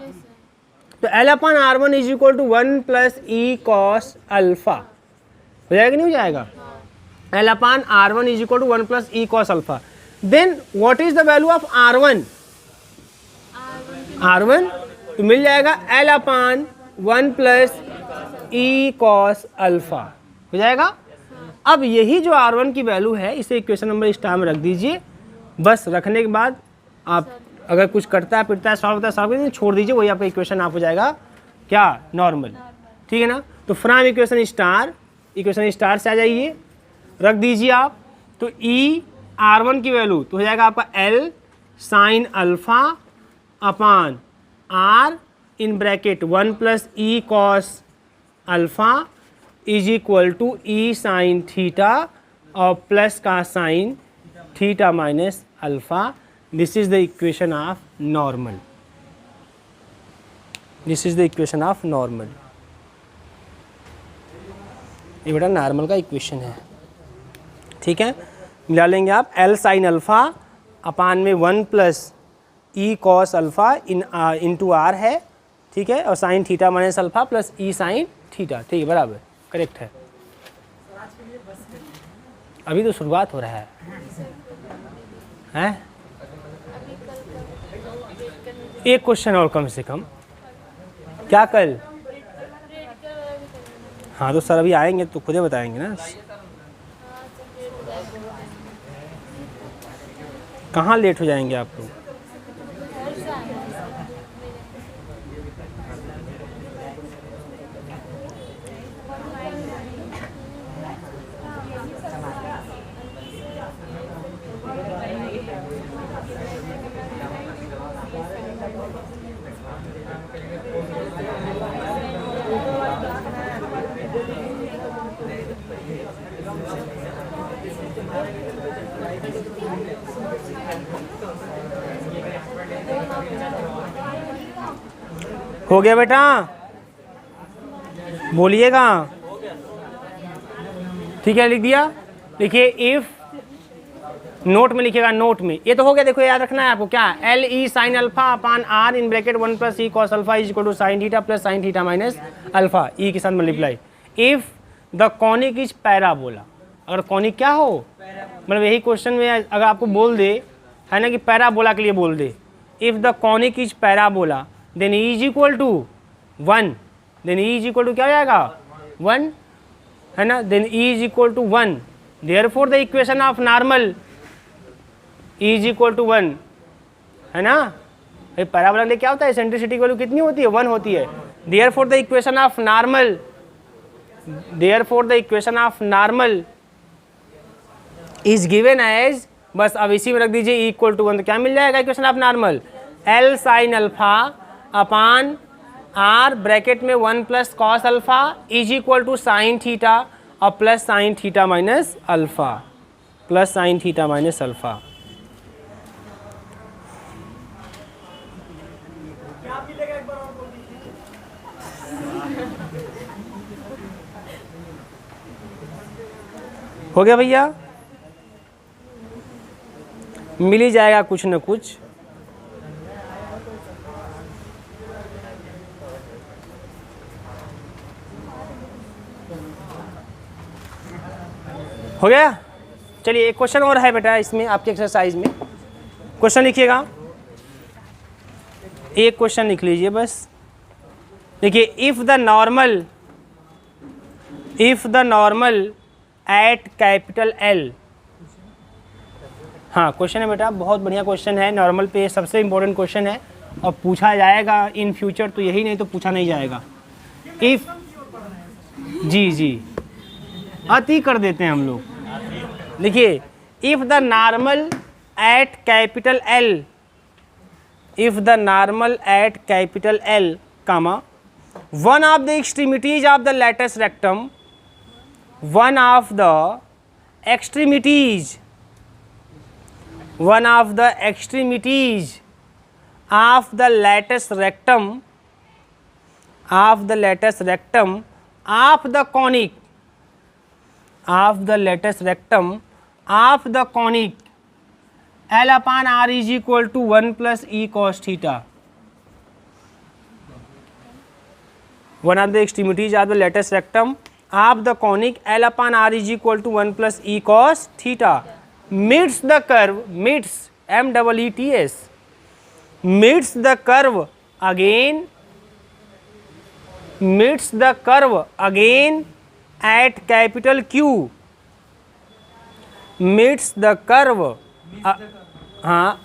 तो L upon R1 is equal to 1 plus E cos alpha, हो जाएगा नहीं हो जाएगा, L upon R1 is equal to 1 plus E cos alpha, then what is the value of R1, तो मिल जाएगा L upon 1 plus E cos alpha, हो जाएगा। अब यही जो R1 की वैल्यू है, इसे इक्वेशन नंबर स्टार में रख दीजिए, बस रखने के बाद आप अगर कुछ करता है पिटता है सॉल्व होता है सॉल्व छोड़ दीजिए, वही आपका इक्वेशन आप हो जाएगा क्या, नॉर्मल, ठीक है ना। तो फ्रॉम इक्वेशन स्टार से आ जाइए, रख दीजिए आप, तो E R1 की वैल्यू तो हो जाएगा आपका L sine alpha upon R in bracket 1 plus E cos alpha is equal to E sine theta और प्लस का sine theta minus alpha, this is the equation of normal, this is the equation of normal, ये बेटा normal का equation है, ठीक है। मिला लेंगे आप, L साइन अल्फा अपान में 1 plus E cos alpha into R है, ठीक है, और sign theta minus alpha plus E sine theta, ठीक है, बराबर करेक्ट है। अभी तो शुरुआत हो रहा है, हैं? एक क्वेश्चन और कम से कम, क्या कल, हाँ तो सर अभी आएंगे तो खुद ही बताएंगे ना, कहाँ लेट हो जाएंगे आप लोग, हो गया बेटा, बोलिएगा, ठीक है, लिख दिया। देखिए इफ नोट में लिखिएगा, नोट में। ये तो हो गया, देखो याद रखना है आपको क्या, L E sine alpha upon R in bracket 1 plus E cos alpha is equal to sine theta plus sine theta minus alpha E के साथ multiply if the conic is parabola. अगर कॉनिक क्या हो, मतलब यही क्वेश्चन में अगर आपको बोल दे है ना कि पैराबोला के लिए बोल दे, if the conic is parabola then E is equal to 1, then E is equal to क्या हो जाएगा 1 है ना, then E is equal to 1, therefore the equation of normal E is equal to 1 है ना। पैराबोला में क्या होता है, एसेंट्रिसिटी की वैल्यू कितनी होती है 1 होती है। Therefore the equation of normal, therefore the equation of normal is given as, बस अब इसी में रख दीजिए ई इक्वल टू 1, तो क्या मिल जाएगा equation of normal, L sine alpha upon R bracket में 1 plus cos alpha is equal to sine theta और plus sine theta minus alpha, plus sine theta minus alpha. हो गया भैया, मिल ही जाएगा कुछ न कुछ। हो गया, चलिए एक क्वेश्चन और है बेटा इसमें आपके एक्सरसाइज में। क्वेश्चन लिखिएगा, एक क्वेश्चन लिख लीजिए बस। देखिए, if the normal at capital L, हाँ क्वेश्चन है बेटा, बहुत बढ़िया क्वेश्चन है, नॉर्मल पे सबसे इम्पोर्टेंट क्वेश्चन है और पूछा जाएगा इन फ्यूचर, तो यही नहीं तो पूछा नहीं जाएगा। इफ जी अति कर देते हैं हम लोग। देखिए, if the normal at capital L, if the normal at capital L comma one of the extremities of the latus rectum, one of the extremities of the lattice rectum of the conic L upon R is equal to 1 plus E cos theta. One of the extremities of the lattice rectum of the conic L upon R is equal to 1 plus E cos theta meets the curve, meets M-E-E-T-S, meets the curve again at capital Q, meets the curve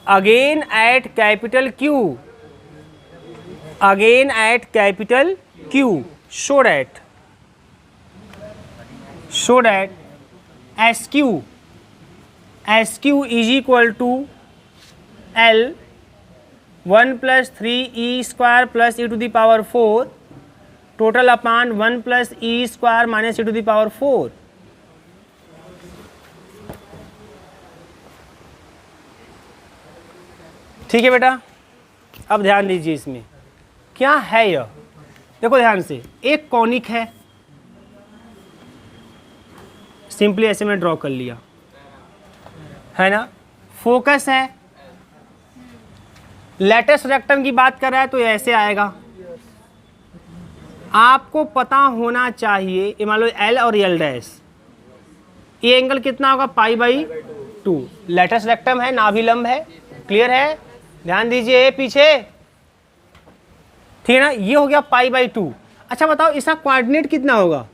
again at capital Q, again at capital Q, so that SQ is equal to L 1 plus 3 E square plus E to the power 4 total upon 1 plus E square minus E to the power 4. ठीक है बेटा, अब ध्यान दीजिए इसमें क्या है यह, देखो ध्यान से, एक कॉनिक है, सिंपली ऐसे में ड्रॉ कर लिया है ना, फोकस है, लैटिस रेक्टम की बात कर रहा है तो ऐसे आएगा। आपको पता होना चाहिए, ये मान लो एल और एल डैश, ये एंगल कितना होगा π/2, लैटिस रेक्टम है, नाभिलंब है, क्लियर है, ध्यान दीजिए पीछे, ठीक है ना, ये हो गया π/2। अच्छा बताओ इसका कोऑर्डिनेट कितना होगा,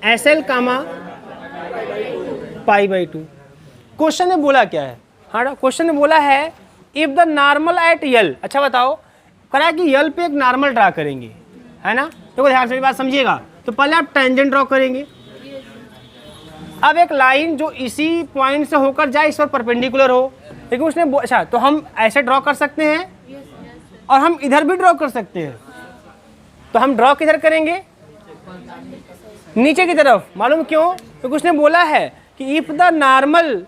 SL कामा π/2। क्वेश्चन ने बोला क्या है, हाँ क्वेश्चन ने बोला है इफ द नॉर्मल एट यल। अच्छा बताओ, करा कि यल पे एक नॉर्मल ड्रा करेंगे है ना, देखो ध्यान से बात समझिएगा। तो पहले आप टेंजेंट ड्रॉ करेंगे, अब एक लाइन जो इसी पॉइंट से होकर जाए इस पर परपेंडिकुलर हो, लेकिन उसने अच्छा तो हम ऐसे ड्रॉ कर सकते हैं और हम इधर भी ड्रॉ कर सकते हैं। तो हम ड्रॉ किधर करेंगे, नीचे की तरफ, मालूम क्यों, क्योंकि उसने बोला है कि इफ द नॉर्मल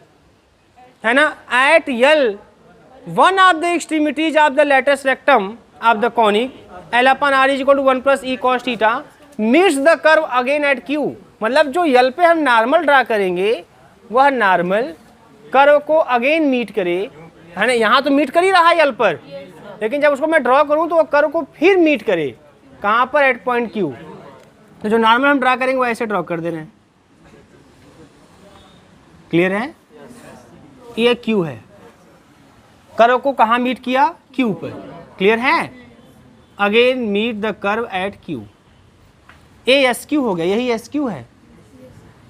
है ना at L one of the extremities of the latus rectum of the conic L upon R is equal to 1 plus E cos theta meets the curve again at Q। मतलब जो यल पे हम normal draw करेंगे वह normal curve को again meet करे, है ना। यहाँ तो मीट कर ही रहा है यल पर, लेकिन जब उसको मैं ड्रॉ करूँ तो वो कर्व को फिर मीट करे, कहाँ पर, एट पॉइंट क्यू। तो जो नॉर्मल हम ड्रा करेंगे वो ऐसे ड्रॉ कर दे रहे हैं। क्लियर है? ये क्यू है, कर्व को कहाँ मीट किया, क्यू पर। क्लियर है? Again meet the curve at Q. A S Q हो गया, यही एस क्यू है।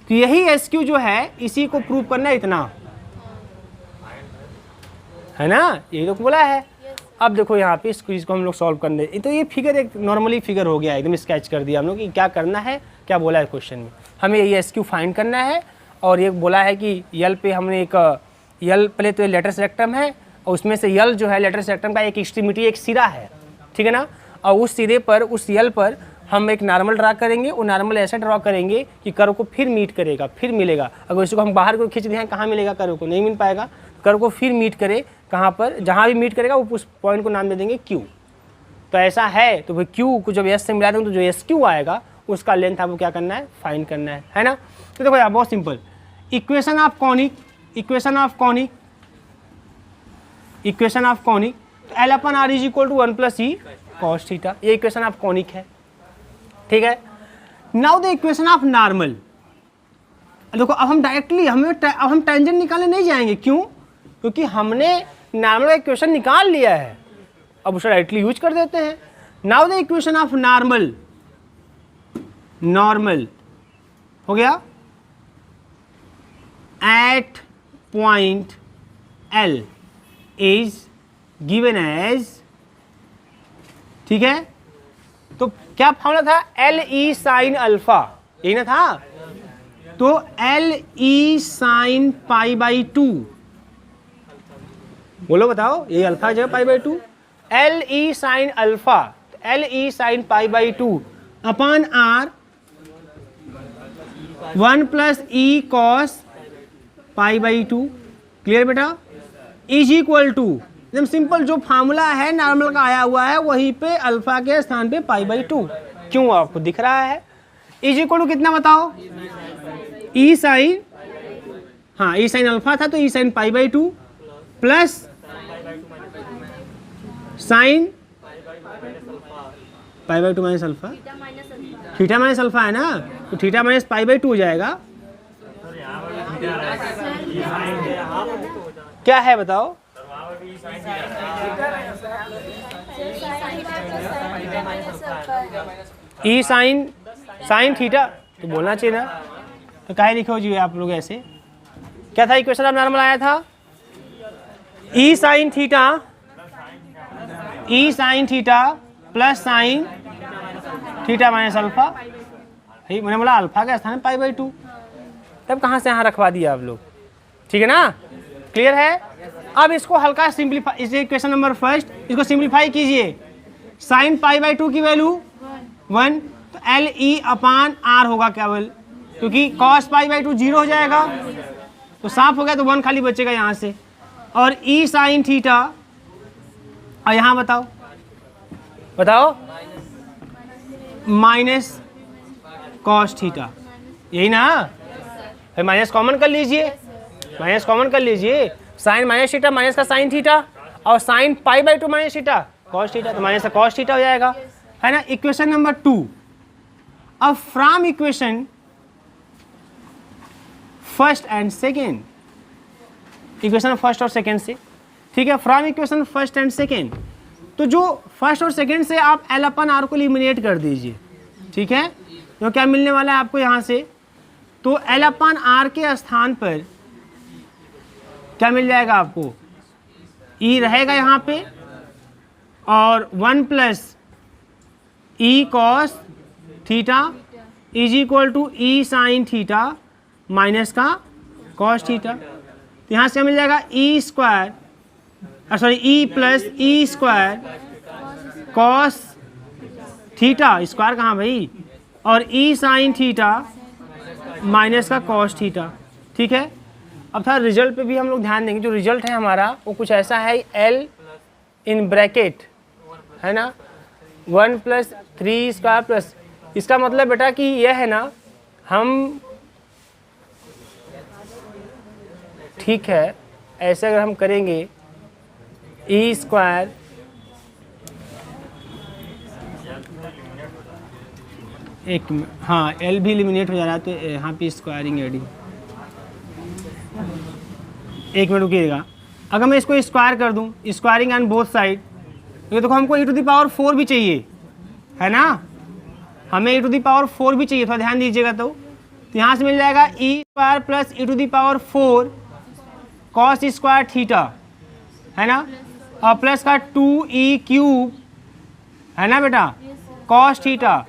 तो यही एस क्यू जो है इसी को प्रूव करना है, इतना है ना, यही तो बोला है। अब देखो यहाँ पे इस चीज़ को हम लोग सॉल्व कर दे। तो ये फिगर एक नॉर्मली फिगर हो गया, एकदम स्केच कर दिया हम लोग कि क्या करना है, क्या बोला है क्वेश्चन में। हमें ये एस क्यू फाइंड करना है, और ये बोला है कि यल पे हमने एक यल, पहले तो ये लेटरस रेक्टम है, और उसमें से यल जो है लेटरस रेक्टम का एक एक्सट्रीमिटी, एक सिरा है, ठीक है ना। और उस सिरे पर, उस यल पर हम एक नॉर्मल ड्रा करेंगे। वो नॉर्मल ऐसा ड्रा करेंगे कि कर्व को फिर मीट करेगा, फिर मिलेगा। अगर इसको हम बाहर को खींच दें, कहाँ मिलेगा, कर्व को नहीं मिल पाएगा। कर्व को फिर मीट करे, कहाँ पर, जहाँ भी मीट करेगा वो उस पॉइंट को नाम दे देंगे क्यू। तो ऐसा है, तो भाई क्यू को जब एस से मिला देंगे तो जो एस क्यू आएगा उसका लेंथ आपको क्या करना है, फाइंड करना है ना। तो देखो यार बहुत simple, equation of conic, equation of conic, equation of conic, तो L upon R is equal to 1 plus E cos theta, ये इक्वेशन ऑफ कॉनिक है, ठीक है। Now the equation of normal. देखो अब हम डायरेक्टली अब हम टेंजेंट निकालने नहीं जाएंगे, क्यों, क्योंकि हमने नॉर्मल का इक्वेशन निकाल लिया है, अब उसे डायरेक्टली यूज कर देते हैं। Now the equation of normal, normal हो गया at point L is given as, ठीक है। तो क्या फॉर्मूला था, एल ई साइन अल्फा, यही ना था। तो L E sine pi by 2, बोलो बताओ, ये अल्फा की जगह pi by 2, L E sine alpha, L E sine pi by 2 अपॉन आर 1 plus E cos pi by 2। Clear बेटा? इज इक्वल टू, एकदम सिंपल, जो फार्मूला है नॉर्मल का आया हुआ है वहीं पे अल्फा के स्थान पे पाई बाई 2, क्यों आपको दिख रहा है। इज इक्वल टू कितना बताओ, ई साइन, हाँ ई साइन अल्फा था तो E sine pi by 2 plus sine pi by 2 minus alpha, theta minus alpha है ना, तो थीटा माइनस पाई बाई 2 हो जाएगा। क्या है बताओ, ई साइन, साइन थीटा तो बोलना चाहिए ना, तो काहे लिखे हो जी आप लोग ऐसे। क्या था इक्वेशन अब नॉर्मल आया था, E sine theta, E sine theta plus sine theta minus alpha, मैंने बोला अल्फा का स्थान पाई बाई 2, तब कहाँ से यहाँ रखवा दिया आप लोग, ठीक है ना। क्लियर है? अब इसको हल्का सिंप्लीफाई, इसे इक्वेशन नंबर फर्स्ट, इसको सिंप्लीफाई कीजिए। साइन पाई बाई 2 की वैल्यू 1, तो एल ई अपान आर होगा केवल, क्योंकि कॉस पाई बाई 2 0 हो जाएगा, तो साफ हो गया, तो 1 खाली बचेगा यहाँ से। और ई साइन थीटा, और यहाँ बताओ बताओ, माइनस कॉस थीटा, यही ना, फिर माइनस कॉमन कर लीजिए, माइनस कॉमन कर लीजिए, साइन माइनस थीटा, माइनस का साइन थीटा, और sign pi by 2 minus theta cos theta, तो माइनस का कॉस थीटा हो जाएगा, है ना। इक्वेशन नंबर 2, अब from equation first and second, equation first और सेकेंड से, ठीक है, from equation first and second, तो जो फर्स्ट और सेकेंड से आप एल अपन आर को एलिमिनेट कर दीजिए, ठीक है। तो क्या मिलने वाला है आपको यहाँ से, तो एल अपन आर के स्थान पर क्या मिल जाएगा आपको, ई रहेगा यहाँ पे, और 1 plus E cos theta is equal to e sine theta minus का कॉस थीटा, तो यहाँ से मिल जाएगा ई स्क्वायर, सॉरी ई प्लस ई स्क्वायर कॉस थीटा, स्क्वायर कहाँ भाई, और ई साइन थीटा माइनस का कॉस थीटा, ठीक है। अब था रिजल्ट पे भी हम लोग ध्यान देंगे, जो रिजल्ट है हमारा वो कुछ ऐसा है, एल इन ब्रैकेट, है ना, 1 प्लस 3 स्क्वायर प्लस, इसका मतलब बेटा कि यह है ना, हम ठीक है, ऐसे अगर हम करेंगे ई स्क्वायर हाँ एल भी एलिमिनेट हो जा रहा है, तो यहाँ पे स्क्वायरिंग एडिंग। एक मिनट रुकिएगा, अगर मैं इसको स्क्वायर कर दूँ, स्क्वायरिंग ऑन बोथ साइड, तो देखो हमको e टू द पावर 4 भी चाहिए, है ना, हमें e टू द पावर 4 भी चाहिए, थोड़ा ध्यान दीजिएगा। तो यहाँ से मिल जाएगा ई square plus E to the power 4 cos square theta, है ना, और प्लस का 2e क्यूब, है ना बेटा, cos theta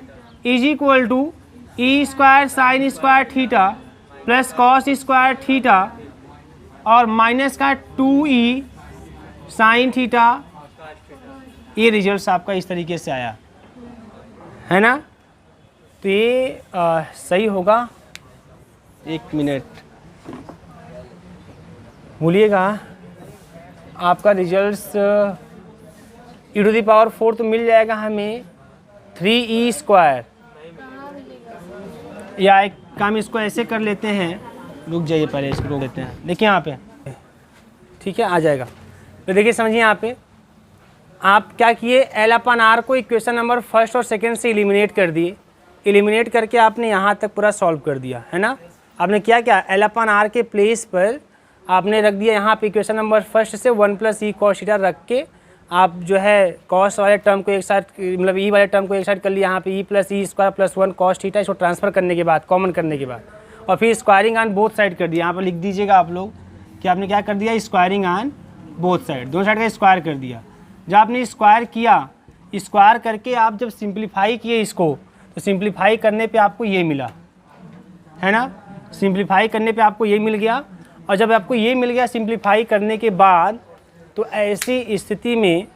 is equal to e square sine square theta plus cos square theta और माइनस का 2e साइन थीटा। ये रिजल्ट आपका इस तरीके से आया, है ना। तो ये सही होगा। एक मिनट बोलिएगा, आपका results e to the power 4 तो मिल जाएगा हमें 3e स्क्वायर, या एक काम इसको ऐसे कर लेते हैं, रुक जाइए पहले इसको रोक देते हैं, देखिए यहाँ पे, ठीक है, आ जाएगा। तो देखिए समझिए, यहाँ पे आप क्या किए, L/R को इक्वेशन नंबर फर्स्ट और सेकंड से एलिमिनेट कर दिए, एलिमिनेट करके आपने यहाँ तक पूरा सॉल्व कर दिया, है ना। आपने क्या किया, L/R के प्लेस पर आपने रख दिया यहाँ पे इक्वेशन नंबर फर्स्ट से 1 + e cos थीटा रख के आप जो है कॉस वाले टर्म को एक साथ, मतलब ई वाले टर्म को एक साइड कर लिया, यहाँ पे ई प्लस ई स्क्वायर प्लस 1 cos थीटा, इसको ट्रांसफर करने के बाद, कॉमन करने के बाद, और फिर स्क्वायरिंग ऑन बोथ साइड कर दिया। यहाँ पर लिख दीजिएगा आप लोग कि आपने क्या कर दिया, स्क्वायरिंग ऑन बोथ साइड, दोनों साइड का स्क्वायर कर दिया। जब आपने स्क्वायर किया, स्क्वायर करके आप जब सिंप्लीफाई किए इसको, तो सिंप्लीफाई करने पे आपको ये मिला, है ना, सिंप्लीफाई करने पे आपको ये मिल गया। और जब आपको ये मिल गया सिंप्लीफाई करने के बाद, तो ऐसी स्थिति में